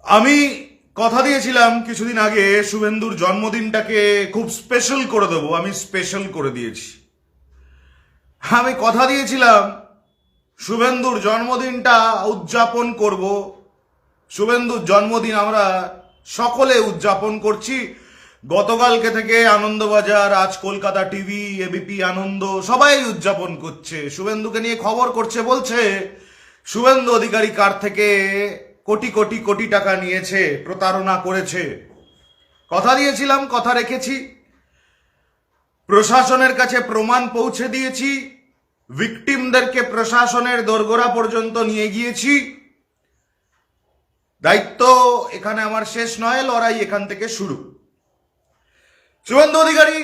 আমি কথা দিয়েছিলাম কিছুদিন আগে শুভেন্দুর জন্মদিনটাকে খুব স্পেশাল করে দেবো। আমি স্পেশাল করে দিয়েছি। আমি কথা দিয়েছিলাম শুভেন্দুর জন্মদিনটা উদযাপন করব। শুভেন্দুর জন্মদিন আমরা সকলে উদযাপন করছি। গতকালকে থেকে আনন্দবাজার, আজ কলকাতা টিভি, এবিপি আনন্দ সবাই উদযাপন করছে। শুভেন্দুকে নিয়ে খবর করছে, বলছে শুভেন্দু অধিকারী কার থেকে কোটি কোটি কোটি টাকা নিয়েছে, প্রতারণা করেছে। কথা দিয়েছিলাম, কথা রেখেছি। প্রশাসনের কাছে প্রমাণ পৌঁছে দিয়েছি। ভিকটিমদেরকে প্রশাসনের দোরগোড়া পর্যন্ত নিয়ে গিয়েছি। দায়িত্ব এখানে আমার শেষ নয়, লড়াই এখান থেকে শুরু। Suvendu Adhikari,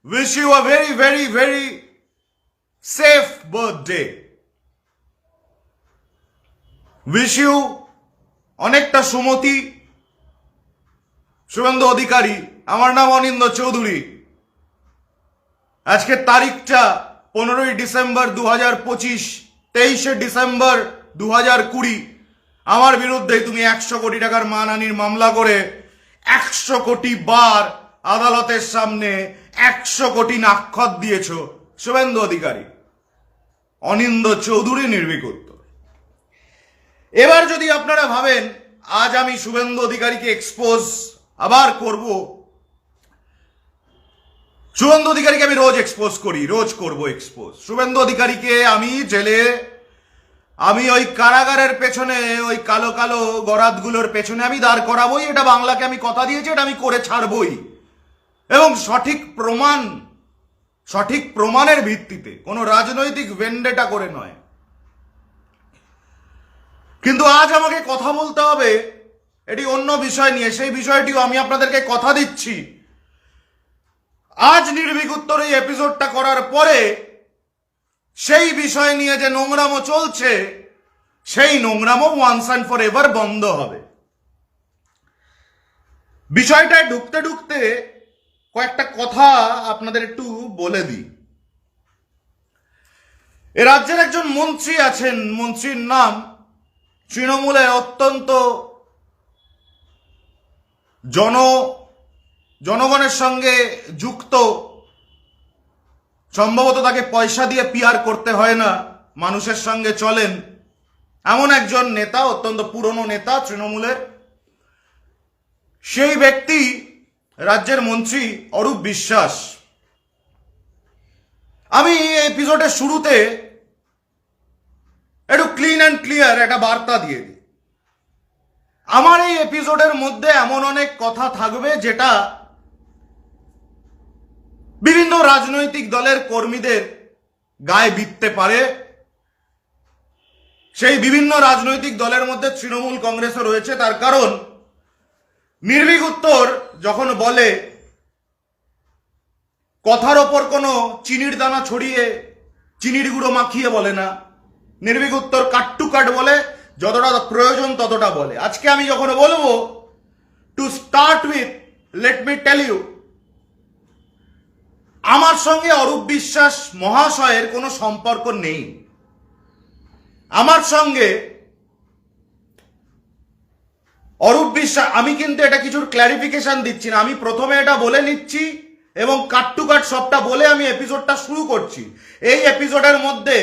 wish you a very very very safe birthday. Wish you অনেকটা সুমতি। শুভেন্দু অধিকারী, আমার নাম অনিন্দ চৌধুরী। আজকের তারিখটা 15ই ডিসেম্বর 2025, 23শে ডিসেম্বর 2020। আমার বিরুদ্ধে তুমি 100 কোটি টাকার মানহানির মামলা করে 100 কোটি বার আদালতের সামনে 100 কোটি নাক্ষত দিয়েছ। শুভেন্দু অধিকারী, অনিন্দ চৌধুরী নির্ভীক উত্তর। এবার যদি আপনারা ভাবেন আজ আমি শুভেন্দু অধিকারীকে এক্সপোজ আবার করব, শুভেন্দু অধিকারীকে আমি রোজ এক্সপোজ করি, রোজ করব এক্সপোজ। শুভেন্দু অধিকারীকে আমি জেলে, আমি ওই কারাগারের পেছনে, ওই কালো কালো গরাদগুলোর পেছনে আমি দাঁড় করাবই। এটা বাংলাকে আমি কথা দিয়েছি, এটা আমি করে ছাড়বই। এবং সঠিক প্রমাণের ভিত্তিতে, কোনো রাজনৈতিক ভেন্ডেটা করে নয়। কিন্তু আজ আমাকে কথা বলতে হবে এটি অন্য বিষয় নিয়ে। সেই বিষয়টিও আমি আপনাদেরকে কথা দিচ্ছি, আজ নির্ভীক উত্তর এই এপিসোডটা করার পরে সেই বিষয় নিয়ে যে নোংরামো চলছে, সেই নোংরামো ওয়ান্স অ্যান্ড ফর এভার বন্ধ হবে। বিষয়টায় ঢুকতে ঢুকতে কয়েকটা কথা আপনাদের একটু বলে দিই। এ রাজ্যের একজন মন্ত্রী আছেন, মন্ত্রীর নাম তৃণমূলের অত্যন্ত জনগণের সঙ্গে যুক্ত। সম্ভবত তাকে পয়সা দিয়ে পিআর করতে হয় না, মানুষের সঙ্গে চলেন এমন একজন নেতা, অত্যন্ত পুরনো নেতা তৃণমূলের। সেই ব্যক্তি রাজ্যের মন্ত্রী অরূপ বিশ্বাস। আমি এপিসোডের শুরুতে একটু ক্লিন অ্যান্ড ক্লিয়ার একটা বার্তা দিয়ে দিই। আমার এই এপিসোডের মধ্যে এমন অনেক কথা থাকবে যেটা বিভিন্ন রাজনৈতিক দলের কর্মীদের গায়ে বিঁধতে পারে। সেই বিভিন্ন রাজনৈতিক দলের মধ্যে তৃণমূল কংগ্রেসও রয়েছে। তার কারণ নির্ভীক উত্তর যখন বলে, কথার ওপর কোনো চিনির দানা ছড়িয়ে চিনির গুঁড়ো মাখিয়ে বলে না। নির্ভীক উত্তর কাট টু কাট বলে, যতটা প্রয়োজন ততটা বলে। আজকে আমি যখন বলবো, to start with let me tell you, আমার সঙ্গে অরূপ বিশ্বাস মহাশয়ের কোনো সম্পর্ক নেই। আমার সঙ্গে অরূপ বিশ্বাস, আমি কিন্তু এটা কিছুর ক্ল্যারিফিকেশন দিচ্ছি না, আমি প্রথমে এটা বলে নিচ্ছি এবং কাট টু কাট সবটা বলে আমি এপিসোডটা শুরু করছি। এই এপিসোডের মধ্যে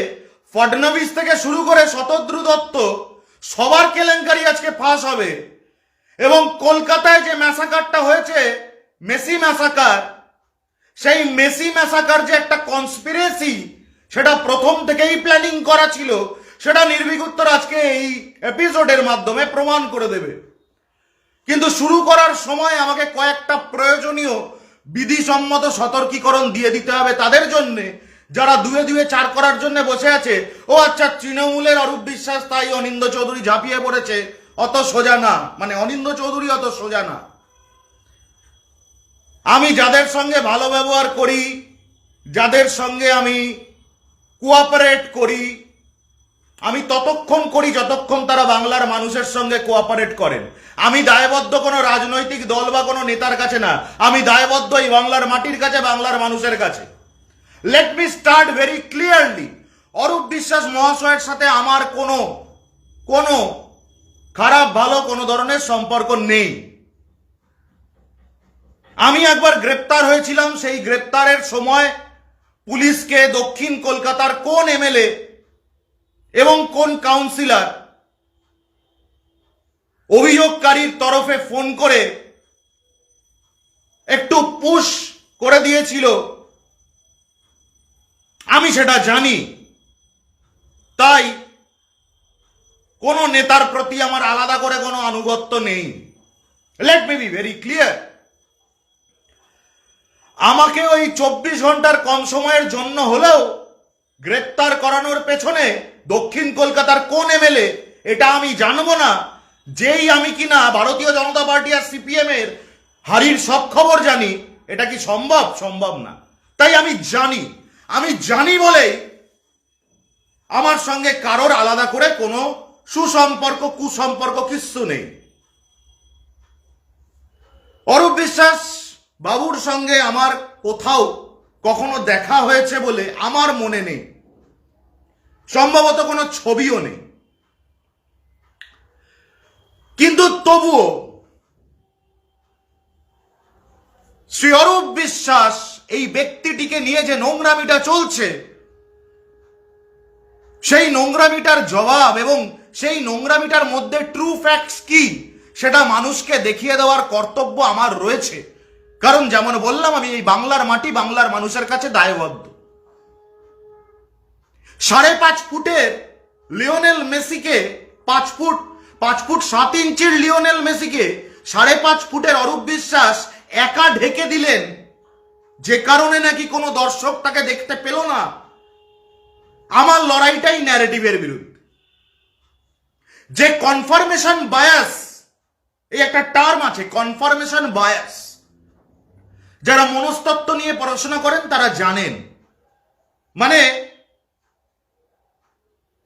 ফডনভিস থেকে শুরু করে শতদ্রু দত্ত সবার কেলেঙ্কারি আজকে ফাঁস হবে। এবং কলকাতায় যে ম্যাসাকারটা হয়েছে, মেসি ম্যাসাকার, সেই মেসি ম্যাসাকার যে একটা কনস্পিরেসি, সেটা প্রথম থেকেই প্ল্যানিং করা ছিল, সেটা নির্ভীক উত্তর আজকে এই এপিসোডের মাধ্যমে প্রমাণ করে দেবে। কিন্তু শুরু করার সময় আমাকে কয়েকটা প্রয়োজনীয় বিধিসম্মত সতর্কীকরণ দিয়ে দিতে হবে তাদের জন্যে যারা দুয়ে দুয়ে চার করার জন্য বসে আছে। ও আচ্ছা, তৃণমূলের অরূপ বিশ্বাস তাই অনিন্দ চৌধুরী ঝাঁপিয়ে পড়েছে, অত সোজা না। মানে অনিন্দ চৌধুরী অত সোজা না। আমি যাদের সঙ্গে ভালো ব্যবহার করি, যাদের সঙ্গে আমি কোঅপারেট করি, আমি ততক্ষণ করি যতক্ষণ তারা বাংলার মানুষের সঙ্গে কোঅপারেট করেন। আমি দায়বদ্ধ কোনো রাজনৈতিক দল বা কোনো নেতার কাছে না, আমি দায়বদ্ধ এই বাংলার মাটির কাছে, বাংলার মানুষের কাছে। Let me start very clearly, Arup Biswas মহাশয়ের সাথে আমার কোনো খারাপ ভালো কোনো ধরনের সম্পর্ক নেই। আমি একবার গ্রেপ্তার হয়েছিলাম, সেই গ্রেপ্তারের সময় পুলিশকে দক্ষিণ কলকাতার কোন এমএলএ এবং কোন কাউন্সিলর অভিযোগকারীর তরফে ফোন করে একটু পুশ করে দিয়েছিল আমি সেটা জানি। তাই কোনো নেতার প্রতি আমার আলাদা করে কোনো আনুগত্য নেই। Let me be very clear. আমাকে ওই 24 ঘন্টার কম সময়ের জন্য হলেও গ্রেপ্তার করানোর পেছনে দক্ষিণ কলকাতার কোন এমএলএ এটা আমি জানবো না, যেই আমি কিনা ভারতীয় জনতা পার্টি আর সিপিএম এর হারির সব খবর জানি? এটা কি সম্ভব? সম্ভব না। তাই আমি জানি বলেই আমার সঙ্গে কারোর আলাদা করে কোনো সুসম্পর্ক কুসম্পর্ক কিচ্ছু নেই। অরূপ বিশ্বাস বাবুর সঙ্গে আমার কোথাও কখনো দেখা হয়েছে বলে আমার মনে নেই, সম্ভবত কোনো ছবিও নেই। কিন্তু তবুও শ্রী অরূপ বিশ্বাস এই ব্যক্তিটিকে নিয়ে যে নোংরামিটা চলছে, সেই নোংরামিটার জবাব এবং সেই নোংরামিটার মধ্যে ট্রু ফ্যাক্টস কি সেটা মানুষকে দেখিয়ে দেওয়ার কর্তব্য আমার রয়েছে। কারণ যেমন বললাম, আমি এই বাংলার মাটি বাংলার মানুষের কাছে দায়বদ্ধ। 5.5 ফুটের লিওনেল মেসিকে 5 ফুট 7 ইঞ্চির লিওনেল মেসিকে 5.5 ফুটের অরূপ বিশ্বাস একা ঢেকে দিলেন, যে কারণে নাকি কোনো দর্শক তাকে দেখতে পেল না। আমার লড়াইটাই ন্যারেটিভের বিরুদ্ধে। যে কনফার্মেশন বায়াস, এই একটা টার্ম আছে কনফার্মেশন বায়াস, যারা মনস্তত্ত্ব নিয়ে পড়াশোনা করেন তারা জানেন। মানে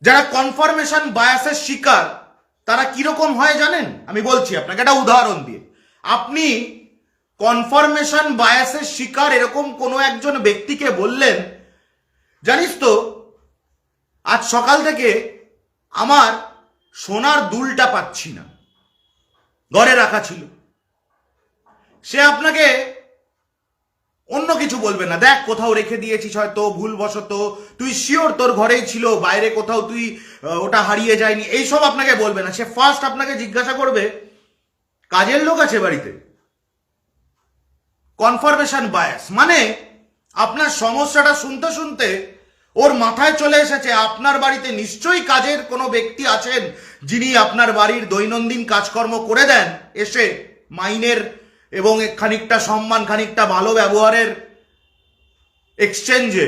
যারা কনফার্মেশন বায়াসের শিকার তারা কিরকম হয় জানেন? আমি বলছি আপনাকে একটা উদাহরণ দিয়ে। আপনি কনফার্মেশন বায়াসের শিকার এরকম কোনো একজন ব্যক্তিকে বললেন, জানিস তো আজ সকাল থেকে আমার সোনার দুলটা পাচ্ছি না, ঘরে রাখা ছিল। সে আপনাকে অন্য কিছু বলবে না, দেখ কোথাও রেখে দিয়েছিস হয়তো ভুলবশত, তুই শিওর তোর ঘরেই ছিল, বাইরে কোথাও তুই ওটা হারিয়ে যায়নি, এইসব আপনাকে বলবে না। সে ফার্স্ট আপনাকে জিজ্ঞাসা করবে কাজের লোক আছে বাড়িতে। কনফার্মেশন বায়াস মানে আপনার সমস্যাটা শুনতে শুনতে ওর মাথায় চলে এসেছে আপনার বাড়িতে নিশ্চয়ই কাজের কোনো ব্যক্তি আছেন যিনি আপনার বাড়ির দৈনন্দিন কাজকর্ম করে দেন এসে মাইনের এবং খানিকটা সম্মান খানিকটা ভালো ব্যবহারের এক্সচেঞ্জে।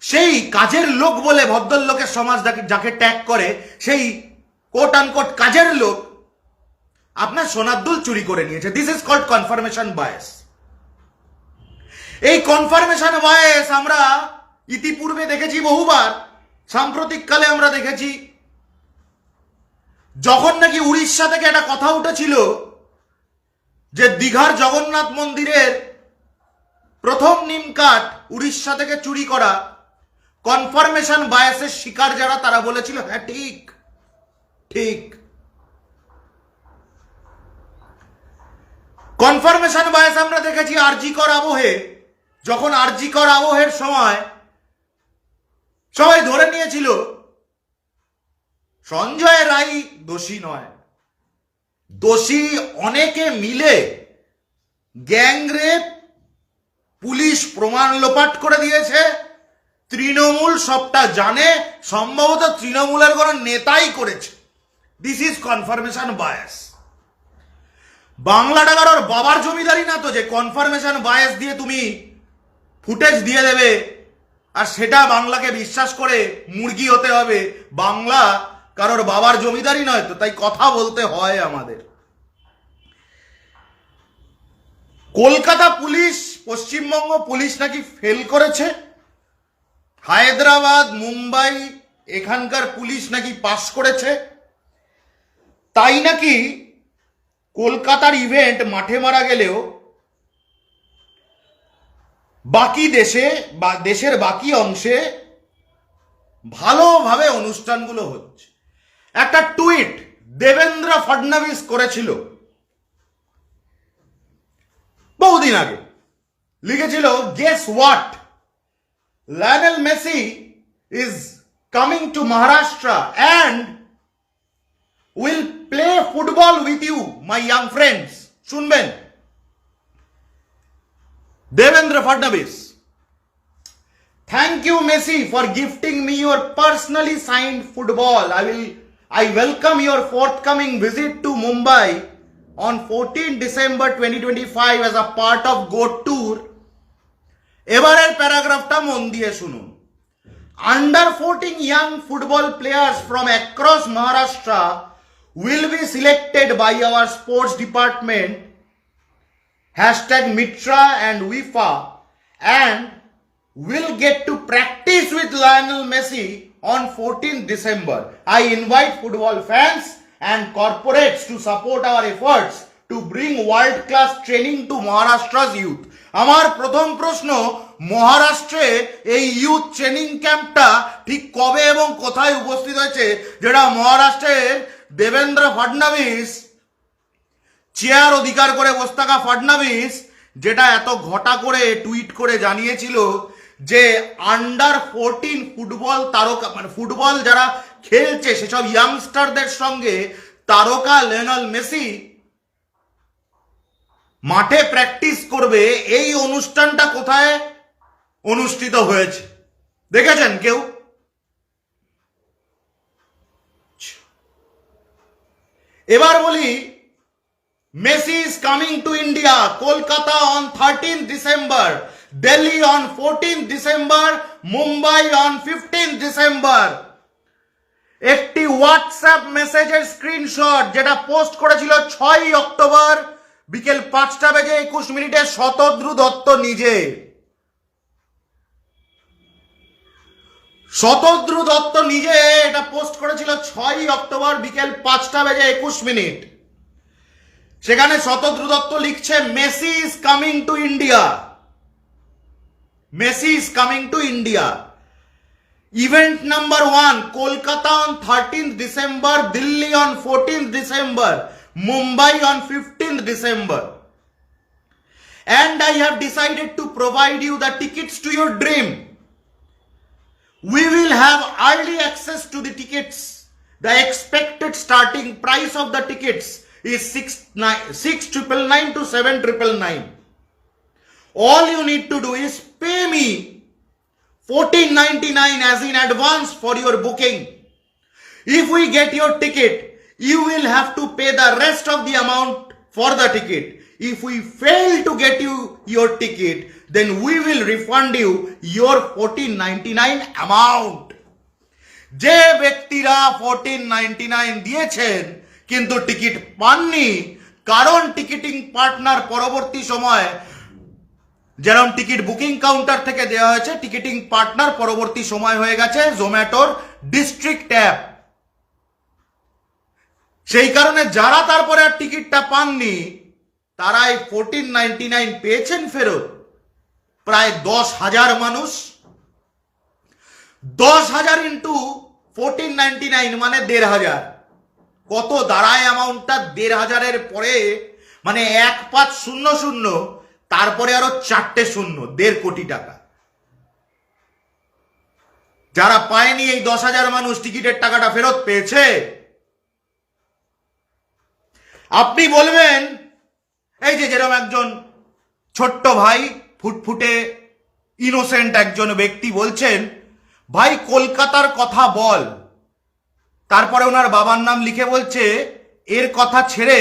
সেই কাজের লোক বলে ভদ্রলোকের সমাজ যাকে ট্যাগ করে, সেই কোট আনকোট কাজের লোক আপনার সোনার দুল চুরি করে নিয়েছে। This is called confirmation bias. এই কনফার্মেশন বায়াস আমরা ইতিপূর্বে দেখেছি বহুবার। সাম্প্রতিককালে আমরা দেখেছি যখন নাকি উড়িষ্যা থেকে একটা কথা উঠেছিল যে দীঘার জগন্নাথ মন্দিরের প্রথম নিম কাঠ উড়িষ্যা থেকে চুরি করা, কনফার্মেশন বায়াসের শিকার যারা তারা বলেছিল হ্যাঁ ঠিক ঠিক। কনফার্মেশন বায়াস আমরা দেখেছি আরজিকর আবহে, যখন আরজিকর আবহের সময় সবাই ধরে নিয়েছিল সঞ্জয় রায় দোষী নয়, দোষী অনেকে মিলে গ্যাংরেপ, পুলিশ প্রমাণ লোপাট করে দিয়েছে, তৃণমূল সবটা জানে, সম্ভবত তৃণমূলের কোনো নেতাই করেছে। This is confirmation bias. Bangla টাকার ওর বাবার জমিদারি না তো যে কনফার্মেশন বায়াস দিয়ে তুমি ফুটেজ দিয়ে দেবে আর সেটা বাংলাকে বিশ্বাস করে মুরগি হতে হবে। বাংলা কারোর বাবার জমিদারি নয় তো, তাই কথা বলতে হয় আমাদের। কলকাতা পুলিশ, পশ্চিমবঙ্গ পুলিশ নাকি ফেল করেছে, হায়দ্রাবাদ মুম্বাই এখানকার পুলিশ নাকি পাস করেছে, তাই নাকি কলকাতার ইভেন্ট মাঠে মারা গেলেও বাকি দেশে বা দেশের বাকি অংশে ভালোভাবে অনুষ্ঠানগুলো হচ্ছে। একটা টুইট দেবেন্দ্র ফডনবিস করেছিল বহুদিন আগে। লিখেছিল, guess what, Lionel Messi is coming to Maharashtra and will play football with you my young friends. শুনবেন, Devendra Fadnavis, thank you Messi for gifting me your personally signed football. I welcome your forthcoming visit to Mumbai on 14 December 2025 as a part of GOAT Tour. এবারের প্যারাগ্রাফটা মন দিয়ে শুনুন। Under 14 young football players from across Maharashtra will be selected by our sports department #Mitra and WIFA and will get to practice with Lionel Messi on 14th December. I invite football fans and corporates to support our efforts to bring world-class training to Maharashtra's youth. আমার প্রথম প্রশ্ন, মহারাষ্ট্রে এই youth training ক্যাম্পটা ঠিক কবে এবং কোথায় উপস্থিত হয়েছে, যেটা মহারাষ্ট্রের দেবেন্দ্র ফডনবিস, চেয়ার অধিকার করে বসে থাকা ফডনবিস, যেটা এত ঘটা করে টুইট করে জানিয়েছিল যে আন্ডার 14 ফুটবল তারকা, মানে ফুটবল যারা খেলছে সেসব ইয়াংস্টারদের সঙ্গে তারকা লিওনেল মেসি মাঠে প্র্যাকটিস করবে। এই অনুষ্ঠানটা কোথায় অনুষ্ঠিত হয়েছে দেখেছেন কেউ? এবার বলি, Messi is coming to India, Kolkata on 13th December, Delhi on 14th December, Mumbai on 15th December. একটি হোয়াটসঅ্যাপ মেসেজের স্ক্রিনশট যেটা পোস্ট করেছিল 6 অক্টোবর বিকেল 5:21 শতদ্রু দত্ত নিজে। শতদ্রু দত্ত নিজে এটা পোস্ট করেছিল 6 অক্টোবর বিকেল 5:21। সেখানে শতদ্রু দত্ত লিখছে, Messi is coming to India, Messi is coming to India. Event number 1, Kolkata on 13th December, Delhi on 14th December, Mumbai on 15th December. And I have decided to provide you the tickets to your dream. We will have early access to the tickets. The expected starting price of the tickets is 6,999 to 7,999. All you need to do is pay me 1499 as in advance for your booking. If we get your ticket, you will have to pay the rest of the amount for the ticket. If we fail to get you your ticket, then we will refund you your 1499 amount. যে ব্যক্তিরা 1499 দিয়েছেন কিন্তু ticket পাননি, কারণ ticketing partner পরবর্তী সময় যেরকম ticket booking counter থেকে দেওয়া হয়েছে, টিকিটিং পার্টনার পরবর্তী সময় হয়ে গেছে জোম্যাটোর ডিস্ট্রিক্ট অ্যাপ। সেই কারণে যারা তারপরে আর টিকিটটা পাননি তারাই 1499 পেয়েছেন ফেরত। প্রায় 10,000 মানুষ, 10,000 ইন্টু 1499 মানে 1,500। কত দাঁড়ায় অ্যামাউন্টটা? 1,500-এর পরে মানে 1500, তারপরে আরো 4টে শূন্য, 1.5 কোটি টাকা। যারা পায়নি এই 10,000 মানুষ টিকিটের টাকাটা ফেরত পেয়েছে। আপনি বলবেন, এই যে যেরকম একজন ছোট্ট ভাই, ফুটফুটে ইনোসেন্ট একজন ব্যক্তি বলছেন, ভাই কলকাতার কথা বল, তারপরে ওনার বাবার নাম লিখে বলছে এর কথা ছেড়ে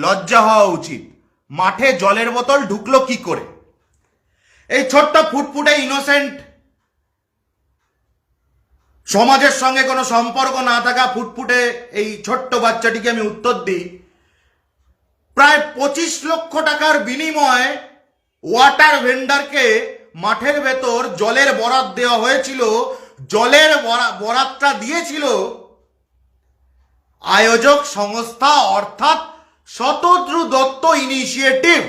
লজ্জা হওয়া উচিত, মাঠে জলের বোতল ঢুকলো কি করে? এই ছোট্ট ফুটফুটে ইনোসেন্ট, সমাজের সঙ্গে কোনো সম্পর্ক না থাকা ফুটফুটে এই ছোট্ট বাচ্চাটিকে আমি উত্তর দিই, প্রায় 25 লক্ষ টাকার বিনিময়ে ওয়াটার ভেন্ডারকে মাঠের ভেতর জলের বরাত দেওয়া হয়েছিল। জলের বরাতটা দিয়েছিল আয়োজক সংস্থা অর্থাৎ শতদ্রু দত্ত ইনিশিয়েটিভ।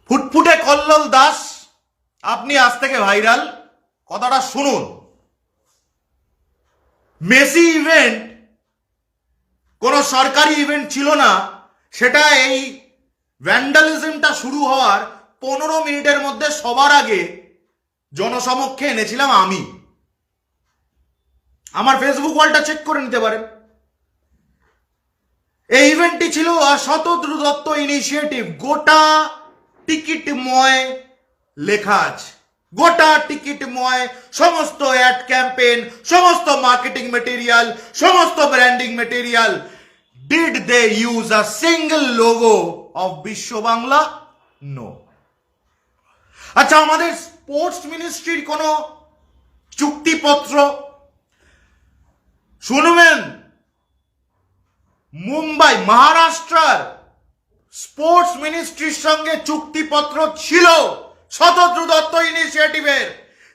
ফুটফুটে কল্লোল দাস, আপনি আজ থেকে ভাইরাল, কথাটা শুনুন। মেসি ইভেন্ট কোনো সরকারি ইভেন্ট ছিল না, সেটা এই ভ্যান্ডালিজমটা শুরু হওয়ার 15 মিনিটের মধ্যে সবার আগে জনসমক্ষে এনেছিলাম আমি। আমার ফেসবুক ওয়ালটা চেক করে নিতে পারেন। এই ইভেন্টটি ছিল শতদ্র দত্ত ইনিশিয়েটিভ। গোটা টিকিটময় লেখা আছে, গোটা টিকিটময় সমস্ত অ্যাড ক্যাম্পেইন, সমস্ত মার্কেটিং মেটেরিয়াল, সমস্ত branding material. Did they use a single logo of Biswa Bangla? No. আচ্ছা, আমাদের স্পোর্টস মিনিস্ট্রির কোনো চুক্তিপত্র শুনবেন? মুম্বাই, মহারাষ্ট্রের স্পোর্টস মিনিস্ট্রির সঙ্গে চুক্তিপত্র ছিল শতদ্র দত্ত ইনিশিয়েটিভের,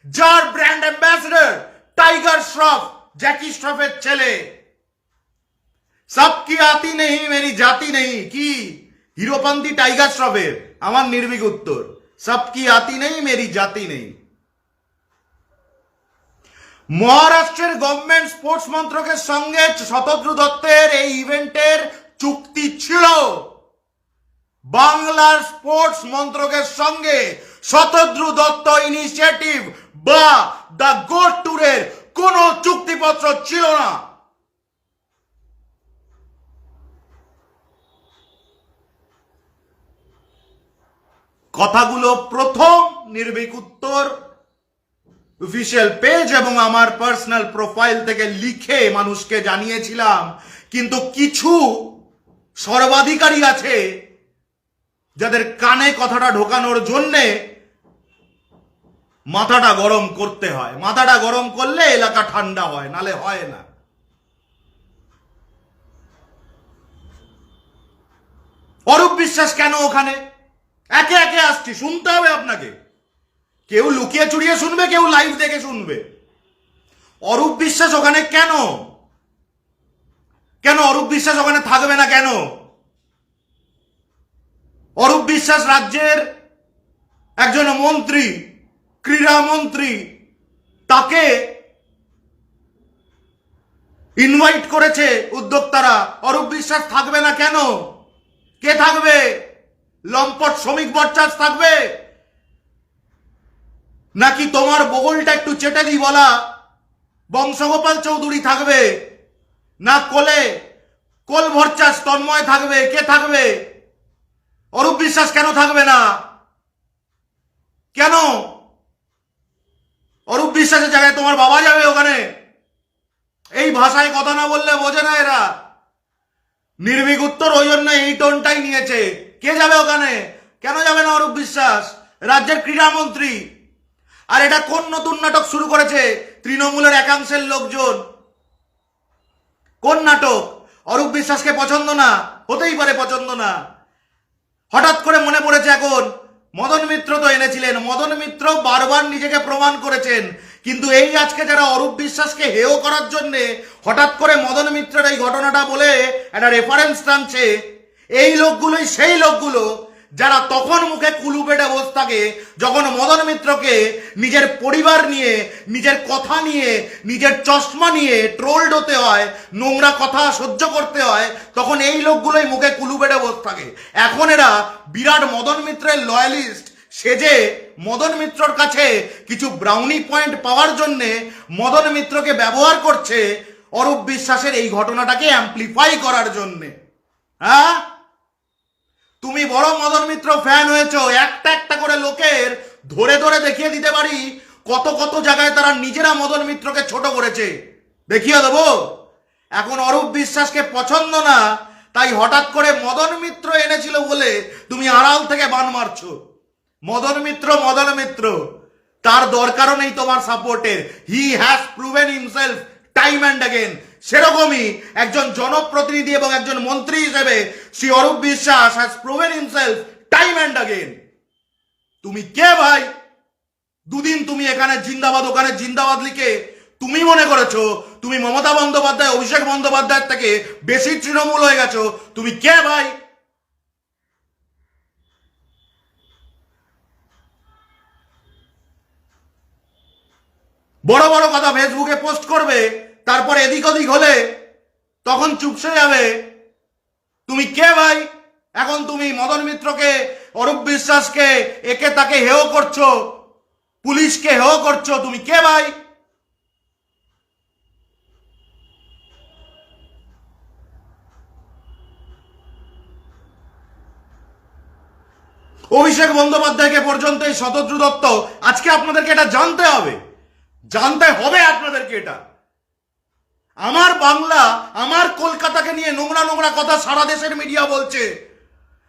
যার ব্র্যান্ড অ্যাম্বাসেডর টাইগার শ্রফ, জ্যাকি শ্রফের ছেলে। সবকি আতি নেই মেরি জাতি নেই, কি হিরোপন্থী টাইগার শ্রফের? আমার নির্ভীক উত্তর, সবকি আতি নেই মেরি জাতি নেই। মহারাষ্ট্রের গভর্নমেন্ট স্পোর্টস মন্ত্রকের সঙ্গে শতদ্র দত্তের এই ইভেন্টের চুক্তি ছিল। বাংলার স্পোর্টস মন্ত্রকের সঙ্গে শতদ্র দত্ত ইনিশিয়েটিভ বা দ্য গোট ট্যুরের কোনো চুক্তিপত্র ছিল না। কথাগুলো প্রথম নির্ভীক উত্তর অফিসিয়াল পেজ এবং আমার পার্সোনাল প্রোফাইল থেকে লিখে মানুষকে জানিয়েছিলাম, কিন্তু কিছু সর্বাধিকারী আছে যাদের কানে কথাটা ঢোকানোর জন্যে মাথাটা গরম করতে হয়। মাথাটা গরম করলে এলাকা ঠান্ডা হয়, নালে হয় না। অরূপ বিশ্বাস কেন ওখানে? একে একে আসছি, শুনতে হবে আপনাকে। কেউ লুকিয়ে চুরিয়ে শুনবে, কেউ লাইভ দেখে শুনবে। অরূপ বিশ্বাস ওখানে কেন? কেন অরূপ বিশ্বাস ওখানে থাকবে না? কেন? অরূপ বিশ্বাস রাজ্যের একজন মন্ত্রী, ক্রীড়া মন্ত্রী, তাকে ইনভাইট করেছে উদ্যোক্তারা। অরূপ বিশ্বাস থাকবে না কেন? কে থাকবে? লম্পট শ্রমিক ভট্টাচার্য থাকবে? নাকি তোমার বগলটা একটু চেটে দি বলা বংশগোপাল চৌধুরী থাকবে? না কোলে কোল ভট্টাচার্য তন্ময় থাকবে? কে থাকবে? অরূপ বিশ্বাস কেন থাকবে না? কেন? অরূপ বিশ্বাসের জায়গায় তোমার বাবা যাবে ওখানে? এই ভাষায় কথা না বললে বোঝে না এরা। নির্ভীক উত্তর ওই জন্য এই টোনটাই নিয়েছে। কে যাবে ওখানে? কেন যাবে না অরূপ বিশ্বাস, রাজ্যের ক্রীড়ামন্ত্রী? আর এটা কোন নতুন নাটক শুরু করেছে তৃণমূলের একাংশের লোকজন? কোন নাটক? অরূপ বিশ্বাসকে পছন্দ না? হতেই পারে পছন্দ না। হঠাৎ করে মনে পড়েছে এখন মদন মিত্র তো এনেছিলেন। মদন মিত্র বারবার নিজেকে প্রমাণ করেছেন, কিন্তু এই আজকে যারা অরূপ বিশ্বাসকে হেয় করার জন্য হঠাৎ করে মদন মিত্রের এই ঘটনাটা বলে একটা রেফারেন্স টানছে, এই লোকগুলোই সেই লোকগুলো যারা তখন মুখে কুলু পেটে বসে থাকে যখন মদন মিত্রকে নিজের পরিবার নিয়ে, নিজের কথা নিয়ে, নিজের চশমা নিয়ে ট্রোলড হতে হয়, নোংরা কথা সহ্য করতে হয়, তখন এই লোকগুলোই মুখে কুলু পেটে বসে থাকে। এখন এরা বিরাট মদন মিত্রের লয়ালিস্ট সেজে মদন মিত্রর কাছে কিছু ব্রাউনি পয়েন্ট পাওয়ার জন্যে মদন মিত্রকে ব্যবহার করছে অরূপ বিশ্বাসের এই ঘটনাটাকে অ্যাম্প্লিফাই করার জন্যে। হ্যাঁ, তুমি বড় মদন মিত্র ফ্যান হয়েছো, একটা একটা করে লোকের ধরে ধরে দেখিয়ে দিতে পারি কত কত জায়গায় তারা নিজেরা মদন মিত্রকে ছোট করেছে, দেখিয়ে দেবো। এখন অরূপ বিশ্বাসকে পছন্দ না, তাই হঠাৎ করে মদন মিত্র এনেছিল বলে তুমি আড়াল থেকে বান মারছো। মদন মিত্র মদন মিত্র, তার দরকারও নেই তোমার সাপোর্টের। He has proven himself time and again. সেরকমই একজন জনপ্রতিনিধি এবং একজন মন্ত্রী হিসেবে Shri Arup Biswas has proven himself time and again. তুমি কে ভাই? দুদিন তুমি এখানে জিন্দাবাদ ওখানে জিন্দাবাদ লিখে তুমি মনে করেছো তুমি মমতা বন্দ্যোপাধ্যায়, অভিষেক বন্দ্যোপাধ্যায়ের থেকে বেশি তৃণমূল হয়ে গেছো। তুমি কে ভাই? বড় বড় কথা ফেসবুকে পোস্ট করবে, তারপর এদিক ওদিক হলে তখন চুপসে যাবে। তুমি কে ভাই? এখন তুমি মদন মিত্রকে, অরূপ বিশ্বাসকে, একে তাকে হেয় করছো, পুলিশকে হেয় করছো, তুমি কে ভাই? অভিষেক বন্দ্যোপাধ্যায়কে পর্যন্ত এই শতদ্রু দত্ত, আজকে আপনাদেরকে এটা জানতে হবে, জানতে হবে আপনাদেরকে এটা। আমার বাংলা, আমার কলকাতাকে নিয়ে নোংরা নোংরা কথা সারা দেশের মিডিয়া বলছে।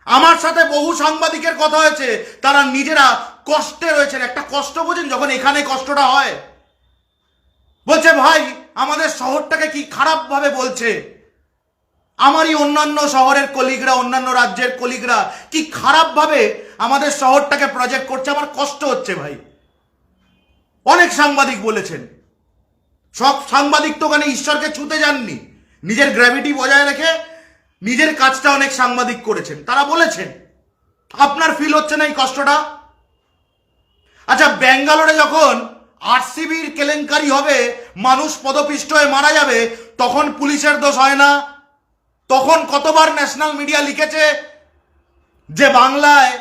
আমার সাথে বহু সাংবাদিকের কথা হয়েছে, তারা নিজেরা কষ্টে রয়েছেন। একটা কষ্ট বোঝেন যখন এখানে কষ্টটা হয়? বলছে ভাই আমাদের শহরটাকে কি খারাপ ভাবে বলছে, আমারই অন্যান্য শহরের কলিগরা, অন্যান্য রাজ্যের কলিগরা কি খারাপ ভাবে আমাদের শহরটাকে প্রজেক্ট করছে, আমার কষ্ট হচ্ছে ভাই। অনেক সাংবাদিক বলেছেন। সব সাংবাদিক তো ওখানে ঈশ্বরকে ছুতে যাননি, নিজের গ্র্যাভিটি বজায় রেখে নিজের কাজটা অনেক সাংবাদিক করেছেন, তারা বলেছেন। আপনার ফিল হচ্ছে না এই কষ্টটা? আচ্ছা, ব্যাঙ্গালোরে যখন আরসিবির কেলেঙ্কারি হবে, মানুষ পদপিষ্ট হয়ে মারা যাবে, তখন পুলিশের দোষ হয় না? তখন কতবার ন্যাশনাল মিডিয়া লিখেছে যে বাংলায়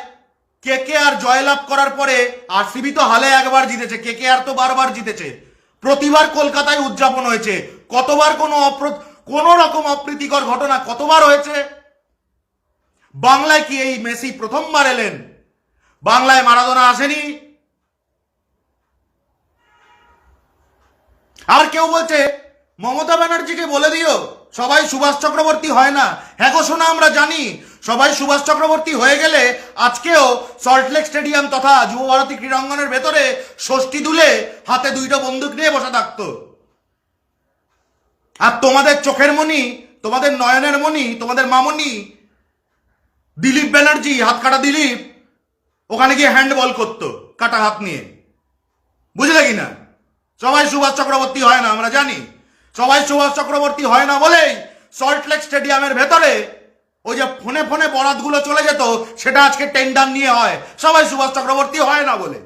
কেকেআর জয়লাভ করার পরে আরসিবি তো হালে একবার জিতেছে, কেকেআর তো বারবার জিতেছে, প্রতিবার কলকাতায় উদযাপন হয়েছে, কতবার কোনো রকম অপ্রীতিকর ঘটনা কতবার হয়েছে? বাংলায় কি এই মেসি প্রথমবার এলেন? বাংলায় মারাদোনা আসেনি? আর কেউ বলছে মমতা ব্যানার্জিকে বলে দিও সবাই সুভাষ চক্রবর্তী হয় না। হ্যাঁ গো শোনা, আমরা জানি সবাই সুভাষ চক্রবর্তী হয়ে গেলে আজকেও সল্টলেক স্টেডিয়াম তথা যুব ভারতী ক্রীড়াঙ্গনের ভেতরে ষষ্ঠী দুলে হাতে দুইটা বন্দুক নিয়ে বসে থাকতো। আর তোমাদের চোখের মণি, তোমাদের নয়নের মণি, তোমাদের মামনি দিলীপ ব্যানার্জি, হাত কাটা দিলীপ, ওখানে গিয়ে হ্যান্ডবল করতো কাটা হাত নিয়ে। বুঝলে কি না? সবাই সুভাষ চক্রবর্তী হয় না, আমরা জানি সবাই সুভাষ চক্রবর্তী হয় না বলেই সল্টলেক স্টেডিয়ামের ভেতরে ওই যে ফোনে ফোনে বরাতগুলো চলে যেত, সেটা আজকে টেন্ডার নিয়ে হয়। সবাই সুভাষ চক্রবর্তী হয় না বলে,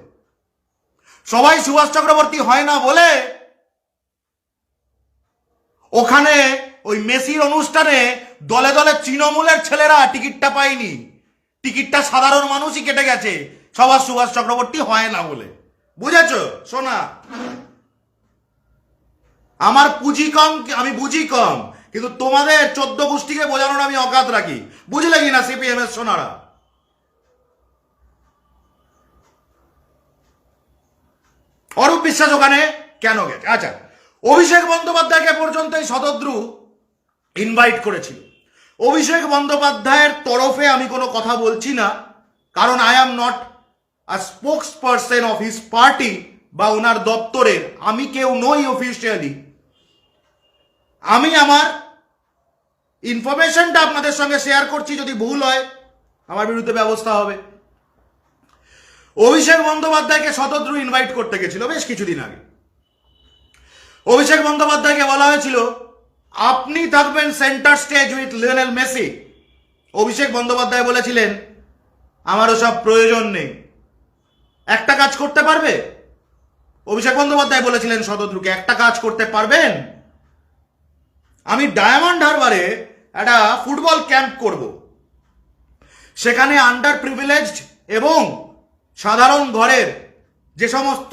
সবাই সুভাষ চক্রবর্তী হয় না বলে ওখানে ওই মেসির অনুষ্ঠানে দলে দলে তৃণমূলের ছেলেরা টিকিটটা পায়নি, টিকিটটা সাধারণ মানুষই কেটে গেছে, সবার সুভাষ চক্রবর্তী হয় না বলে। বুঝেছ সোনা? আমার পুঁজি কম, আমি বুঝি কম, কিন্তু তোমাদের 14 গোষ্ঠীকে বোঝানোর আমি অকাত রাখি। বুঝলে কি না সিপিএম এর সোনারা? অরূপ বিশ্বাস ওখানে কেন গেছে? আচ্ছা, অভিষেক বন্দ্যোপাধ্যায়কে পর্যন্ত এই শতদ্রু ইনভাইট করেছিল। অভিষেক বন্দ্যোপাধ্যায়ের তরফে আমি কোনো কথা বলছি না, কারণ I am not a spokes person of his party বা ওনার দপ্তরের, আমি কেউ নই অফিসিয়ালি। আমি আমার ইনফরমেশনটা আপনাদের সঙ্গে শেয়ার করছি, যদি ভুল হয় আমার বিরুদ্ধে ব্যবস্থা হবে। অভিষেক বন্দ্যোপাধ্যায়কে শতদ্রু ইনভাইট করতে গেছিল বেশ কিছুদিন আগে। অভিষেক বন্দ্যোপাধ্যায়কে বলা হয়েছিল আপনি থাকবেন centre stage with Lionel Messi. Abhishek Bandyopadhyay বলেছিলেন আমার ওসব প্রয়োজন নেই। একটা কাজ করতে পারবে? অভিষেক বন্দ্যোপাধ্যায় বলেছিলেন শতদ্রুকে, একটা কাজ করতে পারবেন? আমি ডায়মন্ড হারবারে একটা ফুটবল ক্যাম্প করব, সেখানে আন্ডার প্রিভিলেজড এবং সাধারণ ঘরের যে সমস্ত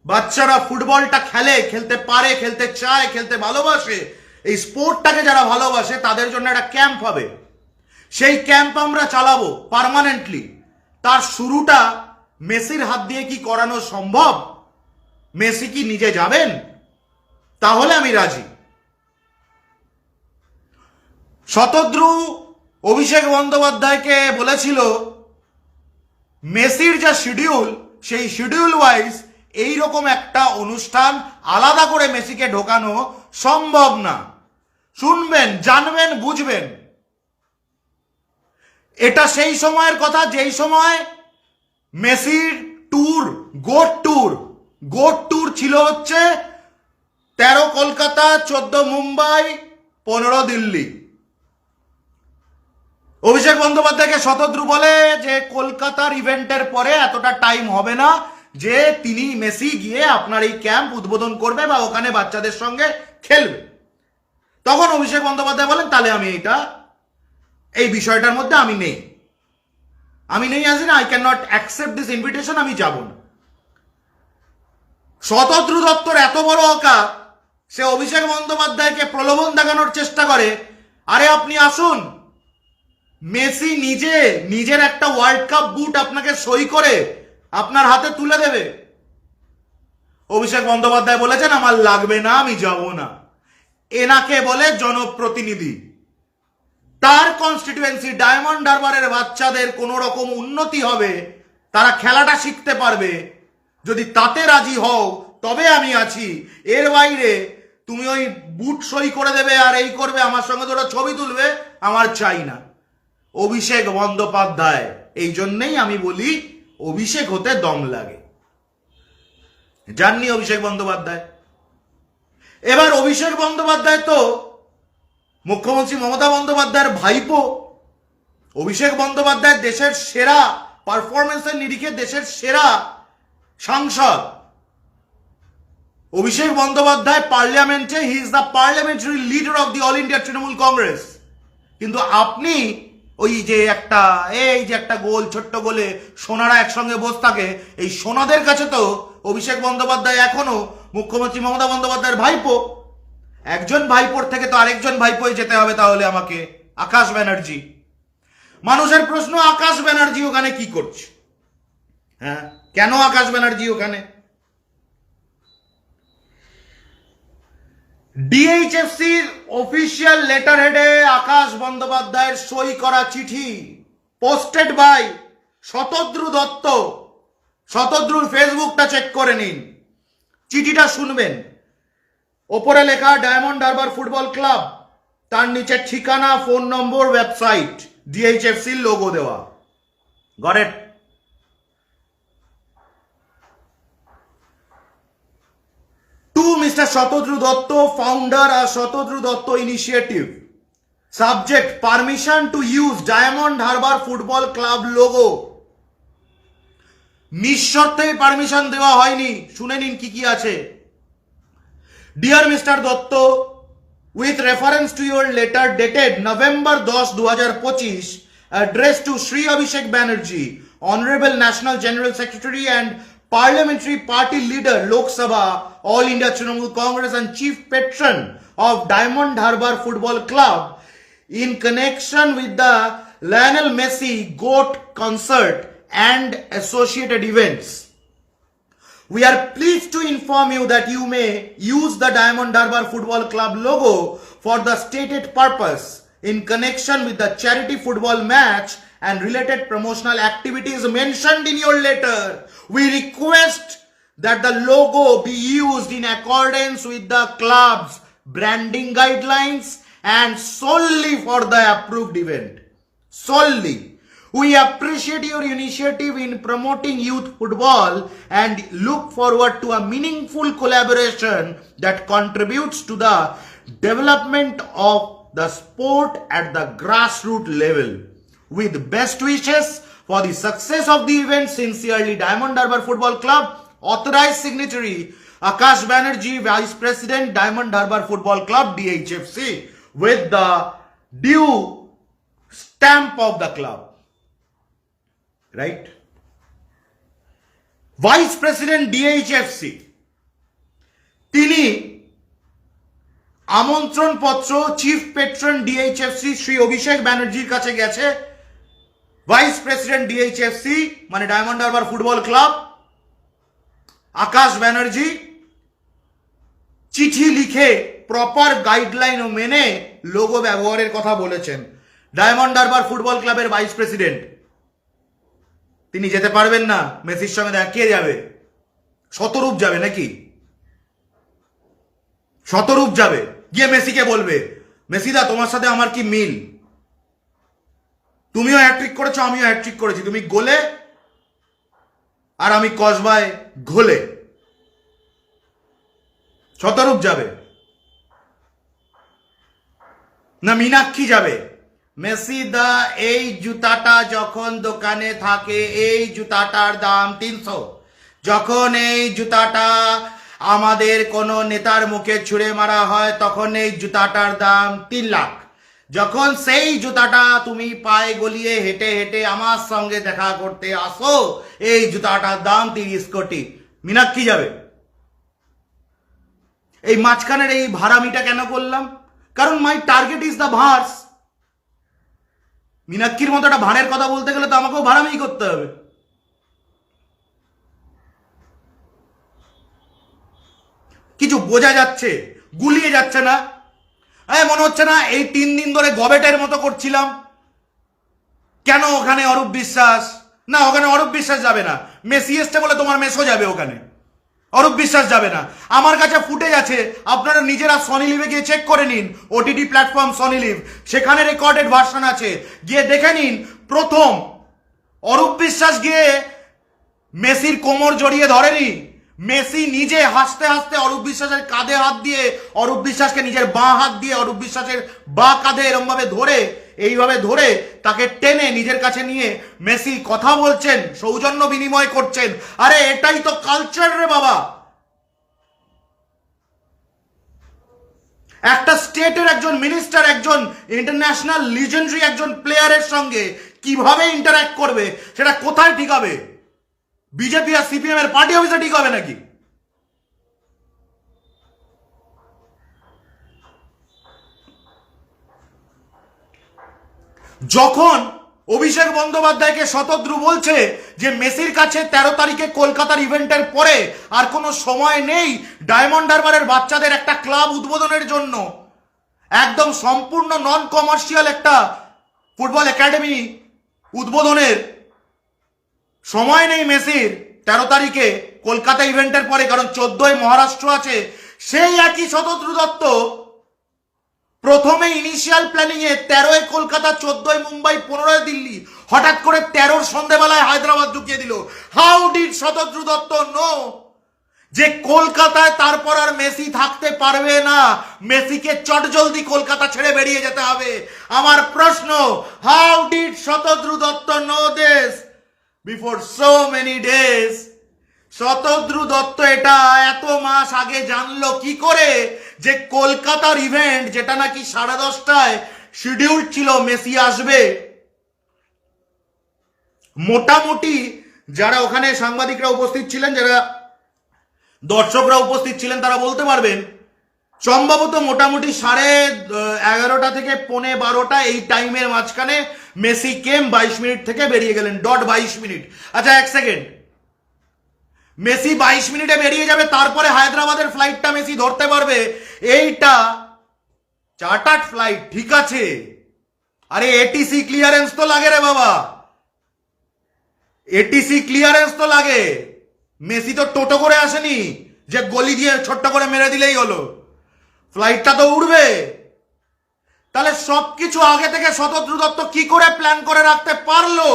বাচ্চারা ফুটবলটা খেলে, খেলতে পারে, খেলতে চায়, খেলতে ভালোবাসে, এই স্পোর্টটাকে যারা ভালোবাসে তাদের জন্য একটা ক্যাম্প হবে। সেই ক্যাম্প আমরা চালাবো পার্মানেন্টলি। তার শুরুটা মেসির হাত দিয়ে কি করানো সম্ভব? মেসি কি নিজে যাবেন? তাহলে আমি রাজি। শতদ্রু অভিষেক বন্দ্যোপাধ্যায়কে বলেছিল মেসির যা শিডিউল, সেই শিডিউল ওয়াইজ এইরকম একটা অনুষ্ঠান আলাদা করে মেসিকে ঢোকানো সম্ভব না। শুনবেন, জানবেন, বুঝবেন। এটা সেই সময়ের কথা যেই সময় মেসির ট্যুর, গোট ট্যুর ছিল হচ্ছে 13 কলকাতা, 14 মুম্বাই, 15 দিল্লি। অভিষেক বন্দ্যোপাধ্যায়কে শতদ্রু বলে যে কলকাতার ইভেন্টের পরে এতটা টাইম হবে না যে তিনি মেসি গিয়ে আপনার এই ক্যাম্প উদ্বোধন করবে বা ওখানে বাচ্চাদের সঙ্গে খেলবে। তখন অভিষেক বন্দ্যোপাধ্যায় বলেন তাহলে আমি এই বিষয়টার মধ্যে আমি নেই আসি না, I can not accept this invitation, আমি যাব না। শতদ্রু দত্তর এত বড় অকাত, সে অভিষেক বন্দ্যোপাধ্যায়কে প্রলোভন দেখানোর চেষ্টা করে, আরে আপনি আসুন, মেসি নিজের একটা ওয়ার্ল্ড কাপ বুট আপনাকে সই করে আপনার হাতে তুলে দেবে। অভিষেক বন্দ্যোপাধ্যায় বলেছেন আমার লাগবে না, আমি যাব না। এনাকে বলে জনপ্রতিনিধি। তার কনস্টিটিউয়েন্সি ডায়মন্ড হারবারের বাচ্চাদের কোনো রকম উন্নতি হবে, তারা খেলাটা শিখতে পারবে, যদি তাতে রাজি হও তবে আমি আছি। এর বাইরে তুমি ওই বুট সই করে দেবে আর এই করবে, আমার সঙ্গে তোরা ছবি তুলবে, আমার চাই না। অভিষেক বন্দ্যোপাধ্যায়, এই জন্যেই আমি বলি অভিষেক হতে দম লাগে। জাননি অভিষেক বন্দ্যোপাধ্যায়। এবার অভিষেক বন্দ্যোপাধ্যায় তো মুখ্যমন্ত্রী মমতা বন্দ্যোপাধ্যায়ের ভাইপো। অভিষেক বন্দ্যোপাধ্যায় দেশের সেরা পারফরমেন্সের নিরিখে দেশের সেরা সাংসদ। অভিষেক বন্দ্যোপাধ্যায় পার্লামেন্টে, he is the parliamentary leader of the all India Trinamool Congress. কিন্তু আপনি ওই যে একটা গোল, ছোট্ট গোলে সোনারা একসঙ্গে বসে থাকে, এই সোনাদের কাছে তো অভিষেক বন্দ্যোপাধ্যায় এখনো মুখ্যমন্ত্রী মমতা বন্দ্যোপাধ্যায়ের ভাইপো। একজন ভাইপোর থেকে তো আরেকজন ভাইপোয় যেতে হবে তাহলে আমাকে, আকাশ ব্যানার্জি। মানুষের প্রশ্ন, আকাশ ব্যানার্জি ওখানে কি করছে? হ্যাঁ, কেন আকাশ ব্যানার্জি ওখানে? ডিএইচএফসির অফিসিয়াল লেটার হেডে আকাশ বন্দ্যোপাধ্যায়ের সই করা চিঠি, পোস্টেড বাই শতদ্রু দত্ত। শতদ্রুর ফেসবুকটা চেক করে নিন, চিঠিটা শুনবেন। ওপরে লেখা ডায়মন্ড হারবার ফুটবল ক্লাব, তার নিচে ঠিকানা, ফোন নম্বর, ওয়েবসাইট, ডিএইচএফসির লোগো দেওয়া। Got it? To Mr. Shatodru Datta, founder of Shatodru Datta Initiative. Subject: permission to use Diamond Harbour Football Club logo. নিঃশর্তে পারমিশন দেওয়া হয়নি। শুনে নিন কি কি আছে। Dear Mr. Datta, with reference to your letter dated November 10, 2025, addressed to Shri Abhishek Banerjee, Honorable National General Secretary and Parliamentary Party Leader, Lok Sabha, All India Trinamool Congress and Chief Patron of Diamond Harbour Football Club, in connection with the Lionel Messi GOAT concert and associated events. We are pleased to inform you that you may use the Diamond Harbour Football Club logo for the stated purpose in connection with the charity football match and related promotional activities mentioned in your letter. We request that the logo be used in accordance with the club's branding guidelines and solely for the approved event. Solely. We appreciate your initiative in promoting youth football and look forward to a meaningful collaboration that contributes to the development of the sport at the grassroots level. With best wishes for the success of the event, sincerely, Diamond Harbour Football Club. Authorized signatory Akash Banerjee, Vice President, Diamond Harbour Football Club, DHFC, with the due stamp of the club. Right? Vice President DHFC, তিনি আমন্ত্রণ পত্র chief patron ডিএইচএফসি Shri অভিষেক ব্যানার্জির কাছে গেছে। Vice president ডিএইচএফসি মানে diamond Harbour football club আকাশ ব্যানার্জি চিঠি লিখে proper guideline ও মেনে লোগো ব্যবহারের কথা বলেছেন। ডায়মন্ড হারবার ফুটবল ক্লাবের ভাইস প্রেসিডেন্ট তিনি যেতে পারবেন না, মেসির সঙ্গে দেখা। কে যাবে? শতরূপ যাবে নাকি? শতরূপ যাবে, গিয়ে মেসিকে বলবে, মেসিদা তোমার সাথে আমার কি মিল? তুমিও হ্যাট্রিক করেছো, আমিও হ্যাট্রিক করেছি, তুমি গোলে আর আমি কসবায় ঘোলে। শতরূপ যাবে না মীনাক্ষী যাবে? মেসিদা এই জুতাটা যখন দোকানে থাকে এই জুতাটার দাম 300, যখন এই জুতাটা আমাদের কোনো নেতার মুখে ছুঁড়ে মারা হয় তখন এই জুতাটার দাম 3 লাখ। যখন সেই জুতাটা তুমি পায়ে গলিয়ে হেঁটে হেঁটে আমার সঙ্গে দেখা করতে আসো, এই জুতাটার দাম 30 কোটি। মীনাক্ষী যাবে। এই মাঝখানের এই ভাড়ামিটা কেন করলাম? কারণ my target is the verse. মীনাক্ষীর মতো একটা ভাড়ের কথা বলতে গেলে তো আমাকেও ভাড়ামি করতে হবে। কিছু বোঝা যাচ্ছে? গুলিয়ে যাচ্ছে না? মনে হচ্ছে না এই 3 দিন ধরে গবেটের মতো করছিলাম? কেন ওখানে অরূপ বিশ্বাস? না, ওখানে অরূপ বিশ্বাস যাবে না। মেসি এসছে বলে তোমার মেসও যাবে ওখানে, অরূপ বিশ্বাস যাবে না। আমার কাছে ফুটেজ আছে, আপনারা নিজেরা সনি লিভে গিয়ে চেক করে নিন। ওটিটি প্ল্যাটফর্ম সনি লিভ, সেখানে রেকর্ডেড ভার্সন আছে, গিয়ে দেখে নিন। প্রথম অরূপ বিশ্বাস গিয়ে মেসির কোমর জড়িয়ে ধরেনি, মেসি নিজে হাসতে হাসতে অরূপ বিশ্বাসের কাঁধে হাত দিয়ে অরূপ বিশ্বাসকে নিজের বাঁ হাত দিয়ে অরূপ বিশ্বাসের বাঁ কাঁধে এরম ভাবে ধরে, এইভাবে ধরে তাকে টেনে নিজের কাছে নিয়ে মেসি কথা বলছেন, সৌজন্য বিনিময় করছেন। আরে এটাই তো কালচার রে বাবা। একটা স্টেটের একজন মিনিস্টার একজন ইন্টারন্যাশনাল লিজেন্ডারি একজন প্লেয়ারের সঙ্গে কিভাবে ইন্টারঅ্যাক্ট করবে, সেটা কোথায় ঠিক হবে? বিজেপি আর সিপিএম এর পার্টি অফিসে ঠিক হবে নাকি? যখন অভিষেক বন্দ্যোপাধ্যায়কে শতদ্রু বলছে যে মেসির কাছে 13 তারিখে কলকাতার ইভেন্টের পরে আর কোনো সময় নেই ডায়মন্ড হারবারের বাচ্চাদের একটা ক্লাব উদ্বোধনের জন্য, একদম সম্পূর্ণ নন কমার্শিয়াল একটা ফুটবল একাডেমি উদ্বোধনের সময় নেই মেসির 13 তারিখে কলকাতা ইভেন্টের পরে, কারণ 14ই মহারাষ্ট্র আছে। সেই একই শতদ্রু দত্ত প্রথমে ইনিশিয়াল প্ল্যানিং এ 13 কলকাতা, 14 মুম্বাই, 15 দিল্লি, হঠাৎ করে 13 সন্ধ্যাবেলায় হায়দ্রাবাদ ঢুকিয়ে দিল। How did Shatadru Dutta know যে কলকাতায় তারপর আর মেসি থাকতে পারবে না, মেসিকে চটজলদি কলকাতা ছেড়ে বেরিয়ে যেতে হবে? আমার প্রশ্ন, how did Shatadru Dutta know this before so many days? Shatadru Dutta এটা এত মাস আগে জানলো কি করে যে কলকাতার ইভেন্ট, যেটা নাকি 10:30টায় শিডিউল ছিল মেসি আসবে? মোটামুটি যারা ওখানে সাংবাদিকরা উপস্থিত ছিলেন, যারা দর্শকরা উপস্থিত ছিলেন, তারা বলতে পারবেন সম্ভবত মোটামুটি 11:30 থেকে 11:45 এই টাইমের মাঝখানে মেসি কেম, 22 মিনিট থেকে বেরিয়ে গেলেন, ডট 22 মিনিট। আচ্ছা, 1 সেকেন্ড, মেসি 22 মিনিটে বেরিয়ে যাবে, তারপরে হায়দ্রাবাদের ফ্লাইটটা মেসি ধরতে পারবে, এইটা চার্টার্ড ফ্লাইট, ঠিক আছে। আরে এটিসি ক্লিয়ারেন্স তো লাগে রে বাবা, এটিসি ক্লিয়ারেন্স তো লাগে। মেসি তো টোটো করে আসেনি যে গলি দিয়ে ছোট্ট করে মেরে দিলেই হলো, ফ্লাইটটা তো উড়বে। তাহলে সবকিছু আগে থেকে শতদ্রু দত্ত কি করে প্ল্যান করে রাখতে পারলো,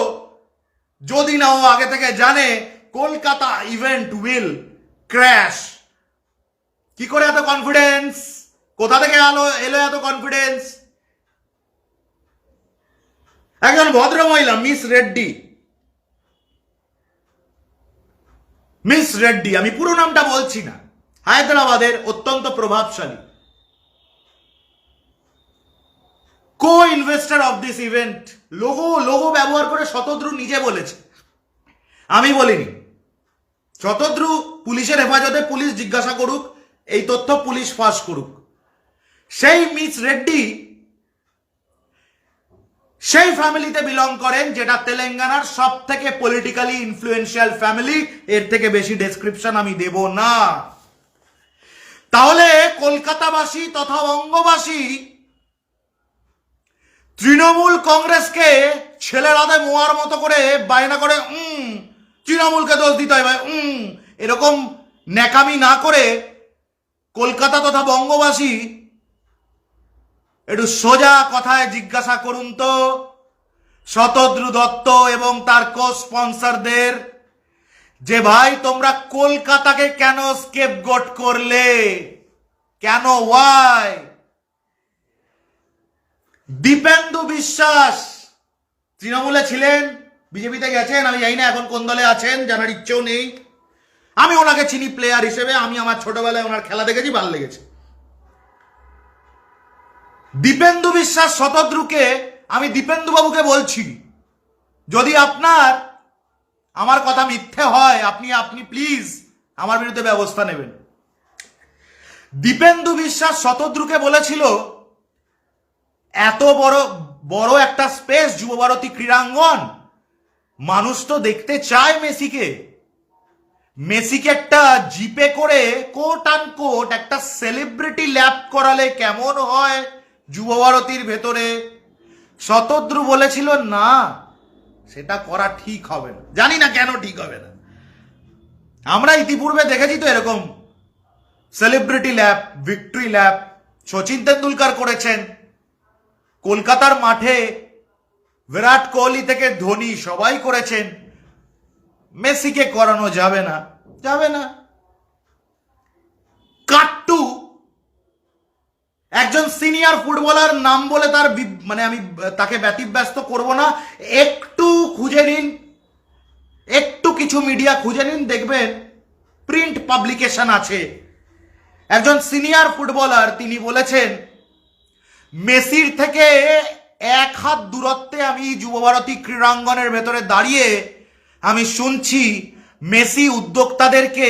যদি না ও আগে থেকে জানে কলকাতা ইভেন্ট উইল ক্র্যাশ? কি করে এত কনফিডেন্স? কোথা থেকে এলো এত কনফিডেন্স? একজন ভদ্র মহিলা মিস রেড্ডি, মিস রেড্ডি, আমি পুরো নামটা বলছি না, হায়দ্রাবাদের অত্যন্ত প্রভাবশালী co investor of this event. Logo ব্যবহার করে শতদ্রু নিজে বলেছে, আমি বলিনি। শতদ্রু পুলিশের হেফাজতে, পুলিশ জিজ্ঞাসা করুক, এই তথ্য পুলিশ ফাঁস করুক। সেই মিস রেড্ডি সেই ফ্যামিলিতে বিলং করেন যেটা তেলেঙ্গানার সব থেকে পলিটিক্যালি ইনফ্লুয়েন্সিয়াল ফ্যামিলি। এর থেকে বেশি ডেসক্রিপশন আমি দেব না। তাহলে কলকাতাবাসী তথা বঙ্গবাসী তৃণমূল কংগ্রেসকে ছেলেরাদের মোয়ার মতো করে বায়না করে তৃণমূলকে দোষ দিতে হয় ভাই, এরকম ন্যাকামি না করে কলকাতা তথা বঙ্গবাসী একটু সোজা কথায় জিজ্ঞাসা করুন তো শতদ্রু দত্ত এবং তার কো স্পন্সরদের, যে ভাই তোমরা কলকাতাকে কেন স্কেপগোট করলে? কেন? ওয়াই? দীপেন্দু বিশ্বাস তৃণমূলে ছিলেন, বিজেপিতে গেছেন, আমি জানি না এখন কোন দলে আছেন, জানার ইচ্ছেও নেই। আমি ওনাকে চিনি প্লেয়ার হিসেবে, আমি আমার ছোটবেলায় ওনার খেলা দেখেছি, ভালো লেগেছে। দীপেন্দু বিশ্বাস শতদ্রুকে আমি দীপেন্দু বাবুকে বলছি, যদি আপনার আমার কথা মিথ্যে হয় আপনি প্লিজ আমার বিরুদ্ধে ব্যবস্থা নেবেন। দীপেন্দু বিশ্বাস শতদ্রুকে বলেছিল, এত বড় বড় একটা স্পেস যুবভারতী ক্রীড়াঙ্গন, মানুষ তো দেখতে চায় মেসিকে। মেসিকে একটা জিপে করে কোট আনকোট একটা সেলিব্রিটি ল্যাব করালে কেমন হয় যুবভারতীর ভেতরে। শতদ্রু বলেছিল না, সেটা করা ঠিক হবে না। জানি না কেন ঠিক হবে না, আমরা ইতিপূর্বে দেখেছি তো এরকম celebrity lab, victory lab Sachin Tendulkar করেছেন। কলকাতার মাঠে বিরাট কোহলি থেকে ধোনি সবাই করেছেন। মেসিকে করানো যাবে না, যাবে না। কাট্টু একজন সিনিয়র ফুটবলার, নাম বলে তার মানে আমি তাকে ব্যতিব্যস্ত করব না, একটু খুঁজে নিন, একটু কিছু মিডিয়া খুঁজে নিন, দেখবেন প্রিন্ট পাবলিকেশন আছে। একজন সিনিয়র ফুটবলার তিনি বলেছেন, মেসির থেকে এক হাত দূরত্বে আমি যুবভারতী ক্রীড়াঙ্গনের ভেতরে দাঁড়িয়ে আমি শুনছি মেসি উদ্যোক্তাদেরকে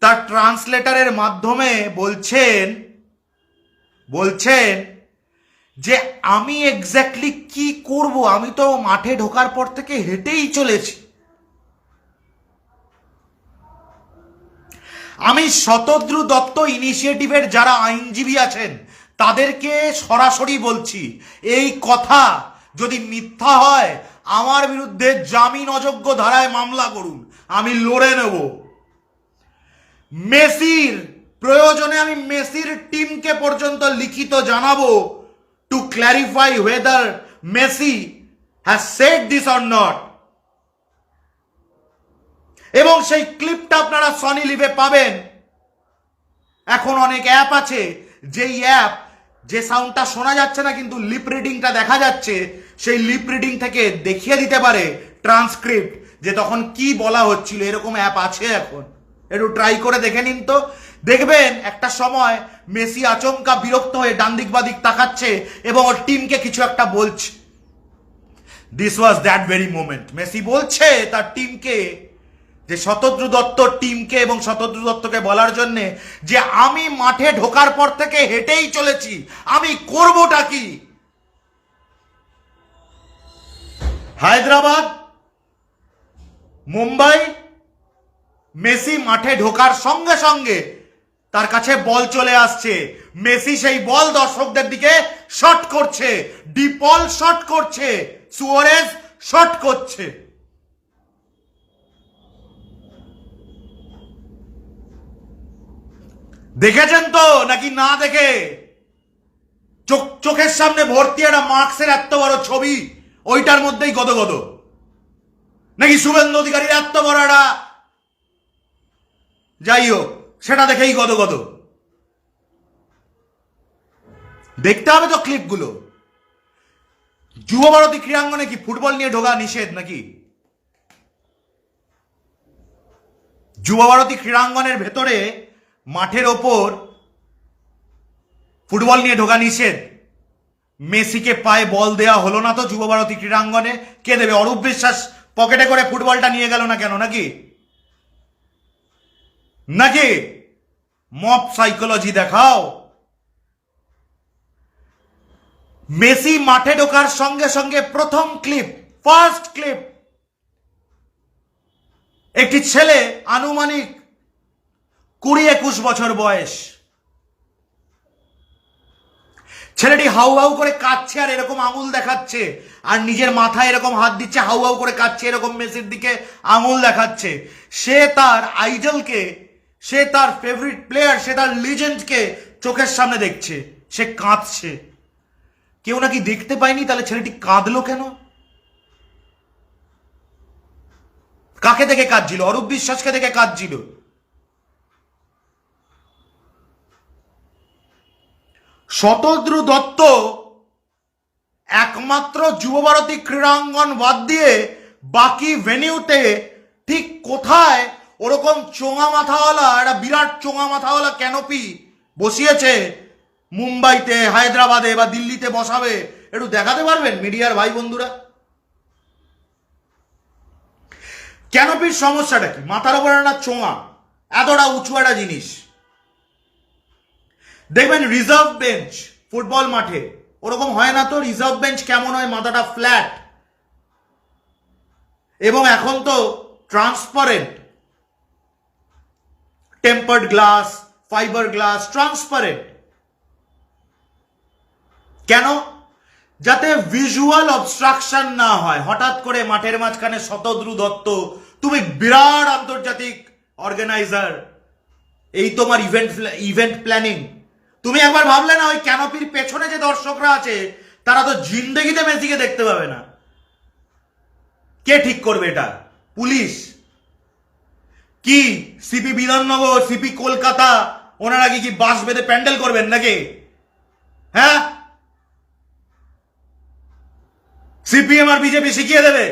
তার ট্রান্সলেটরের মাধ্যমে বলছেন যে আমি এক্স্যাক্টলি কি করব, আমি তো মাঠে ঢোকার পর থেকে হেঁটেই চলেছি। আমি শতদ্রু দত্ত ইনিশিয়েটিভের যারা আইনজীবী আছেন তাদেরকে সরাসরি বলছি, এই কথা যদি মিথ্যা হয় আমার বিরুদ্ধে জামিন অযোগ্য ধারায় মামলা করুন, আমি লড়ে নেব। মেসির প্রয়োজনে আমি মেসির টিমকে পর্যন্ত লিখিত জানাবো to clarify whether Messi has said this or not. এবং সেই ক্লিপটা আপনারা সনি লিভে পাবেন। এখন অনেক অ্যাপ আছে, যেই অ্যাপ যে সাউন্ডটা শোনা যাচ্ছে না কিন্তু লিপ রিডিংটা দেখা যাচ্ছে, সেই লিপ রিডিং থেকে দেখিয়ে দিতে পারে ট্রান্সক্রিপ্ট যে তখন কি বলা হচ্ছিল। এরকম অ্যাপ আছে এখন, একটু ট্রাই করে দেখে নিন তো, দেখবেন একটা সময় মেসি আচমকা বিরক্ত হয়ে ডান দিক বাদিক তাকাচ্ছে এবং ওর টিমকে কিছু একটা বলছে। This was that very moment. Messi বলছে তার টিমকে, যে শতদ্রু দত্তর টিমকে এবং শতদ্রু দত্তকে বলার জন্যে যে আমি মাঠে ঢোকার পর থেকে হেঁটেই চলেছি, আমি করবোটা কি। হায়দ্রাবাদ, মুম্বাই, মেসি মাঠে ঢোকার সঙ্গে সঙ্গে তার কাছে বল চলে আসছে, মেসি সেই বল দর্শকদের দিকে শট করছে, ডিপল শট করছে, সুয়ারেজ শট করছে। দেখেছেন তো নাকি না দেখে? চোখের সামনে ভর্তি একটা মার্কসের এত বড় ছবি, ওইটার মধ্যেই গদগদ, নাকি শুভেন্দু অধিকারীর এত বড় একটা, যাই হোক সেটা দেখেই গদগদ। দেখতে হবে তো ক্লিপগুলো। যুবভারতী ক্রীড়াঙ্গনে কি ফুটবল নিয়ে ঢোকা নিষেধ নাকি? যুবভারতী ক্রীড়াঙ্গনের ভেতরে মাঠের ওপর ফুটবল নিয়ে ঢোকা নিষেধ। মেসিকে পায়ে বল দেয়া হলো না তো যুবভারতী ক্রীড়াঙ্গনে, কে দেবে? অরূপ বিশ্বাস পকেটে করে ফুটবলটা নিয়ে গেল না কেন? নাকি নাকি মব সাইকোলজি দেখাও। মেসি মাঠে ঢোকার সঙ্গে সঙ্গে প্রথম ক্লিপ, ফার্স্ট ক্লিপ, একটি ছেলে আনুমানিক 20-21 বছর বয়স, ছেলেটি হাউ হাউ করে কাঁদছে আর এরকম আঙুল দেখাচ্ছে, আর নিজের মাথায় এরকম হাত দিচ্ছে, হাউ হাউ করে কাঁদছে, এরকম মেসির দিকে আঙুল দেখাচ্ছে। সে তার আইডলকে, সে তার ফেভারিট প্লেয়ার, সে তার লিজেন্ডকে চোখের সামনে দেখছে, সে কাঁদছে। কেউ নাকি দেখতে পায়নি, তাহলে ছেলেটি কাঁদলো কেন? কাকে দেখে কাঁদছিল? অরূপ বিশ্বাসকে দেখে কাঁদছিল। শতদ্রু দত্ত একমাত্র যুবভারতী ক্রীড়াঙ্গন বাদ দিয়ে বাকি ভেনিউতে ঠিক কোথায় ওরকম চোঙা মাথাওয়ালা একটা বিরাট চোঙা মাথাওয়ালা ক্যানোপি বসিয়েছে মুম্বাইতে, হায়দ্রাবাদে বা দিল্লিতে বসাবে, একটু দেখাতে পারবেন মিডিয়ার ভাই বন্ধুরা? ক্যানোপির সমস্যাটা কি? মাথার উপর একটা চোঙা, এতটা উঁচু একটা জিনিস। দেখবেন রিজার্ভ বেঞ্চ ফুটবল মাঠে ওরকম হয় না তো? রিজার্ভ বেঞ্চ কেমন হয়? মাথাটা ফ্ল্যাট, এবং এখন তো transparent, tempered glass, fibre glass, transparent. কেন? যাতে ভিজুয়াল অবস্ট্রাকশন না হয়। হঠাৎ করে মাঠের মাঝখানে শতদ্রু দত্ত, তুমি বিরাট আন্তর্জাতিক অর্গানাইজার, এই তোমার ইভেন্ট প্ল্যানিং, তুমি একবার ভাবলে না ওই ক্যানোপির পেছনে যে দর্শকরা আছে তারা তো জিন্দেগিতে মেসিকে দেখতে পাবে না। কে ঠিক করবে এটা? পুলিশ? কি সিপি বিধাননগর, সিপি কলকাতা, ওনারা কি বাস বেঁধে প্যান্ডেল করবেন নাকি? হ্যাঁ, সিপিএম আর বিজেপি শিখিয়ে দেবে?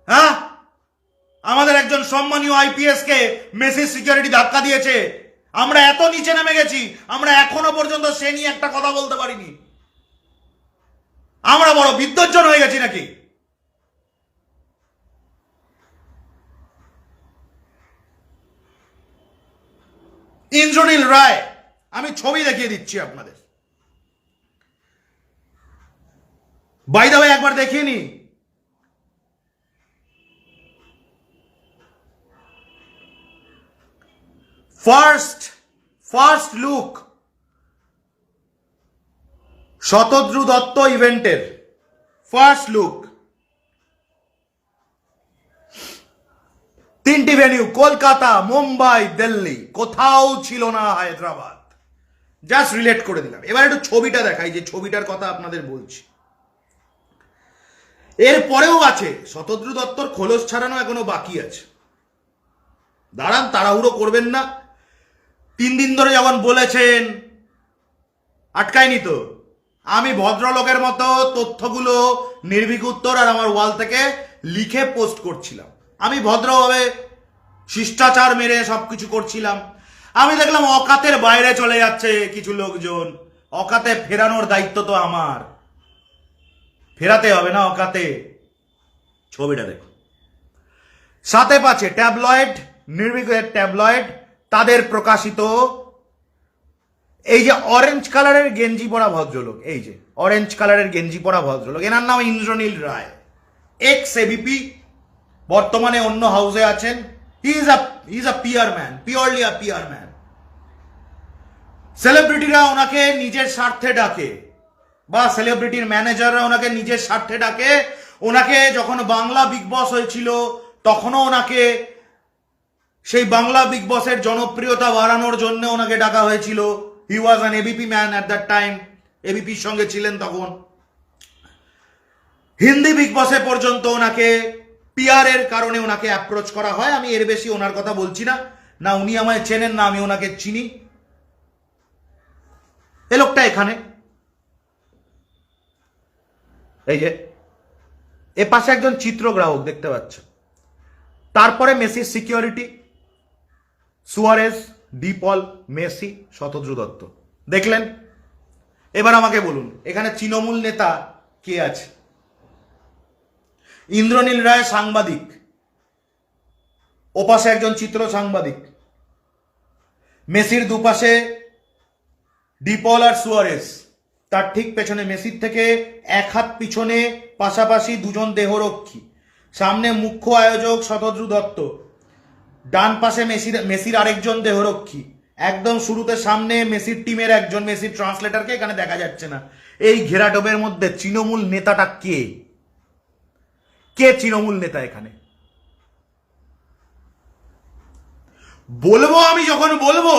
হ্যাঁ, আমাদের একজন সম্মানীয় আইপিএস কে মেসির সিকিউরিটি ধাক্কা দিয়েছে, আমরা এত নিচে নেমে গেছি, আমরা এখনো পর্যন্ত সে নিয়ে একটা কথা বলতে পারিনি। আমরা বড় বিদ্যজ্জন হয়ে গেছি নাকি? ইন্দ্রনীল রায়, আমি ছবি দেখিয়ে দিচ্ছি আপনাদের। বাই দা ওয়ে একবার দেখিয়ে নি। ফার্স্ট লুক শতদ্রু দত্ত ইভেন্টের ফার্স্ট লুক। 3টি ভেনিউ, কলকাতা, মুম্বাই, দিল্লি, কোথাও ছিল না হায়দ্রাবাদ। জাস্ট রিলেট করে দিলাম। এবার একটু ছবিটা দেখাই, যে ছবিটার কথা আপনাদের বলছি। এরপরেও আছে শতদ্রু দত্তর খোলস ছাড়ানো এখনো বাকি আছে। দাঁড়ান, তাড়াহুড়ো করবেন না। 3 দিন ধরে যখন বলেছেন, আটকায়নি তো। আমি ভদ্রলোকের মতো তথ্যগুলো নির্ভীক উত্তর আর আমার ওয়াল থেকে লিখে পোস্ট করছিলাম। আমি ভদ্রভাবে শিষ্টাচার মেরে সবকিছু করছিলাম। আমি দেখলাম অকাতের বাইরে চলে যাচ্ছে কিছু লোকজন। অকাতে ফেরানোর দায়িত্ব তো আমার, ফেরাতে হবে না অকাতে? ছবিটা দেখো। সাথে পাচ্ছে ট্যাবলয়েড, নির্ভীকের ট্যাবলয়েড, তাদের প্রকাশিত এই যে অরেঞ্জ কালারের গেঞ্জি পরা ভদ্রলোক, এই যে অরেঞ্জ কালারের গেঞ্জি পরা ভদ্রলোক, এনার নাম ইন্দ্রনীল রায়, এক্স এবিপি, বর্তমানে অন্য হাউসে আছেন। He is a PR man, purely a PR man. সেলিব্রিটিরা ওনাকে নিজের স্বার্থে ডাকে, বা সেলিব্রিটির ম্যানেজাররা ওনাকে নিজের স্বার্থে ডাকে। ওনাকে যখন বাংলা বিগ বস হয়েছিল তখনও ওনাকে সেই বাংলা বিগ বসের জনপ্রিয়তা বাড়ানোর জন্য ওনাকে ডাকা হয়েছিল। He was an ABP man at that time, এবিপির সঙ্গে ছিলেন তখন। হিন্দি বিগ বসে পর্যন্ত ওনাকে পিআরের কারণে ওনাকে অ্যাপ্রোচ করা হয়। আমি এর বেশি ওনার কথা বলছি না, না উনি আমায় চেনেন না আমি ওনাকে চিনি। এ লোকটা এখানে, এই যে এ পাশে একজন চিত্রগ্রাহক দেখতে পাচ্ছ। তারপরে মেসির security, Suarez, ডিপল, Messi, Shatadru Dutta. দেখলেন? এবার আমাকে বলুন এখানে তৃণমূল নেতা কে আছে? ইন্দ্রনীল রায় সাংবাদিক, ওপাশে একজন চিত্র সাংবাদিক, মেসির দুপাশে ডিপল আর সুয়ারেজ, তার ঠিক পেছনে মেসির থেকে 1 হাত পিছনে পাশাপাশি 2জন দেহরক্ষী, সামনে মুখ্য আয়োজক শতদ্রু দত্ত, ডান পাশে মেসির আরেকজন দেহরক্ষী, একদম শুরুতে সামনে মেসির টিমের একজন, মেসির ট্রান্সলেটরকে এখানে দেখা যাচ্ছে না। এই ঘেরাটোপের মধ্যে তৃণমূল নেতাটা কে? কে তৃণমূল নেতা এখানে? বলবো আমি, যখন বলবো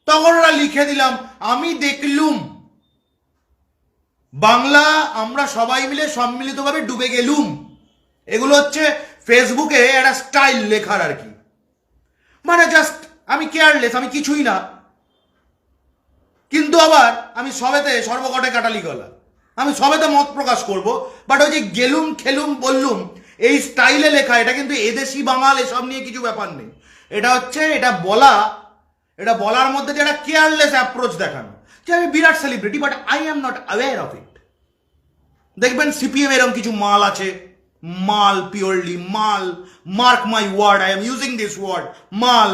তখন ওরা লিখে দিলাম আমি দেখলুম, বাংলা আমরা সবাই মিলে সম্মিলিতভাবে ডুবে গেলুম। এগুলো হচ্ছে ফেসবুকে একটা স্টাইল লেখার আর কি, মানে জাস্ট আমি কেয়ারলেস, আমি কিছুই না, কিন্তু আবার আমি সবেতে সর্বকটে কাটালি গলা, আমি সবেতে মত প্রকাশ করব। বাট ওই যে গেলুম খেলুম বললুম, এই স্টাইলে লেখা, এটা কিন্তু এদেশি বাঙাল এসব নিয়ে কিছু ব্যাপার নেই। এটা হচ্ছে এটা বলার মধ্যে যে একটা কেয়ারলেস অ্যাপ্রোচ দেখানো যে আমি বিরাট celebrity but I am not aware of it. দেখবেন সিপিএম এরকম কিছু মাল আছে, মাল, পিওরলি মাল, mark my word, I am using this word, মাল।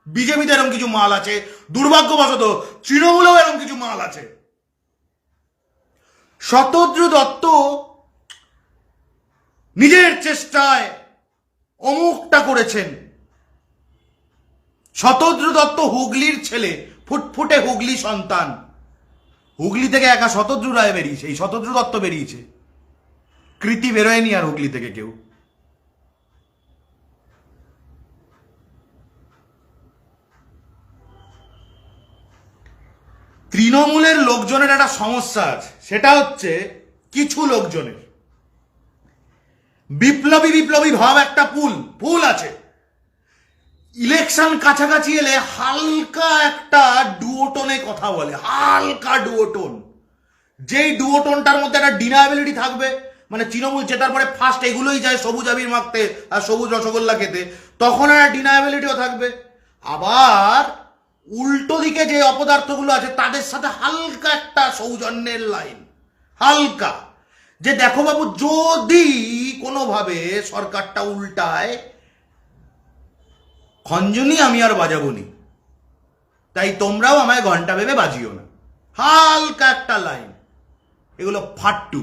বিজেপিতে এরকম কিছু মাল আছে, দুর্ভাগ্যবশত তৃণমূলেও এরকম কিছু মাল আছে। শতদ্রু দত্ত নিজের চেষ্টায় অমুকটা করেছেন। শতদ্রু দত্ত হুগলির ছেলে, ফুটফুটে হুগলি সন্তান। হুগলি থেকে একা শতদ্রু রায় বেরিয়েছে, এই শতদ্রু দত্ত বেরিয়েছে, কৃতি বেরোয়নি আর হুগলি থেকে কেউ। তৃণমূলের লোকজনের একটা সমস্যা আছে, সেটা হচ্ছে কিছু লোকজনের বিপ্লবী ভাব একটা ফুল আছে। ইলেকশন কাছাকাছি এলে হালকা একটা ডুওটোনে কথা বলে, হালকা ডুওটোন। যেই ডুওটোনটার মধ্যে একটা ডিনায়াবিলিটি থাকবে, মানে তৃণমূল জেতার পরে ফার্স্ট এগুলোই যায় সবুজ আবির মাখতে আর সবুজ রসগোল্লা খেতে, তখন একটা ডিনায়াবিলিটিও থাকবে। আবার উল্টো দিকে যে অপদার্থগুলো আছে তাদের সাথে হালকা একটা সৌজন্যের লাইন, হালকা, যে দেখো বাবু যদি কোনোভাবে সরকারটা উল্টায় খঞ্জনি আমি আর বাজাবনি, তাই তোমরাও আমায় ঘন্টা ভেবে বাজিও না, হালকা একটা লাইন। এগুলো ফাট্টু।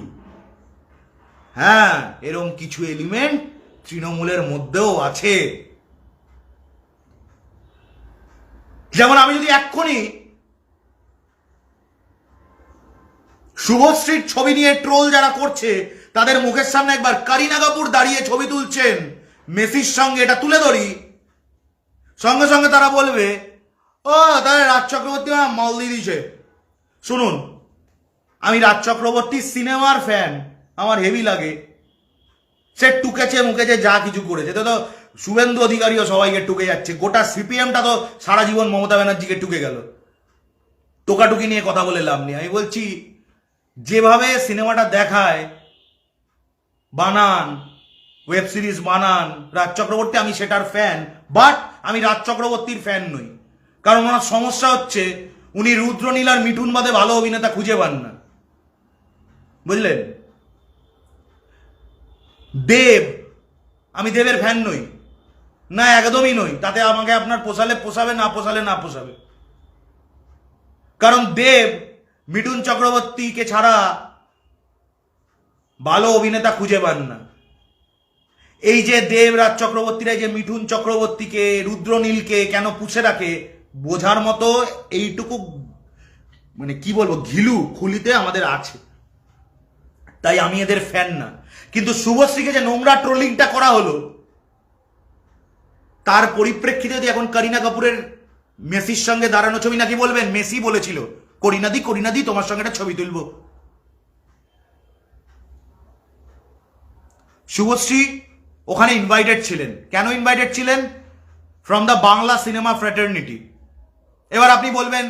হ্যাঁ, এরকম কিছু এলিমেন্ট তৃণমূলের মধ্যেও আছে। যেমন আমি যদি এক্ষুনি শুভশ্রীর ছবি নিয়ে ট্রোল যারা করছে তাদের মুখের সামনে একবার করিনা কাপুর দাঁড়িয়ে ছবি তুলছেন মেসির সঙ্গে, এটা তুলে ধরি, সঙ্গে সঙ্গে তারা বলবে ও তাহলে রাজ চক্রবর্তী মাল দিয়ে দিয়েছে। শুনুন, আমি রাজ চক্রবর্তীর সিনেমার ফ্যান, আমার হেভি লাগে। সে টুকেছে মুকেছে যা কিছু করেছে, তো শুভেন্দু অধিকারীও সবাইকে টুকে যাচ্ছে, গোটা সিপিএমটা তো সারা জীবন মমতা ব্যানার্জিকে টুকে গেল। টোকাটুকি নিয়ে কথা বলে লাভ নেই। আমি বলছি যেভাবে সিনেমাটা দেখায়, বানান, ওয়েব সিরিজ বানান রাজ চক্রবর্তী, আমি সেটার ফ্যান, বাট আমি রাজ চক্রবর্তীর ফ্যান নই। কারণ ওনার সমস্যা হচ্ছে উনি রুদ্রনীল আর মিঠুন বাদে ভালো অভিনেতা খুঁজে পান না, বুঝলেন? দেব, আমি দেবের ফ্যান নই, না একদমই নই। তাতে আমাকে আপনার পোষালে পোষাবে, না পোষালে না পোষাবে। কারণ দেব মিঠুন চক্রবর্তীকে ছাড়া ভালো অভিনেতা খুঁজে পান না। এই যে দেবরাজ চক্রবর্তীরা যে মিঠুন চক্রবর্তীকে, রুদ্রনীলকে কেন পুষে রাখে বোঝার মতো এইটুকু, মানে কি বলবো, ঘিলু খুলিতে আমাদের আছে। তাই আমি এদের ফ্যান না। কিন্তু শুভশ্রীকে যে নোংরা ট্রোলিংটা করা হলো, তার পরিপ্রেক্ষিতে যদি এখন করিনা কাপুরের মেসির সঙ্গে দাঁড়ানো ছবি, নাকি বলবেন মেসি বলেছিল করিনা দি তোমার সঙ্গে একটা ছবি তুলবো। শুভশ্রী ওখানে ইনভাইটেড ছিলেন। কেন ইনভাইটেড ছিলেন? From the Bangla cinema fraternity. এবার আপনি বলবেন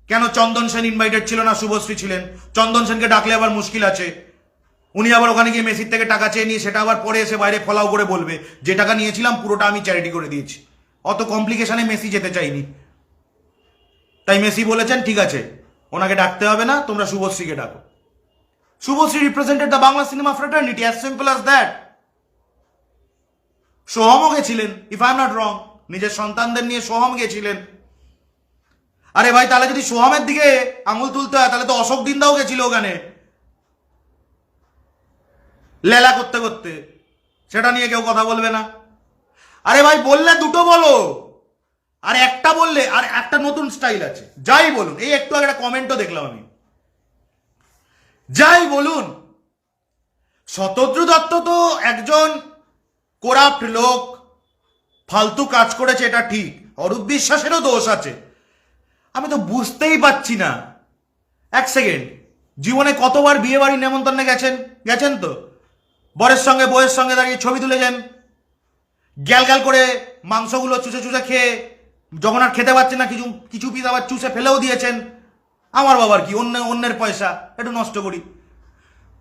কেন চন্দন সেন ইনভাইটেড ছিল না, শুভশ্রী ছিলেন? চন্দন সেনকে ডাকলে আবার মুশকিল আছে, উনি আবার ওখানে গিয়ে মেসির থেকে টাকা চেয়ে নিয়ে সেটা আবার পরে এসে বাইরে ফলাও করে বলবে যে টাকা নিয়েছিলাম পুরোটা আমি চ্যারিটি করে দিয়েছি। অত কমপ্লিকেশনে মেসি যেতে চাইনি, তাই মেসি বলেছেন ঠিক আছে ওনাকে ডাকতে হবে না, তোমরা শুভশ্রীকে ডাকো। Subhashree represented the Bangla cinema fraternity, as simple as that. সোহমও গেছিলেন, if I am not wrong, নিজের সন্তানদের নিয়ে সোহম গেছিলেন। আরে ভাই, তাহলে যদি সোহমের দিকে আঙুল তুলতে হয় তাহলে তো অশোক দিন্দাও গেছিল ওখানে লেলা করতে করতে, সেটা নিয়ে কেউ কথা বলবে না। আরে ভাই, বললে দুটো বলো, আর একটা বললে আর একটা নতুন স্টাইল আছে। যাই বলুন, এই একটু আগে একটা কমেন্টও দেখলাম আমি, যাই বলুন শতদ্রু দত্ত তো একজন করাপ্ট লোক, ফালতু কাজ করেছে, এটা ঠিক। অরূপ বিশ্বাসেরও দোষ আছে। আমি তো বুঝতেই পারছি না, এক সেকেন্ড, জীবনে কতবার বিয়ে বাড়ি নেমন্তন্নে গেছেন তো? বরের সঙ্গে বউয়ের সঙ্গে দাঁড়িয়ে ছবি তুলেছেন, গ্যাল গ্যাল করে মাংসগুলো চুষে চুষে খেয়ে, যখন আর খেতে পারছে না কিছু পিস আবার চুষে ফেলেও দিয়েছেন। আমার বাবার কি, অন্যের পয়সা একটু নষ্ট করি।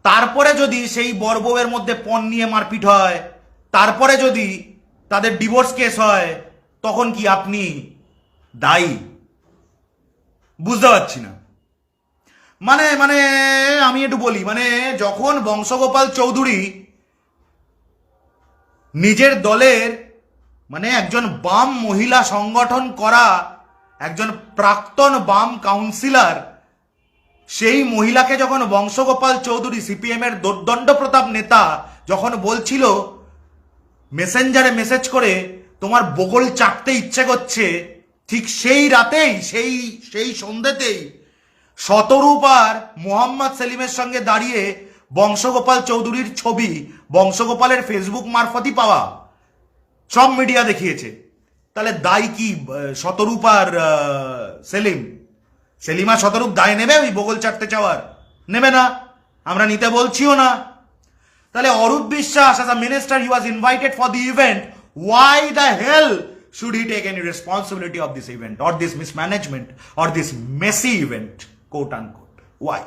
তারপরে যদি সেই বর বউয়ের মধ্যে পণ নিয়ে মারপিট হয়, তারপরে যদি তাদের ডিভোর্স কেস হয়, তখন কি আপনি দায়ী? বুঝতে পারছি না। মানে মানে আমি একটু বলি, মানে যখন বংশগোপাল চৌধুরী নিজের দলের মানে একজন বাম মহিলা সংগঠন করা একজন প্রাক্তন বাম কাউন্সিলর, সেই মহিলাকে যখন বংশগোপাল চৌধুরী সিপিএম এর দোর্দণ্ড প্রতাপ নেতা যখন বলছিল মেসেঞ্জারে মেসেজ করে তোমার বগল চাটতে ইচ্ছে করছে, ঠিক সেই রাতেই সেই সন্ধ্যেতেই শতরূপ আর মোহাম্মদ সেলিমের সঙ্গে দাঁড়িয়ে বংশগোপাল চৌধুরীর ছবি বংশগোপালের ফেসবুক মারফতই পাওয়া, সব মিডিয়া দেখিয়েছে। তাহলে দায় কি শতরূপ আর সেলিমা শতরূপ দায় নেবে ওই বগল চাটতে চাওয়ার? নেবে না, আমরা নিতে বলছিও না। তাহলে Arup Biswas as a minister he was invited for the event, why the hell should he take any responsibility of this event or this mismanagement or this messy event, quote unquote? Why?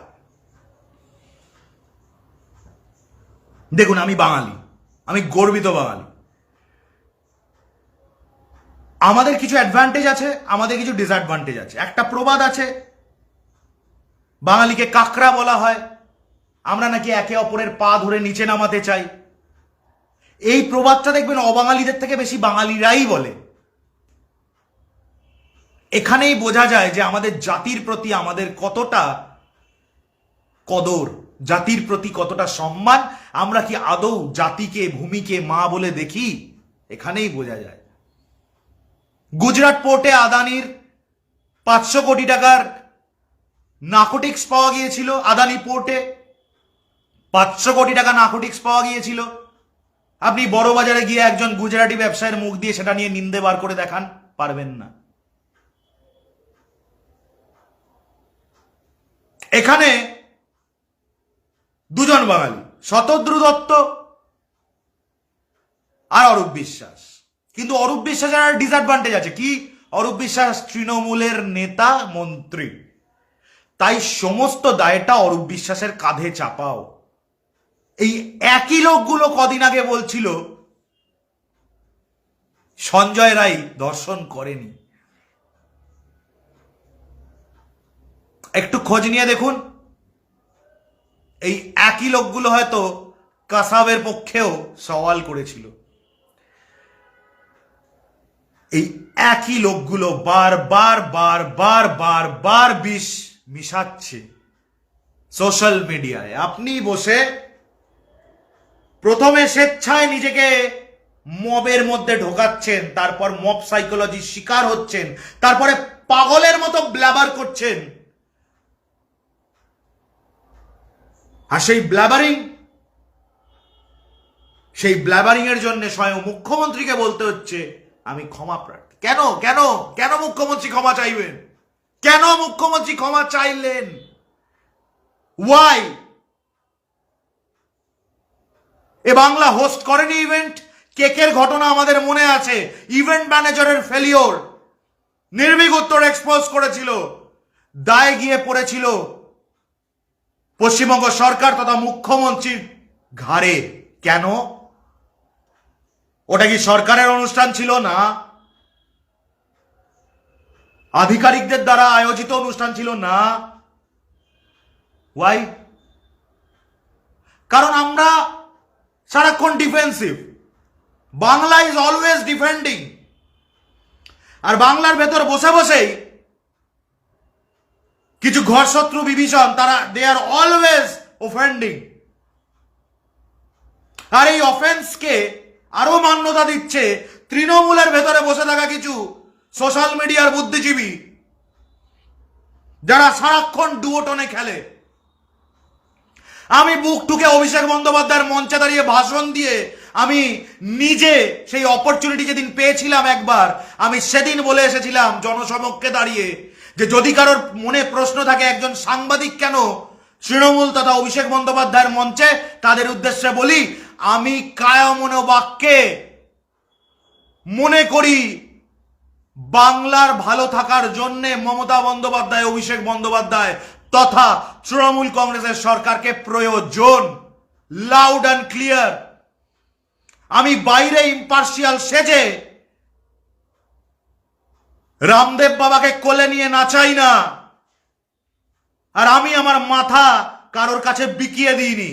দেখুন, আমি বাঙালি, আমি গর্বিত বাঙালি। আমাদের কিছু অ্যাডভান্টেজ আছে, আমাদের কিছু disadvantage আছে। একটা প্রবাদ আছে, বাঙালিকে কাকড়া বলা হয়, আমরা নাকি একে অপরের পা ধরে নিচে নামাতে চাই। এই প্রবাদটা দেখবেন অবাঙালিদের থেকে বেশি বাঙালিরাই বলে। এখানেই বোঝা যায় যে আমাদের জাতির প্রতি আমাদের কতটা কদর, জাতির প্রতি কতটা সম্মান, আমরা কি আদৌ জাতিকে ভূমিকে মা বলে দেখি, এখানেই বোঝা যায়। গুজরাট পোর্টে আদানির 500 কোটি টাকার নার্কোটিক্স পাওয়া গিয়েছিল। আদানি পোর্টে 500 কোটি টাকা নার্কোটিক্স পাওয়া গিয়েছিল। আপনি বড় বাজারে গিয়ে একজন গুজরাটি ব্যবসায়ীর মুখ দিয়ে সেটা নিয়ে নিন্দে বার করে দেখান, পারবেন না। এখানে দুজন বাঙালি, শতদ্রু দত্ত আর অরূপ বিশ্বাস। কিন্তু অরূপ বিশ্বাসের আর ডিসঅ্যাডভান্টেজ আছে কি? অরূপ বিশ্বাস তৃণমূলের নেতা মন্ত্রী, তাই সমস্ত দায়টা অরূপ বিশ্বাসের কাঁধে চাপাও। এই একই লোকগুলো কদিন আগে বলছিল সঞ্জয় রায় দর্শন করেনি। একটু খোঁজ নিয়ে দেখুন, এই একই লোকগুলো হয়তো কাসাবের পক্ষেও সওয়াল করেছিল। এই একই লোকগুলো বারবার বারবার বারবার বিষ মিশাচ্ছে সোশ্যাল মিডিয়ায়। আপনি বসে প্রথমে স্বেচ্ছায় নিজেকে মবের মধ্যে ঢোকাচ্ছেন, তারপর মব সাইকোলজির শিকার হচ্ছেন, তারপরে পাগলের মতো ব্লাবার করছেন। আর সেই ব্লাবারিং এর জন্য স্বয়ং মুখ্যমন্ত্রীকে বলতে হচ্ছে আমি ক্ষমা প্রার্থী। কেন কেন কেন মুখ্যমন্ত্রী ক্ষমা চাইবেন? কেন মুখ্যমন্ত্রী ক্ষমা চাইলেন? ওয়াই? এ বাংলা হোস্ট করেনি ইভেন্ট। কেকের ঘটনা আমাদের মনে আছে, ইভেন্ট ম্যানেজারের ফেলিওর, নির্ভীক উত্তর এক্সপোজ করেছিল, দায় গিয়ে পড়েছিল পশ্চিমবঙ্গ সরকার তথা মুখ্যমন্ত্রীর ঘাড়ে। কেন? ওটা কি সরকারের অনুষ্ঠান ছিল? না। আধিকারিকদের দ্বারা আয়োজিত অনুষ্ঠান ছিল? না। ওয়াই? কারণ আমরা সারাক্ষণ defensive. Bangla is always defending. আর বাংলার ভেতর বসে বসেই কিছু ঘরশত্রু বিভীষণ, তারা দে আর অলওয়েজ অফেন্ডিং। আর এই অফেন্সকে আরো মান্যতা দিচ্ছে তৃণমূলের ভেতরে বসে থাকা কিছু সোশ্যাল মিডিয়ার বুদ্ধিজীবী, যারা সারাক্ষণ ডুয়োটনে খেলে। আমি বুক টুকে অভিষেক বন্দ্যোপাধ্যায়ের মঞ্চে দাঁড়িয়ে ভাষণ দিয়ে আমি নিজে সেই অপরচুনিটি যেদিন পেয়েছিলাম একবার, আমি সেদিন বলে এসেছিলাম জনসমক্ষে দাঁড়িয়ে যে যদি কারোর মনে প্রশ্ন থাকে একজন সাংবাদিক কেন তৃণমূল তথা অভিষেক বন্দ্যোপাধ্যায়ের মঞ্চে, তাদের উদ্দেশ্যে বলি আমি কায়মনো বাক্যে মনে করি বাংলার ভালো থাকার জন্যে মমতা বন্দ্যোপাধ্যায়, অভিষেক বন্দ্যোপাধ্যায় তথা তৃণমূল কংগ্রেসের সরকারকে প্রয়োজন, লাউড অ্যান্ড ক্লিয়ার। আমি বাইরে ইম্পার্শিয়াল সেজে রামদেব বাবাকে কোলে নিয়ে নাচাই না, আর আমি আমার মাথা কারোর কাছে বিকিয়ে দিইনি।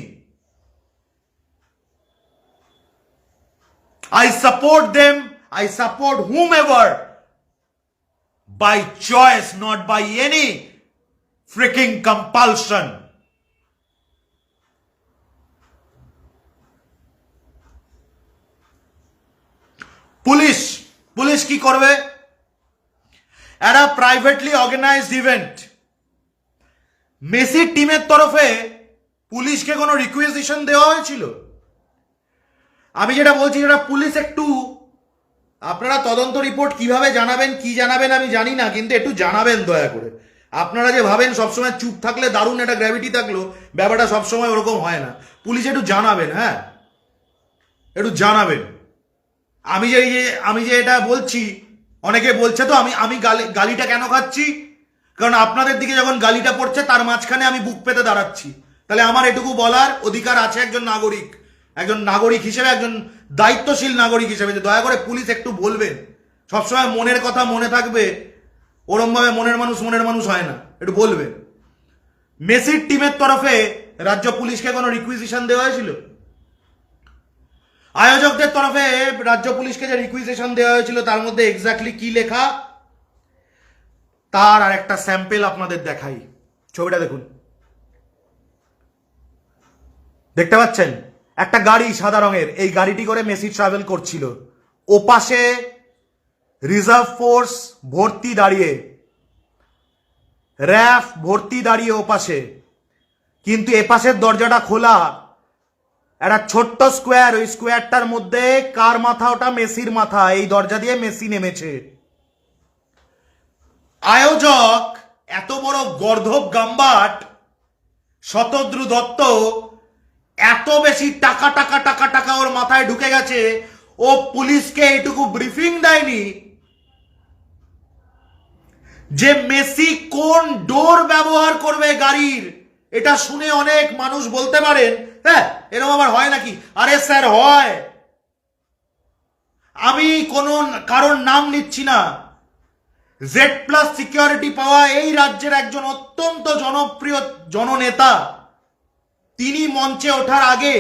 I support them, I support whomever by choice, not by any freaking compulsion. Police কি করবে? একটা প্রাইভেটলি অর্গানাইজড ইভেন্ট, মেসির টিমের তরফে পুলিশকে কোনো রিকুয়েজিশন দেওয়া হয়েছিল? আমি যেটা বলছি, যেটা পুলিশ একটু, আপনারা তদন্ত রিপোর্ট কিভাবে জানাবেন, কি জানাবেন আমি জানি না, কিন্তু একটু জানাবেন দয়া করে। আপনারা যে ভাবেন সবসময় চুপ থাকলে দারুণ একটা গ্র্যাভিটি থাকলো, ব্যাপারটা সবসময় ওরকম হয় না। পুলিশ একটু জানাবেন, হ্যাঁ একটু জানাবেন। আমি যে এটা বলছি, অনেকে বলছে তো আমি গালিটা কেন খাচ্ছি, কারণ আপনাদের দিকে যখন গালিটা পড়ছে তার মাঝখানে আমি বুক পেতে দাঁড়াচ্ছি। তাহলে আমার এটুকু বলার অধিকার আছে একজন নাগরিক হিসেবে, একজন দায়িত্বশীল নাগরিক হিসেবে, যে দয়া করে পুলিশ একটু বলবেন। সবসময় মনের কথা মনে থাকবে ওরমভাবে মনের মানুষ হয় না, একটু বলবেন। মেসির টিমের তরফে রাজ্য পুলিশকে কোনো রিকুইজিশন দেওয়া হয়েছিল? আয়োজকদের তরফে রাজ্য পুলিশকে যে রিকুইজিশন দেওয়া হয়েছিল তার মধ্যে এক্স্যাক্টলি কি লেখা, তার আর একটা স্যাম্পল আপনাদের দেখাই। ছবিটা দেখুন, দেখতে পাচ্ছেন একটা গাড়ি সাদা রঙের, এই গাড়িটি করে মেসি ট্রাভেল করছিল। ওপাশে রিজার্ভ ফোর্স ভর্তি দাঁড়িয়ে, র্যাফ ভর্তি দাঁড়িয়ে ওপাশে, কিন্তু এপাশের দরজাটা খোলা, একটা ছোট্ট স্কোয়ার, ওই স্কোয়ারটার মধ্যে কার মাথা? ওটা মেসির মাথা। এই দরজা দিয়ে মেসি নেমেছে। আয়োজক এত বড় গর্ধব গাম্বাট শতদ্রু দত্ত, এত বেশি টাকা ওর মাথায় ঢুকে গেছে, ও পুলিশকে এইটুকু ব্রিফিং দেয়নি যে মেসি কোন ডোর ব্যবহার করবে গাড়ির। এটা শুনে অনেক মানুষ বলতে পারেন, হ্যাঁ এরকম আবার হয় নাকি? আরে স্যার হয়। আমি কারোর নাম নিচ্ছি না। Z+ সিকিউরিটি পাওয়া এই রাজ্যের একজন অত্যন্ত জনপ্রিয় জননেতা, তিনি মঞ্চে ওঠার আগে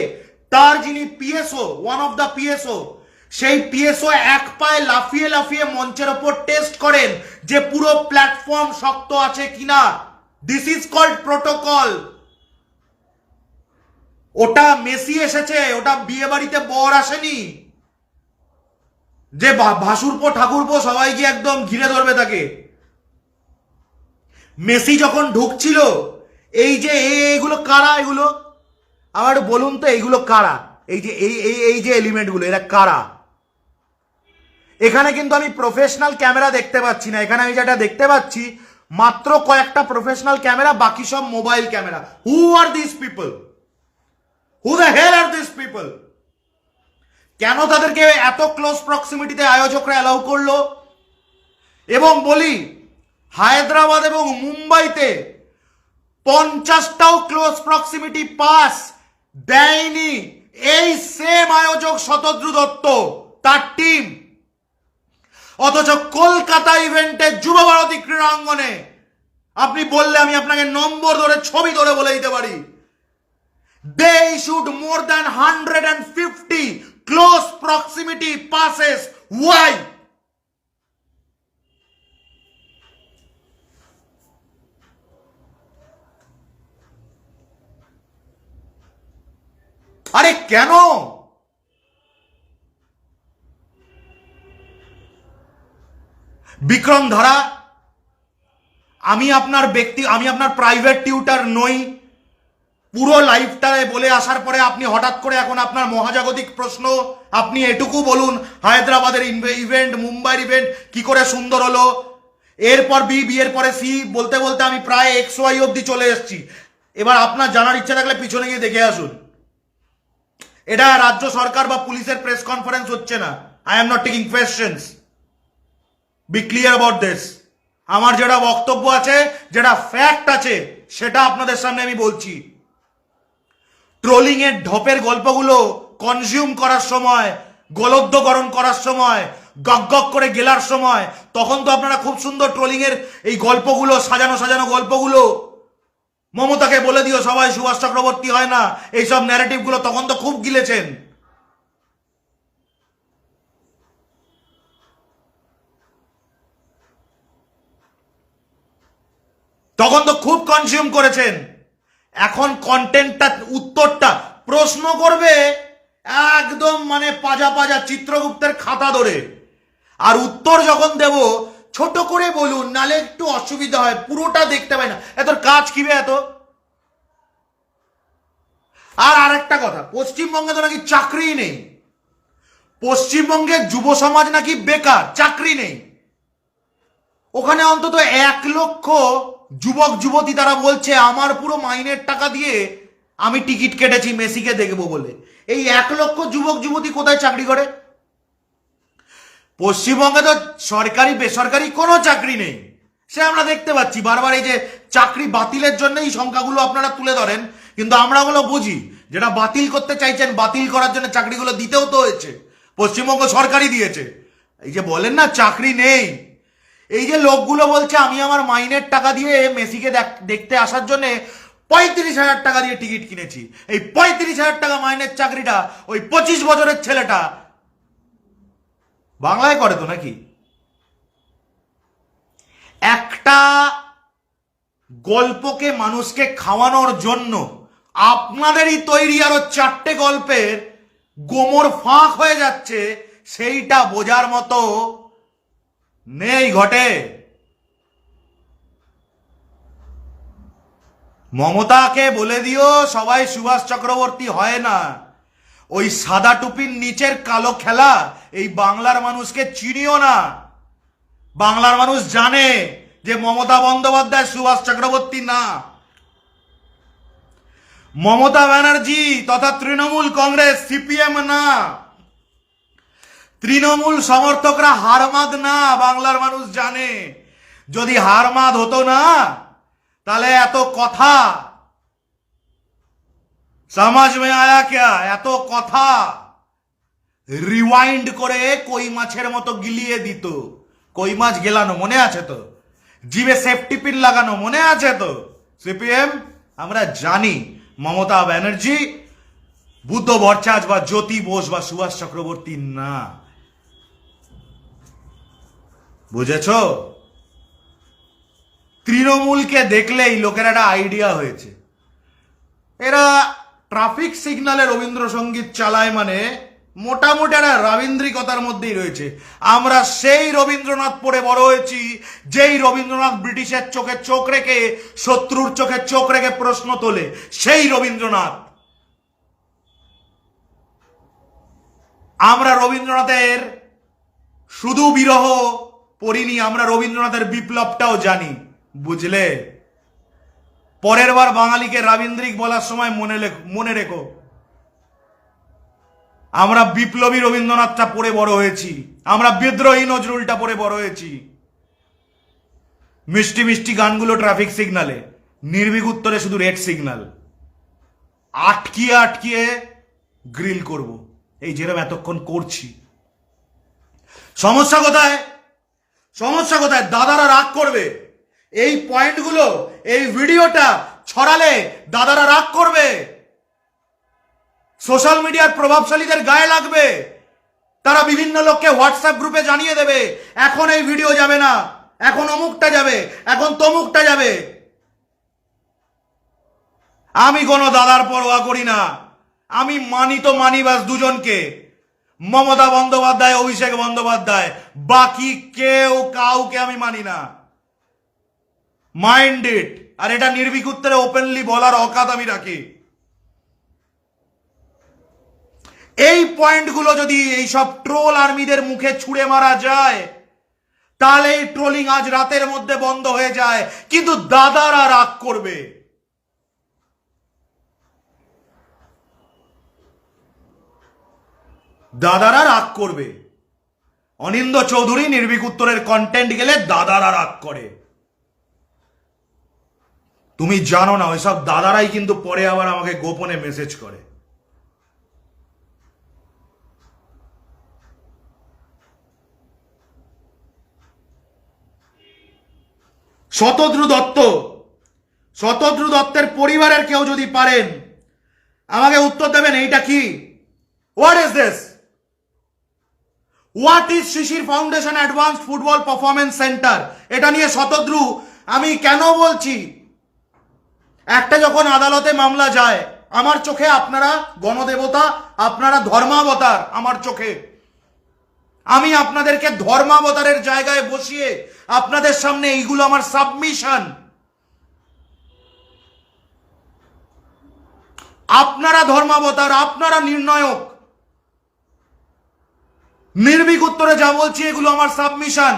তার যিনি PSO, one of the PSO, সেই পিএসও এক পায়ে লাফিয়ে মঞ্চের ওপর টেস্ট করেন যে পুরো প্ল্যাটফর্ম শক্ত আছে কিনা। This is called protocol. ওটা মেসি এসেছে, ওটা বিয়ে বাড়িতে বর আসেনি যে ভাসুরপো ঠাকুরপো সবাই গিয়ে একদম ঘিরে ধরবে তাকে। মেসি যখন ঢুকছিল, এই যে এইগুলো কারা? এগুলো আমার বলুন তো, এইগুলো কারা? এই যে এলিমেন্টগুলো, এরা কারা? এখানে কিন্তু আমি প্রফেশনাল ক্যামেরা দেখতে পাচ্ছি না। এখানে আমি যেটা দেখতে পাচ্ছি মাত্র কয়েকটা প্রফেশনাল ক্যামেরা, বাকি সব mobile camera. Who are this people? Who the hell are this people? কেন তাদেরকে এত ক্লোজ প্রক্সিমিটিতে আয়োজকরা অ্যালাউ করলো? এবং বলি, হায়দ্রাবাদ এবং মুম্বাইতে 50টাও ক্লোজ প্রক্সিমিটি পাস দেয়নি এই সেম আয়োজক শতদ্রু দত্ত, তার টিম। অথচ কলকাতা ইভেন্টে যুব ভারতী ক্রীড়াঙ্গনে আপনি বললে আমি আপনাকে নম্বর ধরে, ছবি ধরে বলে দিতে পারি, they issued more than 150 close proximity passes. Why? আরে কেন? বিক্রম ধারা, আমি আপনার প্রাইভেট টিউটার নই। পুরো লাইফটায় বলে আসার পরে আপনি হঠাৎ করে এখন আপনার মহাজাগতিক প্রশ্ন, আপনি এটুকু বলুন হায়দ্রাবাদের ইভেন্ট, মুম্বাইয়ের ইভেন্ট কি করে সুন্দর হলো, এরপর বিয়ের পরে সি বলতে বলতে আমি প্রায় XY অব্দি চলে এসেছি। এবার আপনার জানার ইচ্ছা থাকলে পিছনে গিয়ে দেখে আসুন। এটা রাজ্য সরকার বা পুলিশের প্রেস কনফারেন্স হচ্ছে না। I am not taking questions, be clear about this. আমার যেটা বক্তব্য আছে, যেটা ফ্যাক্ট আছে, সেটা আপনাদের সামনে আমি বলছি। ট্রোলিং এর ঢপের গল্পগুলো কনজিউম করার সময়, গলদ্যকরণ করার সময়, গক গক করে গেলার সময়, তখন তো আপনারা খুব সুন্দর ট্রোলিং এর এই গল্পগুলো, সাজানো সাজানো গল্পগুলো, মমতাকে বলে দিও সবাই সুভাষ চক্রবর্তী হয় না, এইসব ন্যারেটিভগুলো তখন তো খুব গিলেছেন। তখন তো খুব কনজিউম করেছেন। এখন কন্টেন্টটা, উত্তরটা প্রশ্ন করবে একদম মানে পাজা পাজা চিত্রগুপ্তের খাতা ধরে, আর উত্তর যখন দেব ছোট করে বলুন, নালে একটু অসুবিধা হয়, পুরোটা দেখতে পাই না, এত কাজ কি বে এত। আর আরেকটা কথা, পশ্চিমবঙ্গে তো নাকি চাকরি নেই, পশ্চিমবঙ্গের যুব সমাজ নাকি বেকার, চাকরি নেই। ওখানে অন্তত 1,00,000 যুবক যুবতী তারা বলছে আমার পুরো মাইনের টাকা দিয়ে আমি টিকিট কেটেছি মেসিকে দেখবো বলে। এই 1,00,000 যুবক যুবতী কোথায় চাকরি করে? পশ্চিমবঙ্গে তো সরকারি বেসরকারি কোনো চাকরি নেই, সে আমরা দেখতে পাচ্ছি বারবার। এই যে চাকরি বাতিলের জন্য এই সংখ্যাগুলো আপনারা তুলে ধরেন, কিন্তু আমরা ওগুলো বুঝি, যেটা বাতিল করতে চাইছেন, বাতিল করার জন্য চাকরিগুলো দিতেও তো হয়েছে, পশ্চিমবঙ্গ সরকারই দিয়েছে। এই যে বলেন না চাকরি নেই, এই যে লোকগুলো বলছে আমি আমার মাইনের টাকা দিয়ে মেসিকে দেখতে আসার জন্য 35,000 টাকা দিয়ে টিকিট কিনেছি, এই 35,000 টাকা মাইনের চাকরিটা ওই 25 বছরের ছেলেটা বাংলায় করে তো নাকি? একটা গল্পকে মানুষকে খাওয়ানোর জন্য আপনাদেরই তৈরি আরো 4টে গল্পের গোমর ফাঁক হয়ে যাচ্ছে, সেইটা বোঝার মতো নেই ঘটে। মমতাকে বলে দিও সবাই সুভাষ চক্রবর্তী হয় না, ওই সাদা টুপির নিচের কালো খেলা এই বাংলার মানুষকে চিনিও না। বাংলার মানুষ জানে যে মমতা বন্দ্যোপাধ্যায় সুভাষ চক্রবর্তী না। মমতা ব্যানার্জি তথা তৃণমূল কংগ্রেস সিপিএম না। তৃণমূল সমর্থকরা হারমাদ না, বাংলার মানুষ জানে। যদি হারমাদ হতো না তাহলে এত কথা সমাজ মে আয়া ক্যা, এত কথা রিওয়াইন্ড করে কই মাছের মতো গিলিয়ে দিত। কই মাছ গেলানো মনে আছে তো, জিভে সেফটি পিন লাগানো মনে আছে তো। সিপিএম আমরা জানি মমতা ব্যানার্জি বুদ্ধ ভট্টাচার্য বা জ্যোতি বোস বা সুভাষ চক্রবর্তী না, বুঝেছ? তৃণমূলকে দেখলেই লোকের একটা আইডিয়া হয়েছে, এরা ট্রাফিক সিগন্যালে রবীন্দ্রসঙ্গীত চালায় মানে মোটামুটি একটা রবীন্দ্রিকতার মধ্যেই রয়েছে। আমরা সেই রবীন্দ্রনাথ পড়ে বড় হয়েছি, যেই রবীন্দ্রনাথ ব্রিটিশের চোখে চোখ রেখে, শত্রুর চোখে চোখ রেখে প্রশ্ন তোলে, সেই রবীন্দ্রনাথ। আমরা রবীন্দ্রনাথের শুধু বিরহ পড়িনি, আমরা রবীন্দ্রনাথের বিপ্লবটাও জানি, বুঝলে? পরের বার বাঙালিকে রবীন্দ্রিক বলার সময় মনে রেখো আমরা বিপ্লবী রবীন্দ্রনাথটা পড়ে বড় হয়েছি, আমরা বিদ্রোহী নজরুলটা পড়ে বড় হয়েছি। মিষ্টি মিষ্টি গানগুলো ট্রাফিক সিগনালে, নির্ভীক উত্তরে শুধু রেড সিগন্যাল, আটকিয়ে আটকিয়ে গ্রিল করব, এই যেরকম এতক্ষণ করছি। সমস্যা কোথায়? সমস্যা কোথায়? দাদারা রাগ করবে, এই পয়েন্টগুলো, এই ভিডিওটা ছড়ালে দাদারা রাগ করবে, সোশ্যাল মিডিয়ার প্রভাবশালীদের গায়ে লাগবে, তারা বিভিন্ন লোককে হোয়াটসঅ্যাপ গ্রুপে জানিয়ে দেবে এখন এই ভিডিও যাবে না, এখন অমুকটা যাবে, এখন তমুকটা যাবে। আমি কোনো দাদার পরোয়া করি না, আমি মানি তো মানি বাস দুজনকে, মমতা বন্দ্যোপাধ্যায়, অভিষেক বন্দ্যোপাধ্যায়, বাকি কেউ কাউকে আমি মানি না। Mind it. আর এটা নির্ভীক উত্তরে ওপেনলি বলার অকাত আমি রাখি। এই পয়েন্টগুলো যদি এই সব ট্রোল আর্মিদের মুখে ছুঁড়ে মারা যায়, তাহলে এই ট্রোলিং আজ রাতের মধ্যে বন্ধ হয়ে যায়। কিন্তু দাদারা রাগ করবে, দাদারা রাগ করবে। অনিন্দ্য চৌধুরী নির্ভীক উত্তরের কন্টেন্ট গেলে দাদারা রাগ করে। তুমি জানো না ওইসব দাদারাই কিন্তু পরে আবার আমাকে গোপনে মেসেজ করে। শতদ্রু দত্তের পরিবারের কেউ যদি পারেন আমাকে উত্তর দেবেন, এইটা কি? What is this? What is Shishir foundation advanced football performance centre? এটা নিয়ে শতদ্রু, আমি কেন বলছি, একটা যখন আদালতে মামলা যায়, আমার চোখে আপনারা গণদেবতা, আপনারা ধর্মাবতার। আমার চোখে আমি আপনাদেরকে ধর্মাবতারের জায়গায় বসিয়ে আপনাদের সামনে এইগুলো আমার সাবমিশন। আপনারা ধর্মাবতার, আপনারা নির্ণায়ক। নির্ভীক উত্তরে যা বলছি এগুলো আমার সাবমিশন,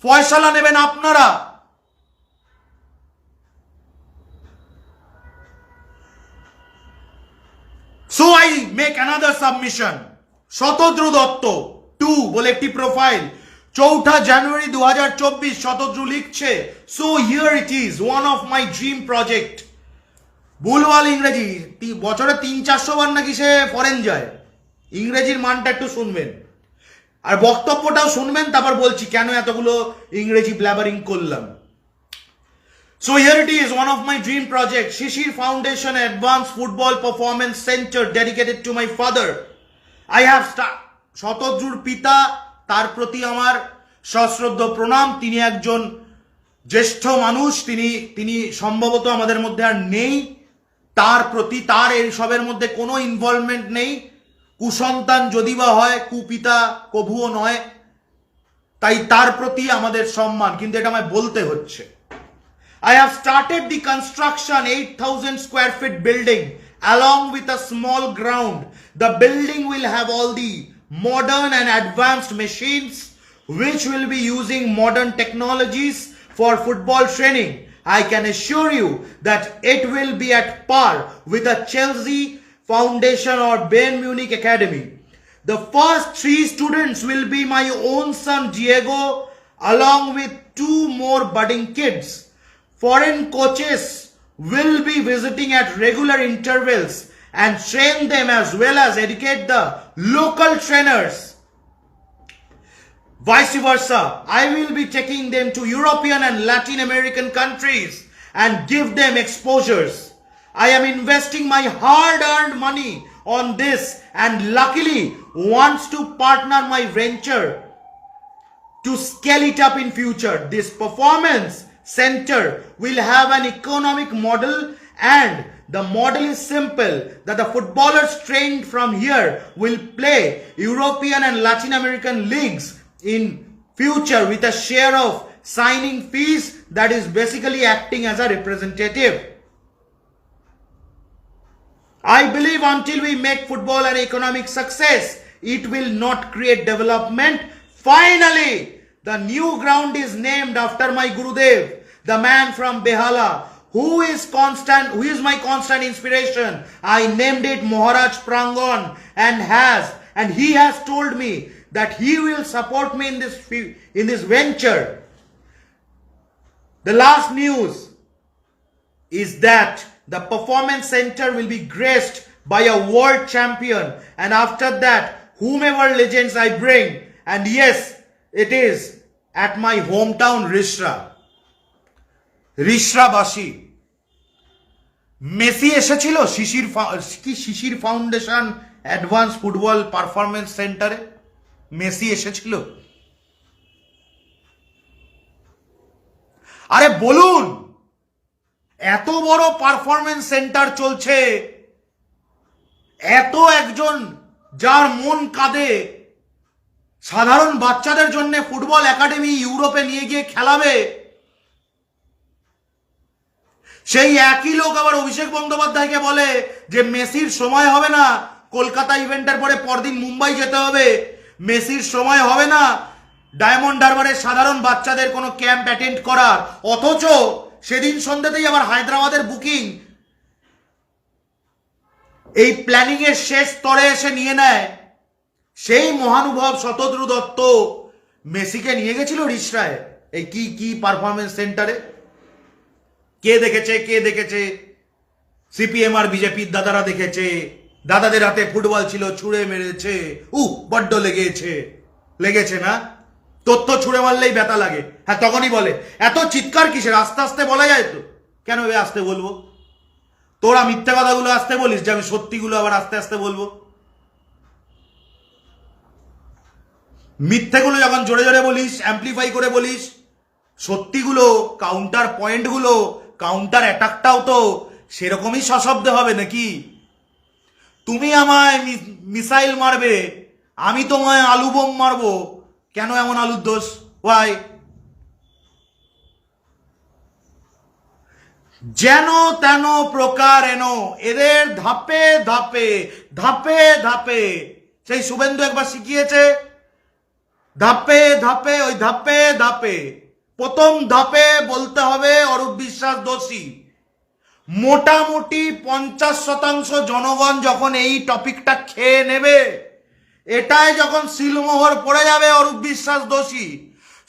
ফয়সালা নেবেন আপনারা। So I make another submission. Shatadru Dutta 2 বলে একটি প্রোফাইল, 4 জানুয়ারি 2024 শতদ্রু লিখছে, so here it is, one of my dream project. ভুলভাল ইংরেজি, বছরে 300-400 বার নাকি সে ফরেন যায়। ইংরেজির মানটা একটু শুনবেন আর বক্তব্যটাও শুনবেন, তারপর বলছি কেন এতগুলো ইংরেজি ব্ল্যাবারিং করলাম। So here it is, one of my dream projects, Shishir Foundation Advanced Football Performance Center dedicated to my father. I have শতদ্রুর পিতা, তার প্রতি আমার সশ্রদ্ধ প্রণাম। তিনি একজন জ্যেষ্ঠ মানুষ, তিনি সম্ভবত আমাদের মধ্যে আর নেই। তার প্রতি, তার এই সবের মধ্যে কোনো ইনভলভমেন্ট নেই। কুসন্তান যদি বা হয়, কুপিতা কভুও নয়, তাই তার প্রতি আমাদের সম্মান, কিন্তু এটা আমায় বলতে হচ্ছে। I have started the construction 8,000 square feet building along with a small ground. The building will have all the modern and advanced machines which will be using modern technologies for football training. I can assure you that it will be at par with a Chelsea Foundation or Bayern Munich Academy. The first 3 students will be my own son Diego along with 2 more budding kids. Foreign coaches will be visiting at regular intervals and train them as well as educate the local trainers. Vice versa, I will be taking them to European and Latin American countries and give them exposures. I am investing my hard-earned money on this and luckily wants to partner my venture to scale it up in future. This performance center will have an economic model, and the model is simple, that the footballers trained from here will play European and Latin American leagues in future with a share of signing fees that is basically acting as a representative. I believe until we make football an economic success, it will not create development. Finally, the new ground is named after my Gurudev, the man from Behala, who is my constant inspiration. I named it Maharaj Prangon and he has told me that he will support me in this venture. The last news is that the performance center will be graced by a world champion, and after that whomever legends I bring, and yes, it is at my hometown রিশরাবাসী। Messi এসেছিল Shishir foundation advance football performance সেন্টারে, Messi এসেছিল। আরে বলুন, এত বড় performance centre চলছে, এত একজন যার মন কাঁদে, সাধারণ বাচ্চাদের জন্য ফুটবল একাডেমি ইউরোপে নিয়ে গিয়ে খেলাবে, সেই একই লোক আবার অভিষেক বন্দ্যোপাধ্যায়কে বলে যে মেসির সময় হবে না, কলকাতা ইভেন্টের পরে পরদিন মুম্বাই যেতে হবে, মেসির সময় হবে না ডায়মন্ড হারবারের সাধারণ বাচ্চাদের কোনো ক্যাম্প অ্যাটেন্ড করার, অথচ সেদিন সন্ধ্যাতেই আবার হায়দ্রাবাদের বুকিং এই প্ল্যানিং এর শেষ স্তরে এসে নিয়ে নেয়। সেই মহানুভব শতদ্রু দত্ত মেসিকে নিয়ে গেছিল রিশরায় এই কি পারফরমেন্স সেন্টারে। কে দেখেছে? কে দেখেছে? সিপিএম আর বিজেপির দাদারা দেখেছে। দাদাদের হাতে ফুটবল ছিল, ছুঁড়ে মেরেছে, বড্ড লেগেছে না? তথ্য ছুঁড়ে মারলেই ব্যথা লাগে। হ্যাঁ, তখনই বলে এত চিৎকার কিসের, আস্তে আস্তে বলা যায় তো। কেন আস্তে বলবো? তোরা মিথ্যা কথাগুলো আস্তে বলিস, যে আমি সত্যিগুলো আবার আস্তে আস্তে বলবো। মিথ্যেগুলো যখন জোরে জোরে বলিস, অ্যাম্পলিফাই করে বলিস, সত্যিগুলো, কাউন্টার পয়েন্টগুলো, কাউন্টার অ্যাটাকটাও তো সেরকমই সশব্দে হবে নাকি? তুমি আমায় মিসাইল মারবে, আমি তোমায় আলু বোম মারবো, কেন এমন আলুর দোষ? ওয়াই? যেন তেন প্রকার এনো, এদের ধাপে ধাপে ধাপে ধাপে, সেই শুভেন্দু একবার শিখিয়েছে, ধাপে ধাপে, ওই ধাপে ধাপে। প্রথম ধাপে বলতে হবে অরূপ বিশ্বাস দোষী। মোটামুটি 50% জনগণ যখন এই টপিকটা খেয়ে নেবে, এটাই যখন সিলমোহর পড়ে যাবে অরূপ বিশ্বাস দোষী,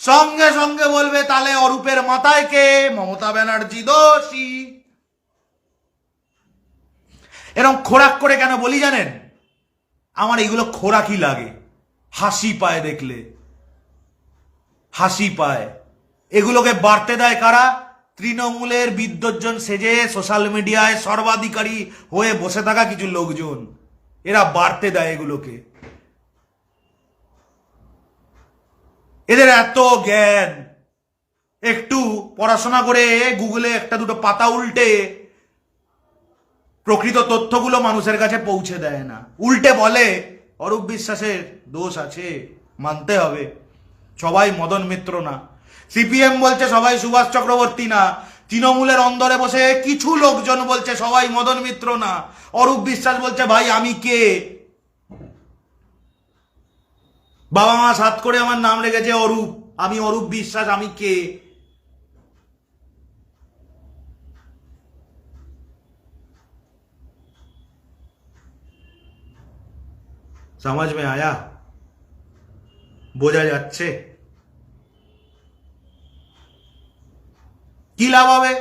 সঙ্গে সঙ্গে বলবে তাহলে অরূপের মাথায় কে? মমতা ব্যানার্জি দোষী। এরকম খোরাক করে কেন বলি জানেন? আমার এগুলো খোরাকই লাগে, হাসি পায় দেখলে, হাসি পায়। এগুলোকে বাড়তে দেয় কারা? তৃণমূলের বিদ্বজ্জন সেজে সোশ্যাল মিডিয়ায় সর্বাধিকারী হয়ে বসে থাকা কিছু লোকজন, এরা বাড়তে দেয় এগুলোকে। এদের এত জ্ঞান, একটু পড়াশোনা করে গুগলে একটা দুটো পাতা উল্টে প্রকৃত তথ্যগুলো মানুষের কাছে পৌঁছে দেয় না, উল্টে বলে অরূপ বিশ্বাসের দোষ আছে, মানতে হবে। সবাই মদন মিত্র না, সিপিএম বলছে সবাই সুভাষ চক্রবর্তী না, তৃণমূলের অন্দরে বসে কিছু লোকজন বলছে সবাই মদন মিত্র না, অরূপ বিশ্বাস বলছে ভাই আমি কে? বাবা মা সাত করে আমার নাম রেখেছে অরূপ, আমি অরূপ বিশ্বাস, আমি কে? সমাজ মে আয়া? বোঝা যাচ্ছে? কি লাভ হবে?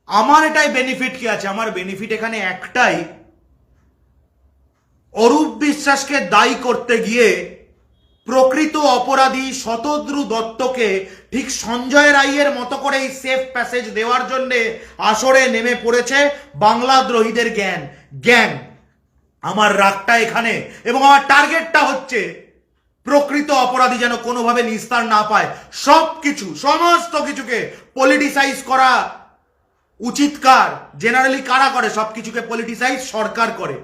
আমার এটাই বেনিফিট কি আছে? আমার বেনিফিট এখানে একটাই, অরূপ বিশ্বাসকে দায়ী করতে গিয়ে প্রকৃত অপরাধী শতদ্রু দত্তকে ঠিক সঞ্জয় রায়ের মতো করে এই সেফ প্যাসেজ দেওয়ার জন্য আসরে নেমে পড়েছে বাংলাদ্রোহীদের গ্যাং। আমার রাগটা এখানে, এবং আমার টার্গেটটা হচ্ছে প্রকৃত অপরাধী যেন কোনোভাবে নিস্তার না পায়। সমস্ত কিছুকে পলিটিসাইজ করা উচিত কার? জেনারেলি কারা করে? সবকিছুকে পলিটিসাইজ সরকার করে,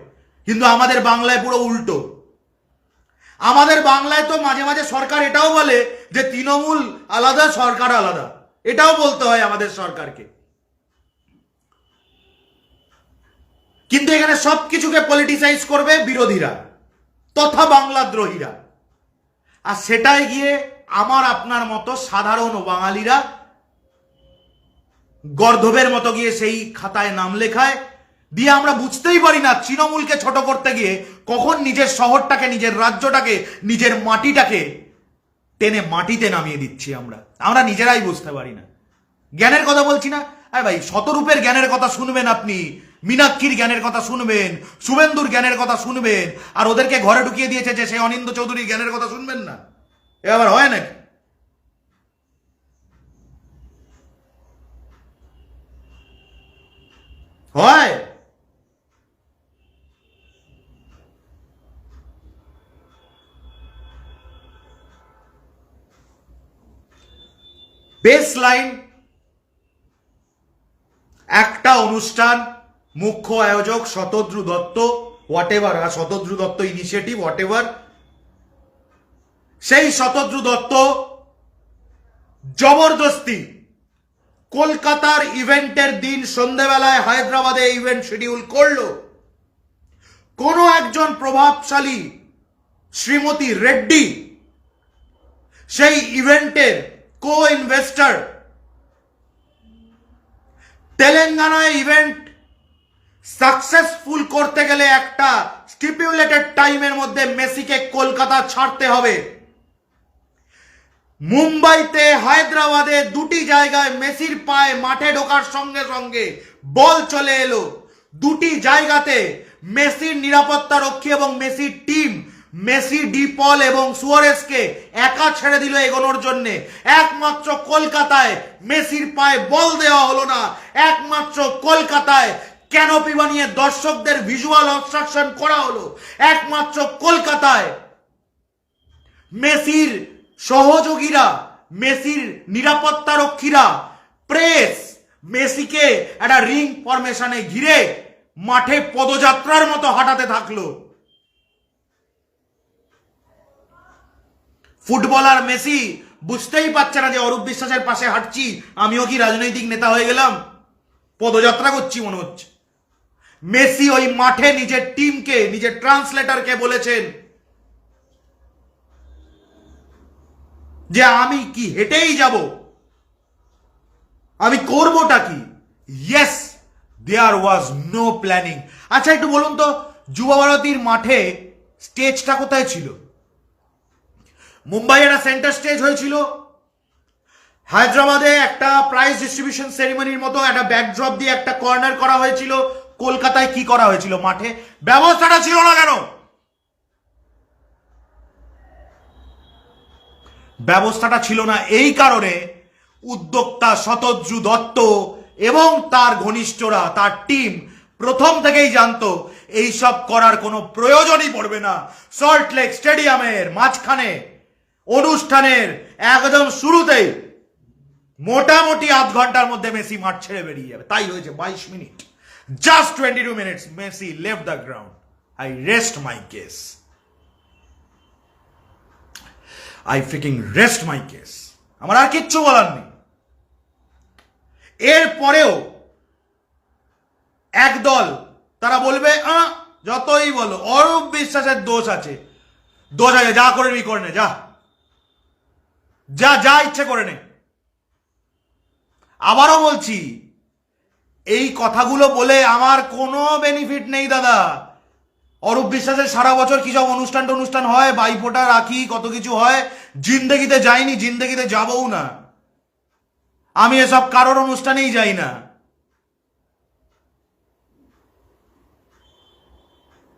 কিন্তু আমাদের বাংলায় পুরো উল্টো। আমাদের বাংলায় তো মাঝে মাঝে সরকার এটাও বলে যে তৃণমূল আলাদা, সরকার আলাদা, এটাও বলতে হয় আমাদের সরকারকে। কিন্তু এখানে সবকিছুকে পলিটিসাইজ করবে বিরোধীরা তথা বাংলাদ্রোহীরা, আর সেটাই গিয়ে আমার আপনার মতো সাধারণ বাঙালিরা গর্ধবের মতো গিয়ে সেই খাতায় নাম লেখায়, দিয়ে আমরা বুঝতেই পারি না তৃণমূলকে ছোট করতে গিয়ে কখন নিজের শহরটাকে, নিজের রাজ্যটাকে, নিজের মাটিটাকে টেনে মাটিতে নামিয়ে দিচ্ছি আমরা নিজেরাই বুঝতে পারি না। জ্ঞানের কথা বলছি না, আরে ভাই শতরূপের জ্ঞানের কথা শুনবেন আপনি, মীনাক্ষীর জ্ঞানের কথা শুনবেন, শুভেন্দুর জ্ঞানের কথা শুনবেন, আর ওদেরকে ঘরে ঢুকিয়ে দিয়েছে যে সেই অনিন্দ্য চৌধুরীর জ্ঞানের কথা শুনবেন না? এ আবার হয় নাকি? হয়? বেস লাইন একটা অনুষ্ঠান, মুখ্য আয়োজক Shatadru Dutta, whatever, Shatadru Dutta initiative whatever, সেই শতদ্রু দত্ত জবরদস্তি কলকাতার ইভেন্টের দিন সন্ধ্যাবেলায় হায়দ্রাবাদে ইভেন্ট শিডিউল করলো। কোন একজন প্রভাবশালী শ্রীমতী রেড্ডি সেই ইভেন্টের কো ইনভেস্টর, তেলেঙ্গানায় ইভেন্ট সাকসেসফুল করতে গেলে একটা স্টিপুলেটেড টাইমের মধ্যে মেসিকে কলকাতা ছাড়তে হবে। মুম্বাইতে হায়দ্রাবাদে দুটি জায়গায় মেসির পায়ে মাঠে ঢোকার সঙ্গে সঙ্গে বল চলে এলো। দুটি জায়গাতে মেসির নিরাপত্তা রক্ষী এবং মেসির টিম মেসি, ডি পল এবং সুয়ারেজকে একা ছেড়ে দিল এগোনোর জন্য। একমাত্র কলকাতায় মেসির পায়ে বল দেওয়া হলো না। একমাত্র কলকাতায় ক্যানোপি বানিয়ে দর্শকদের ভিজুয়াল অবস্ট্রাকশন করা হলো। একমাত্র কলকাতায় মেসির সহযোগীরা, মেসির নিরাপত্তা রক্ষীরা, প্রেস মেসিকে একটা রিং ফরমেশনে ঘিরে মাঠে পদযাত্রার মতো হাঁটাতে থাকলো। ফুটবলার মেসি বুঝতেই পারছে না যে অরূপ বিশ্বাসের পাশে হাঁটছি, আমিও কি রাজনৈতিক নেতা হয়ে গেলাম, পদযাত্রা করছি মনে হচ্ছে। মেসি ওই মাঠে নিজের টিমকে, নিজের ট্রান্সলেটরকে বলেছেন যে আমি কি হেঁটেই যাব, আমি করবোটা কি? Yes, there was no planning. আচ্ছা একটু বলুন তো, যুবা ভারতীর মাঠে স্টেজটা কোথায় ছিল? মুম্বাই একটা সেন্টার স্টেজ হয়েছিল, হায়দ্রাবাদে একটা প্রাইজ ডিস্ট্রিবিউশন সেরিমনির মতো একটা ব্যাকড্রপ দিয়ে একটা কর্নার করা হয়েছিল। কলকাতায় কি করা হয়েছিল? মাঠে ব্যবস্থাটা ছিল না কেন? ব্যবস্থাটা ছিল না এই কারণে উদ্যোক্তা শতদ্রু দত্ত এবং তার ঘনিষ্ঠরা, তার টিম প্রথম থেকেই জানতো এইসব করার কোনো প্রয়োজনই পড়বে না। সল্টলেক স্টেডিয়ামের মাঝখানে অনুষ্ঠানের একদম শুরুতেই মোটামুটি আধ ঘন্টার মধ্যে মেসি মাঠ ছেড়ে বেরিয়ে যাবে। তাই হয়েছে 22 minute, just 22 minutes Messi left the ground. I rest my case, I freaking rest my case. আমার আর কিচ্ছু বলার নেই। এরপরেও একদল তারা বলবে যতই বলো অরূপ বিশ্বাসের দোষ আছে, দোষ আছে, যা করে নি করে নে, যা যা যা ইচ্ছে করে নে। আবারও বলছি, এই কথাগুলো বলে আমার কোনো বেনিফিট নেই দাদা। অরূপ বিশ্বাসের সারা বছর কি সব অনুষ্ঠান হয়, বাইফোঁটা, রাখি, কত কিছু হয়। জিন্দেগিতে যাইনি, জিন্দেগিতে যাবও না। আমি এসব কারোর অনুষ্ঠানেই যাই না।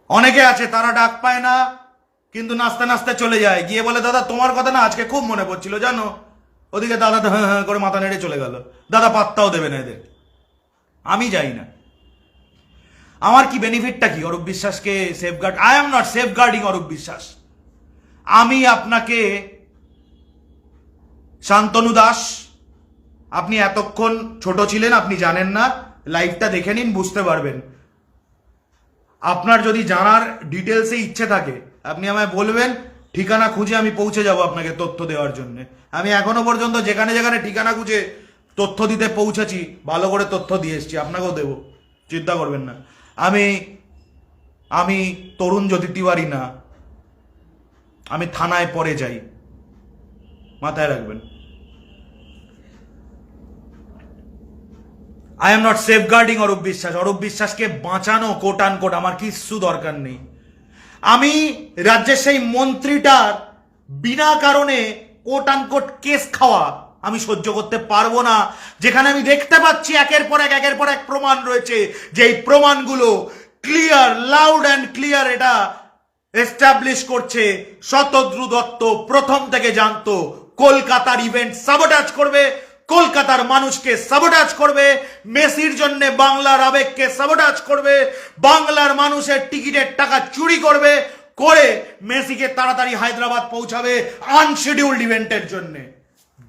অনেকে আছে তারা ডাক পায় না, কিন্তু নাচতে নাচতে চলে যায়, গিয়ে বলে দাদা তোমার কথা না আজকে খুব মনে পড়ছিল জানো। ওদিকে দাদা তো হ্যাঁ হ্যাঁ করে মাথা নেড়ে চলে গেল, দাদা পাত্তাও দেবে না এদের। আমি যাই না। আমার কি বেনিফিটটা কি অরূপ বিশ্বাসকে safeguard? I am not safeguarding Arup Biswas. আমি আপনাকে, শান্তনু দাস, আপনি এতক্ষণ ছোট ছিলেন, আপনি জানেন না, লাইভটা দেখে নিন, বুঝতে পারবেন। আপনার যদি জানার ডিটেলসে ইচ্ছে থাকে আপনি আমায় বলবেন, ঠিকানা খুঁজে আমি পৌঁছে যাব আপনাকে তথ্য দেওয়ার জন্য। আমি এখনো পর্যন্ত যেখানে যেখানে ঠিকানা খুঁজে তথ্য দিতে পৌঁছেছি ভালো করে তথ্য দিয়ে এসছি, আপনাকেও দেব, চিন্তা করবেন না। আমি তরুণ জ্যোতি তিওয়ারি না, আমি থানায় পরে যাই, মাথায় রাখবেন। I am not safeguarding Arup Biswas. Arup বিশ্বাসকে বাঁচানো কোট আনকোট আমার কিচ্ছু দরকার নেই। আমি রাজ্যের সেই মন্ত্রীটার বিনা কারণে কোট আনকোট কেস খাওয়া আমি সহ্য করতে পারবো না, যেখানে আমি দেখতে পাচ্ছি একের পর এক প্রমাণ রয়েছে, যে এই প্রমাণগুলো ক্লিয়ার, লাউড অ্যান্ড ক্লিয়ার এটা এস্টাবলিশ করছে শতদ্রু দত্ত প্রথম থেকে জানতো কলকাতার ইভেন্ট সাবোটাজ করবে, কলকাতার মানুষকে সাবোটাজ করবে, মেসির জন্য বাংলার আবেগকে সাবোটাজ করবে, বাংলার মানুষের টিকিটের টাকা চুরি করবে, করে মেসিকে তাড়াতাড়ি হায়দ্রাবাদ পৌঁছাবে আনশিডিউলড ইভেন্টের জন্য।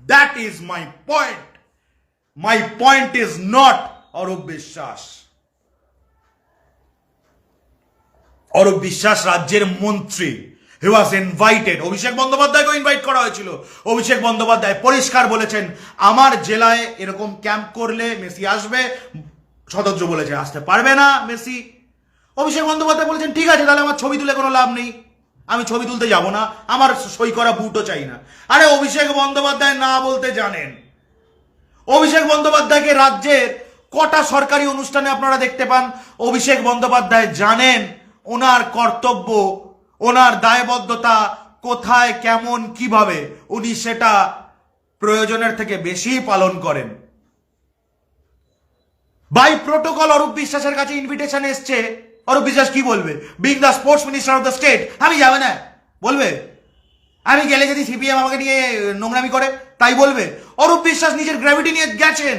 That is my point. My point is not Arup Biswas. Arup Biswas রাজ্যের মন্ত্রী, হি ওয়াজ ইনভাইটেড। অভিষেক বন্দ্যোপাধ্যায়কে ইনভাইট করা হয়েছিল। অভিষেক বন্দ্যোপাধ্যায় পরিষ্কার বলেছেন আমার জেলায় এরকম ক্যাম্প করলে মেসি আসবে। শতদ্রু বলেছে আসতে পারবে না মেসি। অভিষেক বন্দ্যোপাধ্যায় বলেছেন ঠিক আছে, তাহলে আমার ছবি তুলে কোনো লাভ নেই, আমি ছবি তুলতে যাব না, আমার সই করা বুটও চাই না। আরে অভিষেক বন্দ্যোপাধ্যায় না বলতে জানেন। অভিষেক বন্দ্যোপাধ্যায়কে রাজ্যের কটা সরকারি অনুষ্ঠানে আপনারা দেখতে পান? অভিষেক বন্দ্যোপাধ্যায় জানেন ওনার কর্তব্য, ওনার দায়বদ্ধতা কোথায়, কেমন, কিভাবে উনি সেটা প্রয়োজনের থেকে বেশি পালন করেন। বাই প্রোটোকল অরূপ বিশ্বাসের কাছে ইনভিটেশন এসছে, অরূপ বিশ্বাস কি বলবে? Being the sports minister of the state, আমি যাবে না বলবে? আমি গেলে যদি সিপিএম আমাকে নিয়ে নোংরামি করে তাই বলবে? অরূপ বিশ্বাস নিজের গ্র্যাভিটি নিয়ে গেছেন।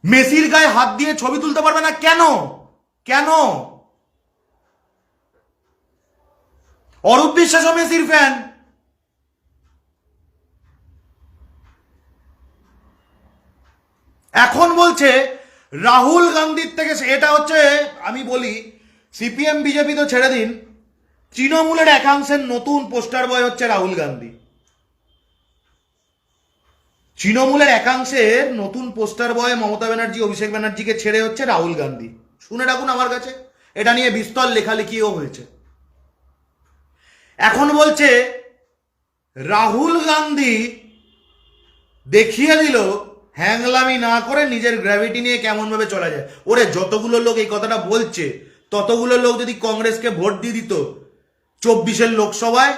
মেসির গায়ে হাত দিয়ে ছবি তুলতে পারবে না কেন? কেন? অরূপ বিশ্বাসও মেসির ফ্যান। এখন বলছে রাহুল গান্ধীর থেকে, এটা হচ্ছে আমি বলি সিপিএম বিজেপি তো ছেড়ে দিন, তৃণমূলের একাংশের নতুন পোস্টার বয় হচ্ছে রাহুল গান্ধী। তৃণমূলের একাংশের নতুন পোস্টার বয় মমতা ব্যানার্জি অভিষেক ব্যানার্জিকে ছেড়ে হচ্ছে রাহুল গান্ধী। শুনে রাখুন আমার কাছে, এটা নিয়ে বিস্তর লেখালেখিও হয়েছে। এখন বলছে রাহুল গান্ধী দেখিয়ে দিল হ্যাংলামি না করে নিজের গ্র্যাভিটি নিয়ে কেমন ভাবে চলা যায়। ওরে যতগুলো লোক এই কথাটা বলছে ততগুলো লোক যদি কংগ্রেসকে ভোট দিয়ে দিত 24-এর লোকসভায়,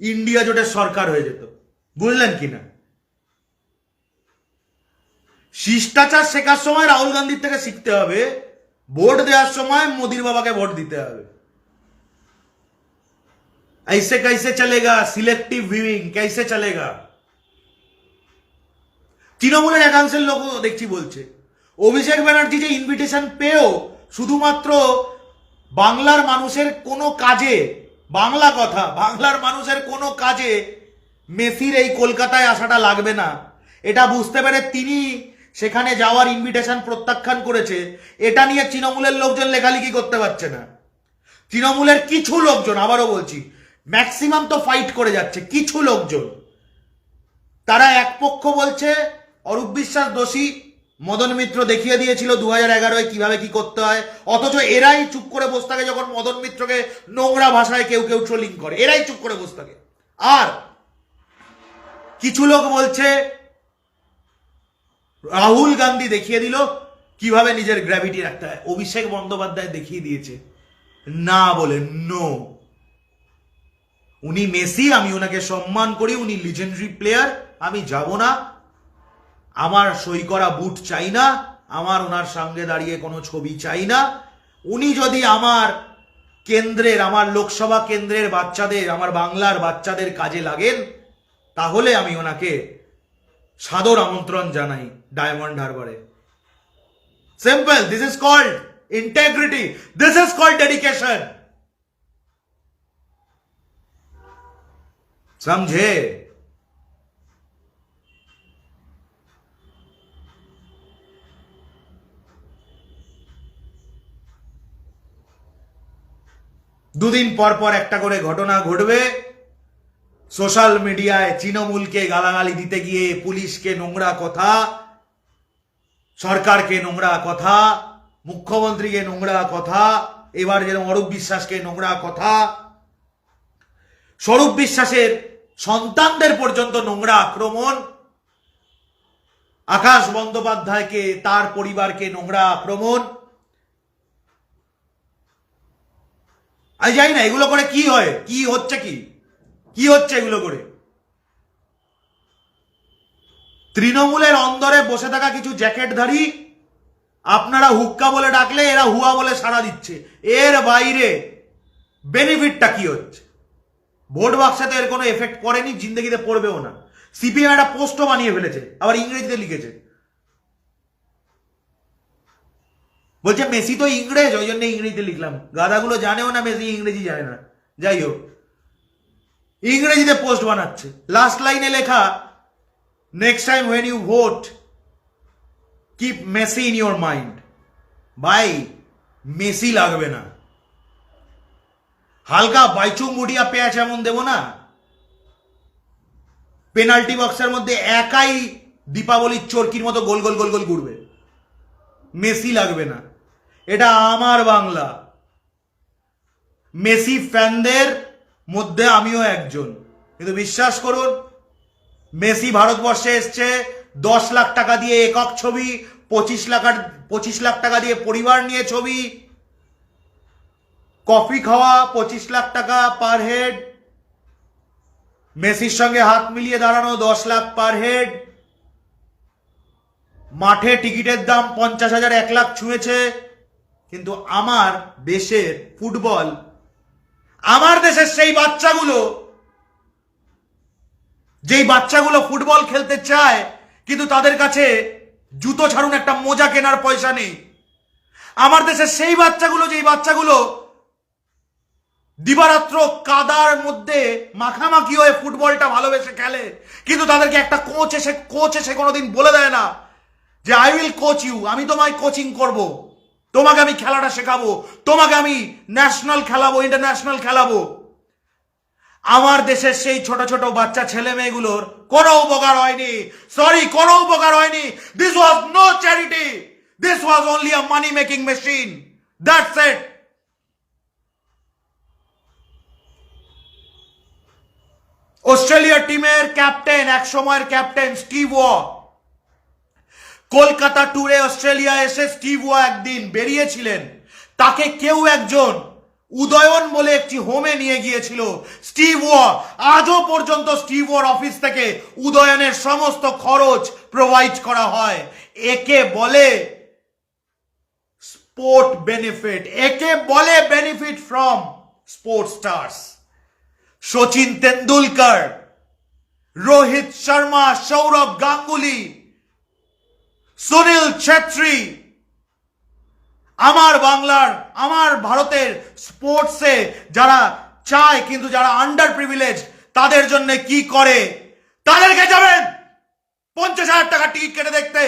ইন্ডিয়া জোটের সরকার হয়ে যেত। বুঝলেন কিনা? শিষ্টাচার শেখার সময় রাহুল গান্ধীর থেকে শিখতে হবে, ভোট দেওয়ার সময় মোদির বাবাকে ভোট দিতে হবে। ऐसे कैसे चलेगा सिलेक्टिव व्यूइंग, कैसे चलेगा? তৃণমূলের একাংশের লোক দেখছি বলছে অভিষেক ব্যানার্জি যে ইনভিটেশন পেয়েও শুধুমাত্র বাংলার মানুষের কোনো কাজে, বাংলা কথা, বাংলার মানুষের কোনো কাজে মেসির এই কলকাতায় আসাটা লাগবে না, এটা বুঝতে পেরে তিনি সেখানে যাওয়ার ইনভিটেশন প্রত্যাখ্যান করেছে। এটা নিয়ে তৃণমূলের লোকজন লেখালেখি করতে পারছে না। তৃণমূলের কিছু লোকজন, আবারও বলছি ম্যাক্সিমাম তো ফাইট করে যাচ্ছে, কিছু লোকজন তারা এক পক্ষ বলছে অরূপ বিশ্বাস দোষী, মদন মিত্র দেখিয়ে দিয়েছিল 2011-এ কিভাবে কি করতে হয়, অথচ এরাই চুপ করে বসে থাকে যখন মদন মিত্রকে নোংরা ভাষায় কেউ কেউ ট্রোলিং করে, এরাই চুপ করে বসে থাকে। আর কিছু লোক বলছে রাহুল গান্ধী দেখিয়ে দিল কিভাবে নিজের গ্র্যাভিটি রাখতে হয়। অভিষেক বন্দ্যোপাধ্যায় দেখিয়ে দিয়েছে না বলে নো। উনি মেসি, আমি ওনাকে সম্মান করি, উনি লিজেন্ডারি প্লেয়ার, আমি যাব না, আমার সই করা বুট চাই না, আমার ওনার সঙ্গে দাঁড়িয়ে কোনো ছবি চাই না। উনি যদি আমার কেন্দ্রের, আমার লোকসভা কেন্দ্রের বাচ্চাদের, আমার বাংলার বাচ্চাদের কাজে লাগেন তাহলে আমি ওনাকে সাদর আমন্ত্রণ জানাই ডায়মন্ড হারবারে। Simple, this is called integrity, this is called dedication. समझे? দুদিন পর পর একটা করে ঘটনা ঘটবে। সোশ্যাল মিডিয়ায় তৃণমূলকে গালাগালি দিতে গিয়ে পুলিশকে নোংরা কথা, সরকারকে নোংরা কথা, মুখ্যমন্ত্রীকে নোংরা কথা, এবার যেরকম অরূপ বিশ্বাসকে নোংরা কথা, স্বরূপ বিশ্বাসের সন্তানদের পর্যন্ত নোংরা আক্রমণ, আকাশ বন্দ্যোপাধ্যায়কে, তার পরিবারকে নোংরা আক্রমণ। আমি জানি না এগুলো করে কি হয়, কি হচ্ছে, কি হচ্ছে এগুলো করে। তৃণমূলের অন্দরে বসে থাকা কিছু জ্যাকেটধারী, আপনারা হুক্কা বলে ডাকলে এরা হুয়া বলে সাড়া দিচ্ছে। এর বাইরে বেনিফিটটা কি হচ্ছে? ভোট বাক্সাতে এর কোনো এফেক্ট পড়েনি, জিন্দগিতে পড়বেও না। সিপিএম একটা পোস্টও বানিয়ে ফেলেছে, আবার ইংরেজিতে লিখেছে, বলছে মেসি তো ইংরেজ, ওই জন্য ইংরেজিতে লিখলাম। গাধাগুলো জানেও না মেসি ইংরেজি জানে না। যাই হোক, ইংরেজিতে পোস্ট বানাচ্ছে। লাস্ট লাইনে লেখা, next time when you vote keep Messi in your mind. ভাই মেসি লাগবে না, হালকা বাইচুং মুডিয়া পেঁয়াজ এমন দেবো না, পেনাল্টি বক্সের মধ্যে একাই দীপাবলির চরকির মতো গোল গোল গোল গোল ঘুরবে। মেসি লাগবে না। এটা আমার বাংলা, মেসি ফ্যানদের মধ্যে আমিও একজন। কিন্তু বিশ্বাস করুন, মেসি ভারতবর্ষে এসছে 10 লাখ টাকা দিয়ে একক ছবি, 25 লাখ টাকা দিয়ে পরিবার নিয়ে ছবি, কফি খাওয়া 25 লাখ টাকা পার হেড, মেসির সঙ্গে হাত মিলিয়ে দাঁড়ানো 10 লাখ পার হেড, মাঠে টিকিটের দাম 50,000 1 লাখ ছুঁয়েছে। কিন্তু আমার দেশের ফুটবল, আমার দেশের সেই বাচ্চাগুলো, যেই বাচ্চাগুলো ফুটবল খেলতে চায় কিন্তু তাদের কাছে জুতো ছাড়ুন একটা মোজা কেনার পয়সা নেই। আমার দেশের সেই বাচ্চাগুলো, যেই বাচ্চাগুলো দিবারাত্র কাদার মধ্যে মাখামাখি হয়ে ফুটবলটা ভালোবেসে খেলে, কিন্তু তাদেরকে একটা কোচ এসে কোনোদিন বলে দেয় না যে আই উইল কোচ ইউ, আমি তোমায় কোচিং করব, তোমাকে আমি খেলাটা শেখাবো, তোমাকে আমি ন্যাশনাল খেলাবো, ইন্টারন্যাশনাল খেলাবো। আমার দেশের সেই ছোট ছোট বাচ্চা ছেলে মেয়েগুলোর কোনো উপকার হয়নি, কোনো উপকার হয়নি। This was no charity, this was only a money making machine, that's it. Australia টিমের ক্যাপ্টেন, এক সময়ের ক্যাপ্টেন স্টিভ ওয়া, কলকাতা ট্যুরে অস্ট্রেলিয়া এসে স্টিভ ওয়া একদিন বেরিয়েছিলেন, তাকে কেউ একজন উদয়ন বলে একটি হোমে নিয়ে গিয়েছিল। স্টিভ ওয়া, আজও পর্যন্ত স্টিভ ওয়ার অফিস থেকে উদয়নের সমস্ত খরচ প্রোভাইড করা হয়। একে বলে স্পোর্ট বেনিফিট, একে বলে benefit from sports stars. Sachin Tendulkar, Rohit Sharma, Sourav Ganguly, Sunil Chhetri, আমার বাংলার, আমার ভারতের স্পোর্টসে যারা চায় কিন্তু যারা আন্ডার প্রিভিলেজ, তাদের জন্য কি করে? তাদেরকে যাবেন 50,000 টাকা টিকিট কেটে দেখতে।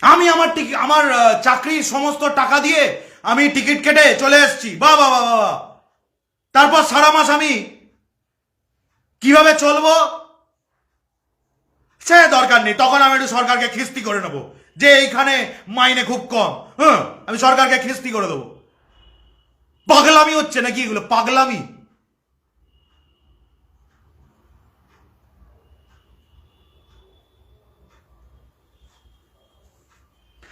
আমি আমার চাকরির সমস্ত টাকা দিয়ে আমি টিকিট কেটে চলে এসেছি, বাবা বাবা বাবা। তারপর সারা মাস আমি কিভাবে চলবো সে দরকার নেই। তখন আমি একটু সরকারকে খিস্তি করে নেবো যে এইখানে মাইনে খুব কম, হ্যাঁ আমি সরকারকে খিস্তি করে দেবো। পাগলামি হচ্ছে নাকি এগুলো? পাগলামি।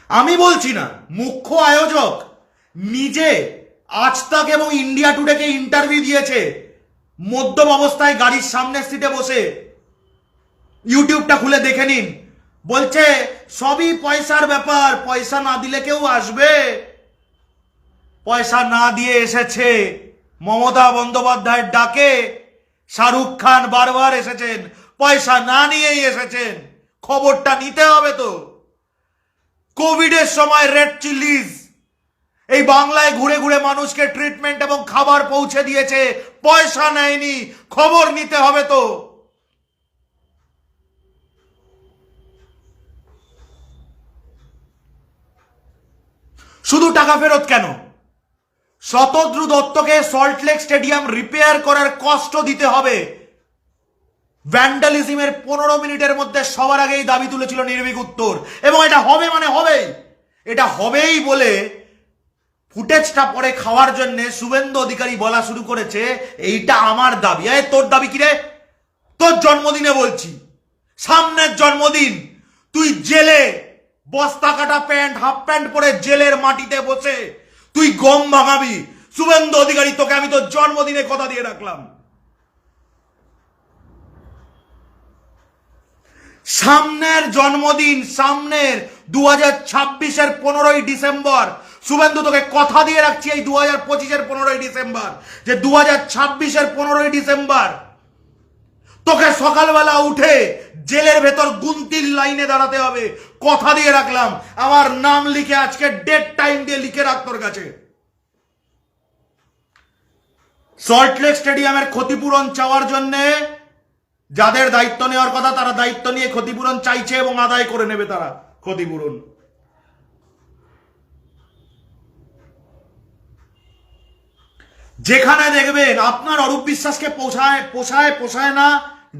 আমি বলছি না, মুখ্য আয়োজক নিজে আজ তাক এবং ইন্ডিয়া টুডেকে ইন্টারভিউ দিয়েছে মধ্যম অবস্থায় গাড়ির সামনের সিটে বসে, ইউটিউবটা খুলে দেখে নিন। বলছে সবই পয়সার ব্যাপার, পয়সা না দিলে কেউ আসবে? পয়সা না দিয়ে এসেছে মমতা বন্দ্যোপাধ্যায়ের ডাকে, শাহরুখ খান বারবার এসেছেন, পয়সা না নিয়েই এসেছেন। খবরটা নিতে হবে তো। কোভিডের সময় রেড চিলিজ এই বাংলায় ঘুরে ঘুরে মানুষকে ট্রিটমেন্ট এবং খাবার পৌঁছে দিয়েছে, পয়সা নেয়নি, খবর নিতে হবে তো। শুধু টাকা ফেরত কেন? শতদ্রু দত্তকে সল্টলেক স্টেডিয়াম রিপেয়ার করার কষ্ট দিতে হবে। ভ্যান্ডালিজমের 15 মিনিটের মধ্যে সবার আগেই দাবি তুলেছিল নির্ভীক উত্তর, এবং এটা হবে মানে হবেই। এটা হবেই বলে ফুটেজটা পরে খাওয়ার জন্য শুভেন্দু অধিকারী বলা শুরু করেছে এইটা আমার দাবি। এই তোর দাবি কি রে? তোর জন্মদিনে বলছি, সামনের জন্মদিন, তুই জেলে বস্তা কাটা প্যান্ট, হাফ প্যান্ট পরে জেলের মাটিতে বসে তুই গম ভাঙাবি। শুভেন্দু অধিকারী, তোকে আমি তোর জন্মদিনে কথা দিয়ে রাখলাম। সামনের জন্মদিন, সামনের 2026-এর 15ই ডিসেম্বর, শুভেন্দু তোকে কথা দিয়ে রাখছি এই 2025-এর 15ই ডিসেম্বর, যে 2026-এর 15ই ডিসেম্বর তোকে সকালবেলা উঠে জেলের ভেতর গুনতির লাইনে দাঁড়াতে হবে। কথা দিয়ে রাখলাম, আমার নাম লিখে আজকে ডেট টাইম দিয়ে লিখে রাখ তোর কাছে। সল্টলেক স্টেডিয়ামের ক্ষতিপূরণ চাওয়ার জন্য যাদের দায়িত্ব নেওয়ার কথা তারা দায়িত্ব নিয়ে ক্ষতিপূরণ চাইছে এবং আদায় করে নেবে তারা ক্ষতিপূরণ। যেখানে দেখবেন আপনার অরূপ বিশ্বাসকে পোষায় না,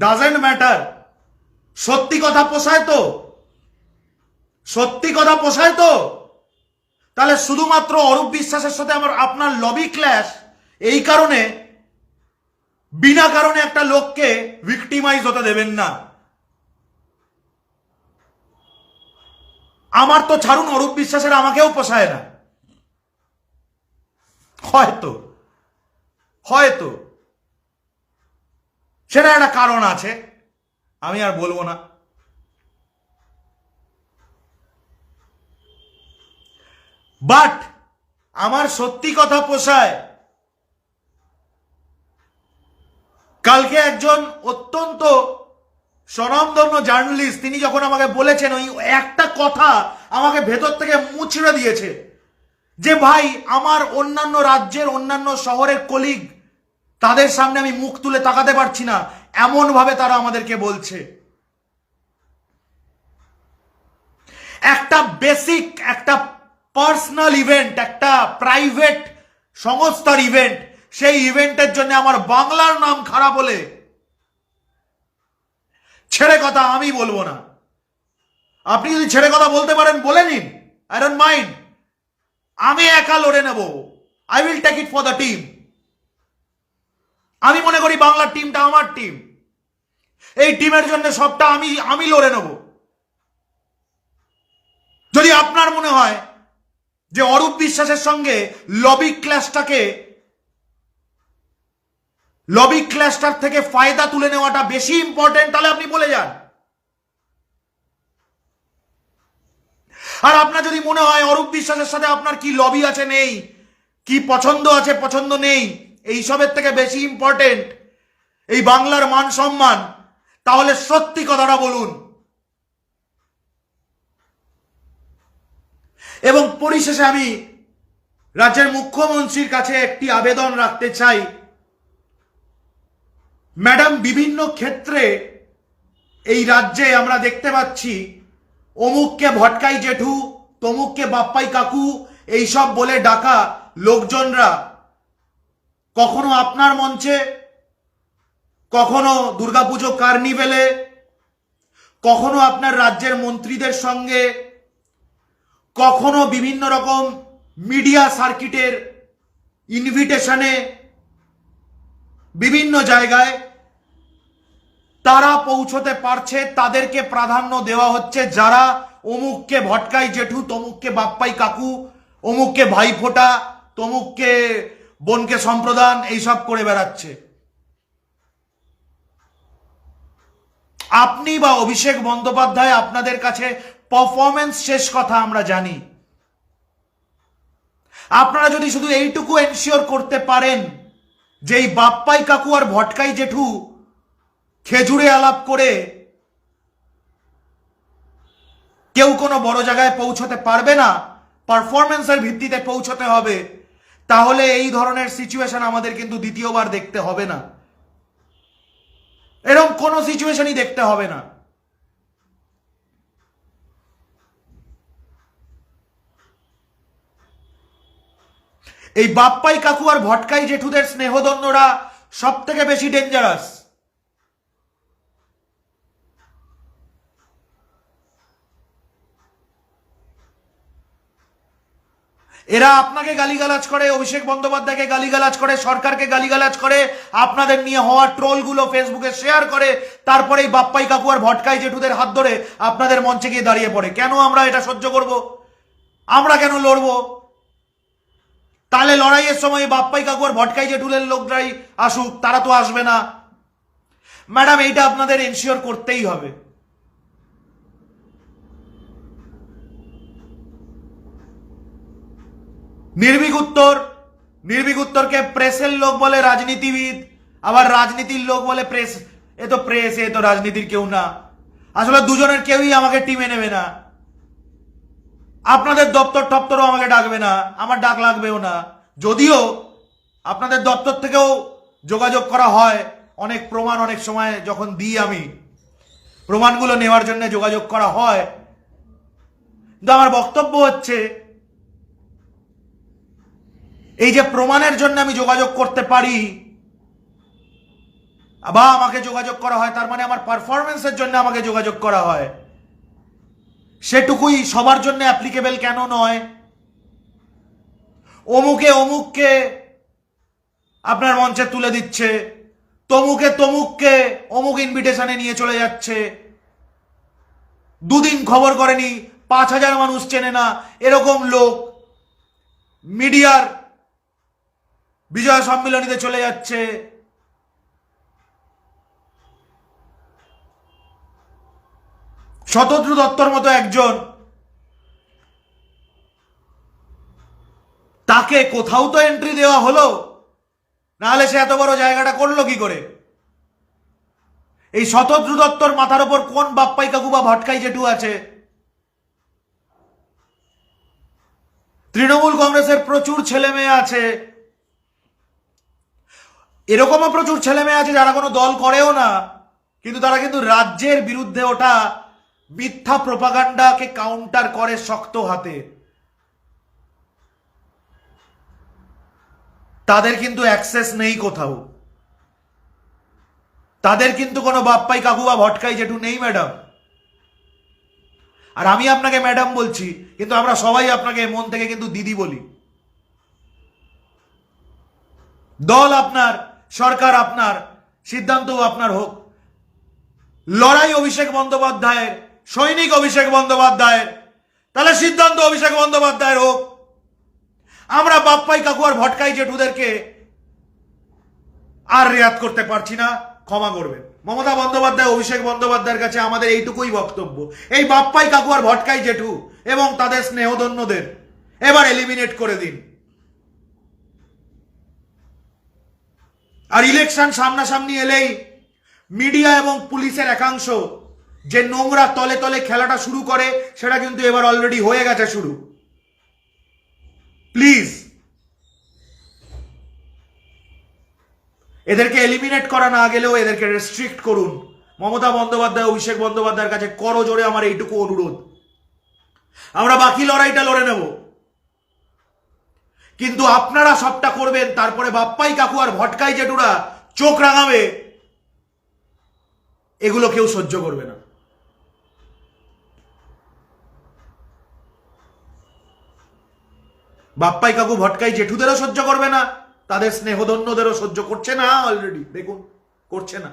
ডাজেন্ট ম্যাটার। সত্যি কথা পোষায় তো, সত্যি কথা পোষায় তো, তাহলে শুধুমাত্র অরূপ বিশ্বাসের সাথে আপনার লবি ক্ল্যাশ, এই কারণে বিনা কারণে একটা লোককে ভিক্টিমাইজ হতে দেবেন না। আমার তো ছাড়ুন, অরূপ বিশ্বাসের আমাকেও পোষায় না। হয়তো হয়তো সেটা একটা কারণ আছে, আমি আর বলবো না। বাট আমার সত্যি কথা পোষায়। কালকে একজন অত্যন্ত স্বনামধন্য জার্নালিস্ট তিনি যখন আমাকে বলেছেন, ওই একটা কথা আমাকে ভেতর থেকে মুচড়ে দিয়েছে যে ভাই, আমার অন্যান্য রাজ্যের অন্যান্য শহরের কলিগ, তাদের সামনে আমি মুখ তুলে তাকাতে পারছি না, এমন ভাবে তারা আমাদেরকে বলছে। একটা বেসিক, একটা পার্সোনাল ইভেন্ট, একটা প্রাইভেট সংস্থার ইভেন্ট, সেই ইভেন্টের জন্য আমার বাংলার নাম খারাপ হলে ছেড়ে কথা আমি বলবো না। আপনি যদি ছেড়ে কথা বলতে পারেন বলে নিন, আই ডোন্ট মাইন্ড। আমি একা লড়ে নেব, I will take it for the team. আমি মনে করি বাংলার টিমটা আমার টিম, এই টিমের জন্য সবটা আমি লড়ে নেব। যদি আপনার মনে হয় যে অরূপ বিশ্বাসের সঙ্গে লবি ক্ল্যাশটার থেকে ফায়দা তুলে নেওয়াটা বেশি ইম্পর্টেন্ট, তাহলে আপনি বলে যান। আর আপনার যদি মনে হয় অরূপ বিশ্বাসের সাথে আপনার কি লবি আছে নেই, কি পছন্দ আছে পছন্দ নেই, এইসবের থেকে বেশি ইম্পর্টেন্ট এই বাংলার মান সম্মান, তাহলে সত্যি কথাটা বলুন। এবং পরিশেষে আমি রাজ্যের মুখ্যমন্ত্রীর কাছে একটি আবেদন রাখতে চাই। ম্যাডাম, বিভিন্ন ক্ষেত্রে এই রাজ্যে আমরা দেখতে পাচ্ছি অমুককে ভটকাই জেঠু, তমুককে বাপ্পাই কাকু, এইসব বলে ডাকা লোকজনরা কখনো আপনার মঞ্চে, কখনো দুর্গাপুজো কার্নিভেলে, কখনো আপনার রাজ্যের মন্ত্রীদের সঙ্গে, কখনো বিভিন্ন রকম মিডিয়া সার্কিটের ইনভিটেশনে, বিভিন্ন জায়গায় তারা পৌঁছতে পারছে, তাদেরকে প্রাধান্য দেওয়া হচ্ছে যারা অমুককে ভটকাই জেঠু, তমুককে বাপ্পাই কাকু, অমুককে ভাইফোঁটা, তমুককে বোনকে সম্প্রদান, এইসব করে বেড়াচ্ছে। আপনি বা অভিষেক বন্দ্যোপাধ্যায়, আপনাদের কাছে পারফরমেন্স শেষ কথা আমরা জানি। আপনারা যদি শুধু এইটুকু এনশিওর করতে পারেন যে এই বাপ্পাই কাকু আর ভটকাই জেঠু খেজুরে আলাপ করে কেউ কোনো বড় জায়গায় পৌঁছতে পারবে না, পারফরমেন্সের ভিত্তিতে পৌঁছতে হবে, তাহলে এই ধরনের সিচুয়েশন আমাদের কিন্তু দ্বিতীয়বার দেখতে হবে না। এরকম কোনো সিচুয়েশনই দেখতে হবে না। এই বাপ্পাই কাকু আর ভটকাই জেঠুদের স্নেহদন্যরা সব থেকে বেশি ডেঞ্জারাস। এরা আপনাকে গালিগালাজ করে, অভিষেক বন্দ্যোপাধ্যায়কে গালিগালাজ করে, সরকারকে গালিগালাজ করে, আপনাদের নিয়ে হওয়া ট্রোলগুলো ফেসবুকে শেয়ার করে, তারপরে এই বাপ্পাই কাকু আর ভটকাই জেঠুদের হাত ধরে আপনাদের মঞ্চে গিয়ে দাঁড়িয়ে পড়ে। কেন আমরা এটা সহ্য করব? আমরা কেন লড়বো? তাহলে লড়াইয়ের সময় বাপ্পাই কাকু আর ভটকাই জেঠুদের লোকরাই আসুক, তারা তো আসবে না। ম্যাডাম, এইটা আপনাদের এনশিওর করতেই হবে। নির্ভীক উত্তরকে প্রেসের লোক বলে রাজনীতিবিদ, আবার রাজনীতির লোক বলে প্রেস। এ তো প্রেস, এ তো রাজনীতির কেউ না। আসলে দুজনের কেউই আমাকে টিমে নেবে না। আপনাদের দপ্তর টপ্তরও আমাকে ডাকবে না, আমার ডাক লাগবেও না। যদিও আপনাদের দপ্তর থেকেও যোগাযোগ করা হয়, অনেক প্রমাণ অনেক সময় যখন দিই আমি, প্রমাণগুলো নেওয়ার জন্য যোগাযোগ করা হয়। কিন্তু আমার বক্তব্য হচ্ছে, এই যে প্রমাণের জন্য আমি যোগাযোগ করতে পারি বা আমাকে যোগাযোগ করা হয়, তার মানে আমার পারফরমেন্সের জন্য আমাকে যোগাযোগ করা হয়, সেটুকুই সবার জন্য অ্যাপ্লিকেবল কেন নয়? অমুককে আপনার মঞ্চে তুলে দিচ্ছে, তমুককে অমুক ইনভিটেশনে নিয়ে চলে যাচ্ছে, দুদিন খবর করেনি 5,000 মানুষ চেনে না এরকম লোক মিডিয়ার বিজয় সম্মেলনীতে চলে যাচ্ছে। শতদ্রু দত্তর মতো একজন, তাকে কোথাও তো এন্ট্রি দেওয়া হলো, নাহলে সে এত বড় জায়গাটা করলো কি করে? এই শতদ্রু দত্তর মাথার ওপর কোন বাপ্পাই কাকু বা ভটকাই জেঠু আছে? তৃণমূল কংগ্রেসের প্রচুর ছেলে মেয়ে আছে, এরকমও প্রচুর ছেলে মেয়ে আছে যারা কোনো দল করেও না, কিন্তু তারা কিন্তু রাজ্যের বিরুদ্ধে ওঠা মিথ্যা প্রোপাগান্ডাকে কাউন্টার করে শক্ত হাতে। তাদের কিন্তু অ্যাক্সেস নেই কোথাও, তাদের কিন্তু কোনো বাপ্পাই কাকু বা ভটকাই জেঠু নেই ম্যাডাম। আর আমি আপনাকে ম্যাডাম বলছি, কিন্তু আমরা সবাই আপনাকে মন থেকে কিন্তু দিদি বলি। দল আপনার, সরকার আপনার, সিদ্ধান্ত আপনার হোক। লড়াই অভিষেক বন্দ্যোপাধ্যায়ের, সৈনিক অভিষেক বন্দ্যোপাধ্যায়ের, তাহলে সিদ্ধান্ত অভিষেক বন্দ্যোপাধ্যায়ের হোক। আমরা বাপ্পাই কাকু আর ভটকাই জেঠুদেরকে আর রেয়াত করতে পারছি না, ক্ষমা করবেন। মমতা বন্দ্যোপাধ্যায়, অভিষেক বন্দ্যোপাধ্যায়ের কাছে আমাদের এইটুকুই বক্তব্য, এই বাপ্পাই কাকু আর ভটকাই জেঠু এবং তাদের স্নেহধন্যদের এবার এলিমিনেট করে দিন। আর ইলেকশন সামনাসামনি এলেই মিডিয়া এবং পুলিশের একাংশ যে নোংরা তলে তলে খেলাটা শুরু করে, সেটা কিন্তু এবার অলরেডি হয়ে গেছে শুরু। প্লিজ এদেরকে এলিমিনেট করা না গেলেও এদেরকে রেস্ট্রিক্ট করুন। মমতা বন্দ্যোপাধ্যায়, অভিষেক বন্দ্যোপাধ্যায়ের কাছে করো জোরে আমার এইটুকু অনুরোধ। আমরা বাকি লড়াইটা লড়ে নেব, কিন্তু আপনারা সবটা করবেন, তারপরে বাপ্পাই কাকু আর ভটকাই জেঠুরা চোখ রাঙাবে, এগুলো কেউ সহ্য করবে না। বাপ্পাই কাকু ভটকাই জেঠুদেরও সহ্য করবে না, তাদের স্নেহধন্যদেরও সহ্য করছে না, অলরেডি দেখুন করছে না।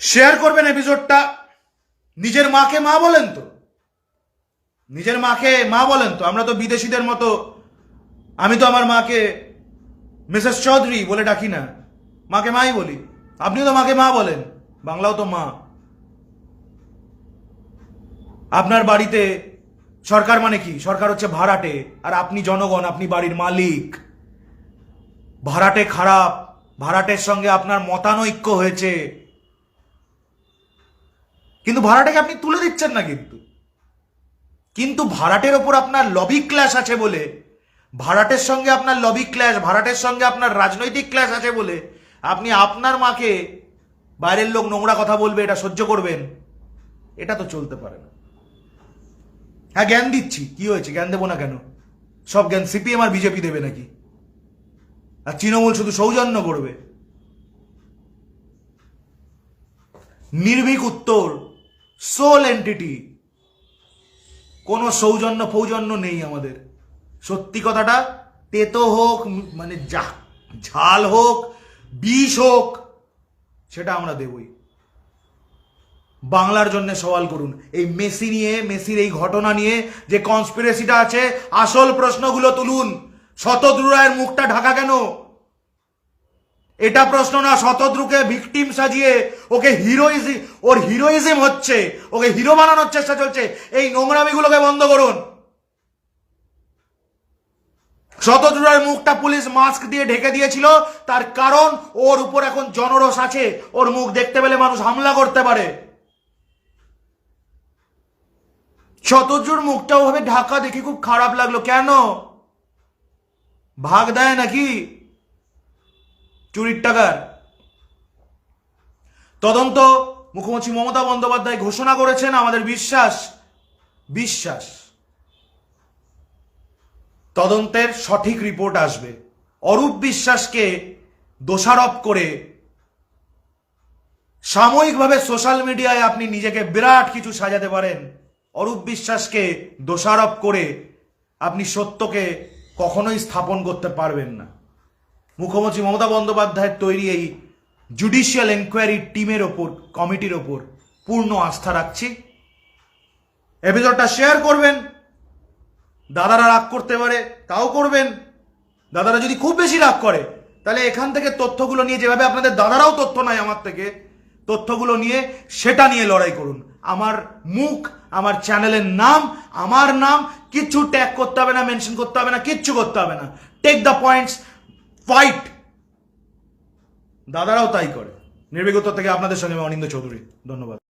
শেয়ার করবেন এপিসোডটা। নিজের মাকে মা বলেন তো, নিজের মাকে মা বলেন তো। আমরা তো বিদেশিদের মতো, আমি তো আমার মাকে মিসেস চৌধুরী বলে ডাকি না, মাকে মাই বলি। আপনিও তো মাকে মা বলেন, বাংলাও তো মা। আপনার বাড়িতে সরকার মানে কি? সরকার হচ্ছে ভাড়াটে, আর আপনি জনগণ, আপনি বাড়ির মালিক। ভাড়াটে খারাপ, ভাড়াটের সঙ্গে আপনার মতানৈক্য হয়েছে, কিন্তু ভাড়াটাকে আপনি তুলে দিচ্ছেন না। কিন্তু ভাড়াটের ওপর আপনার লবি ক্ল্যাশ আছে বলে, ভাড়াটের সঙ্গে আপনার লবি ক্ল্যাশ, ভাড়াটের সঙ্গে আপনার রাজনৈতিক ক্ল্যাশ আছে বলে আপনি আপনার মাকে বাইরের লোক নোংরা কথা বলবে এটা সহ্য করবেন? এটা তো চলতে পারে না। হ্যাঁ, জ্ঞান দিচ্ছি, কি হয়েছে? জ্ঞান দেবো না কেন? সব জ্ঞান সিপিএম আর বিজেপি দেবে নাকি? আর তৃণমূল শুধু সৌজন্য করবে? নির্ভীক উত্তর, সোল এন্টিটি, কোনো সৌজন্য ফৌজন্য নেই আমাদের। সত্যি কথাটা, তেতো হোক, মানে ঝাল হোক, বিষ হোক, সেটা আমরা দেবই। বাংলার জন্য সওয়াল করুন। এই মেসি নিয়ে, মেসির এই ঘটনা নিয়ে যে কনস্পিরেসিটা আছে, আসল প্রশ্নগুলো তুলুন। শতদ্রু রায়ের মুখটা ঢাকা কেন? এটা প্রশ্ন না। শতদ্রুকে ভিকটিম সাজিয়ে ওকে ওর হিরোইজম হচ্ছে, ওকে হিরো বানানোর চেষ্টা চলছে। এই নোংরামিগুলোকে বন্ধ করুন। শতদ্রু রায়ের মুখটা পুলিশ মাস্ক দিয়ে ঢেকে দিয়েছিল, তার কারণ ওর উপর এখন জনরোষ আছে। ওর মুখ দেখতে পেলে মানুষ হামলা করতে পারে। শতদ্রুর মুখটা ওভাবে ঢাকা দেখে খুব খারাপ লাগলো। কেন? ভাগ দেয় নাকি চুরির টাকার? তদন্ত মুখ্যমন্ত্রী মমতা বন্দ্যোপাধ্যায় ঘোষণা করেছেন। আমাদের বিশ্বাস তদন্তের সঠিক রিপোর্ট আসবে। অরূপ বিশ্বাসকে দোষারোপ করে সাময়িকভাবে সোশ্যাল মিডিয়ায় আপনি নিজেকে বিরাট কিছু সাজাতে পারেন। অরূপ বিশ্বাসকে দোষারোপ করে আপনি সত্যকে কখনোই স্থাপন করতে পারবেন না। মুখ্যমন্ত্রী মমতা বন্দ্যোপাধ্যায়ের তৈরি এই জুডিশিয়াল এনকোয়ারি টিমের ওপর, কমিটির ওপর পূর্ণ আস্থা রাখছি। এপিসোডটা শেয়ার করবেন। দাদারা রাগ করতে পারে, তাও করবেন। দাদারা যদি খুব বেশি রাগ করে, তাহলে এখান থেকে তথ্যগুলো নিয়ে, যেভাবে আপনাদের দাদারাও তথ্য নাই আমার থেকে, তথ্যগুলো নিয়ে সেটা নিয়ে লড়াই করুন। আমার মুখ, আমার চ্যানেলের নাম, আমার নাম কিচ্ছু ট্যাগ করতে হবে না, মেনশন করতে হবে না, কিচ্ছু করতে হবে না। Take the points, fight. দাদারাও তাই করে। নির্ভীকতা থেকে আপনাদের সঙ্গে আমি অনিন্দ চৌধুরী, ধন্যবাদ।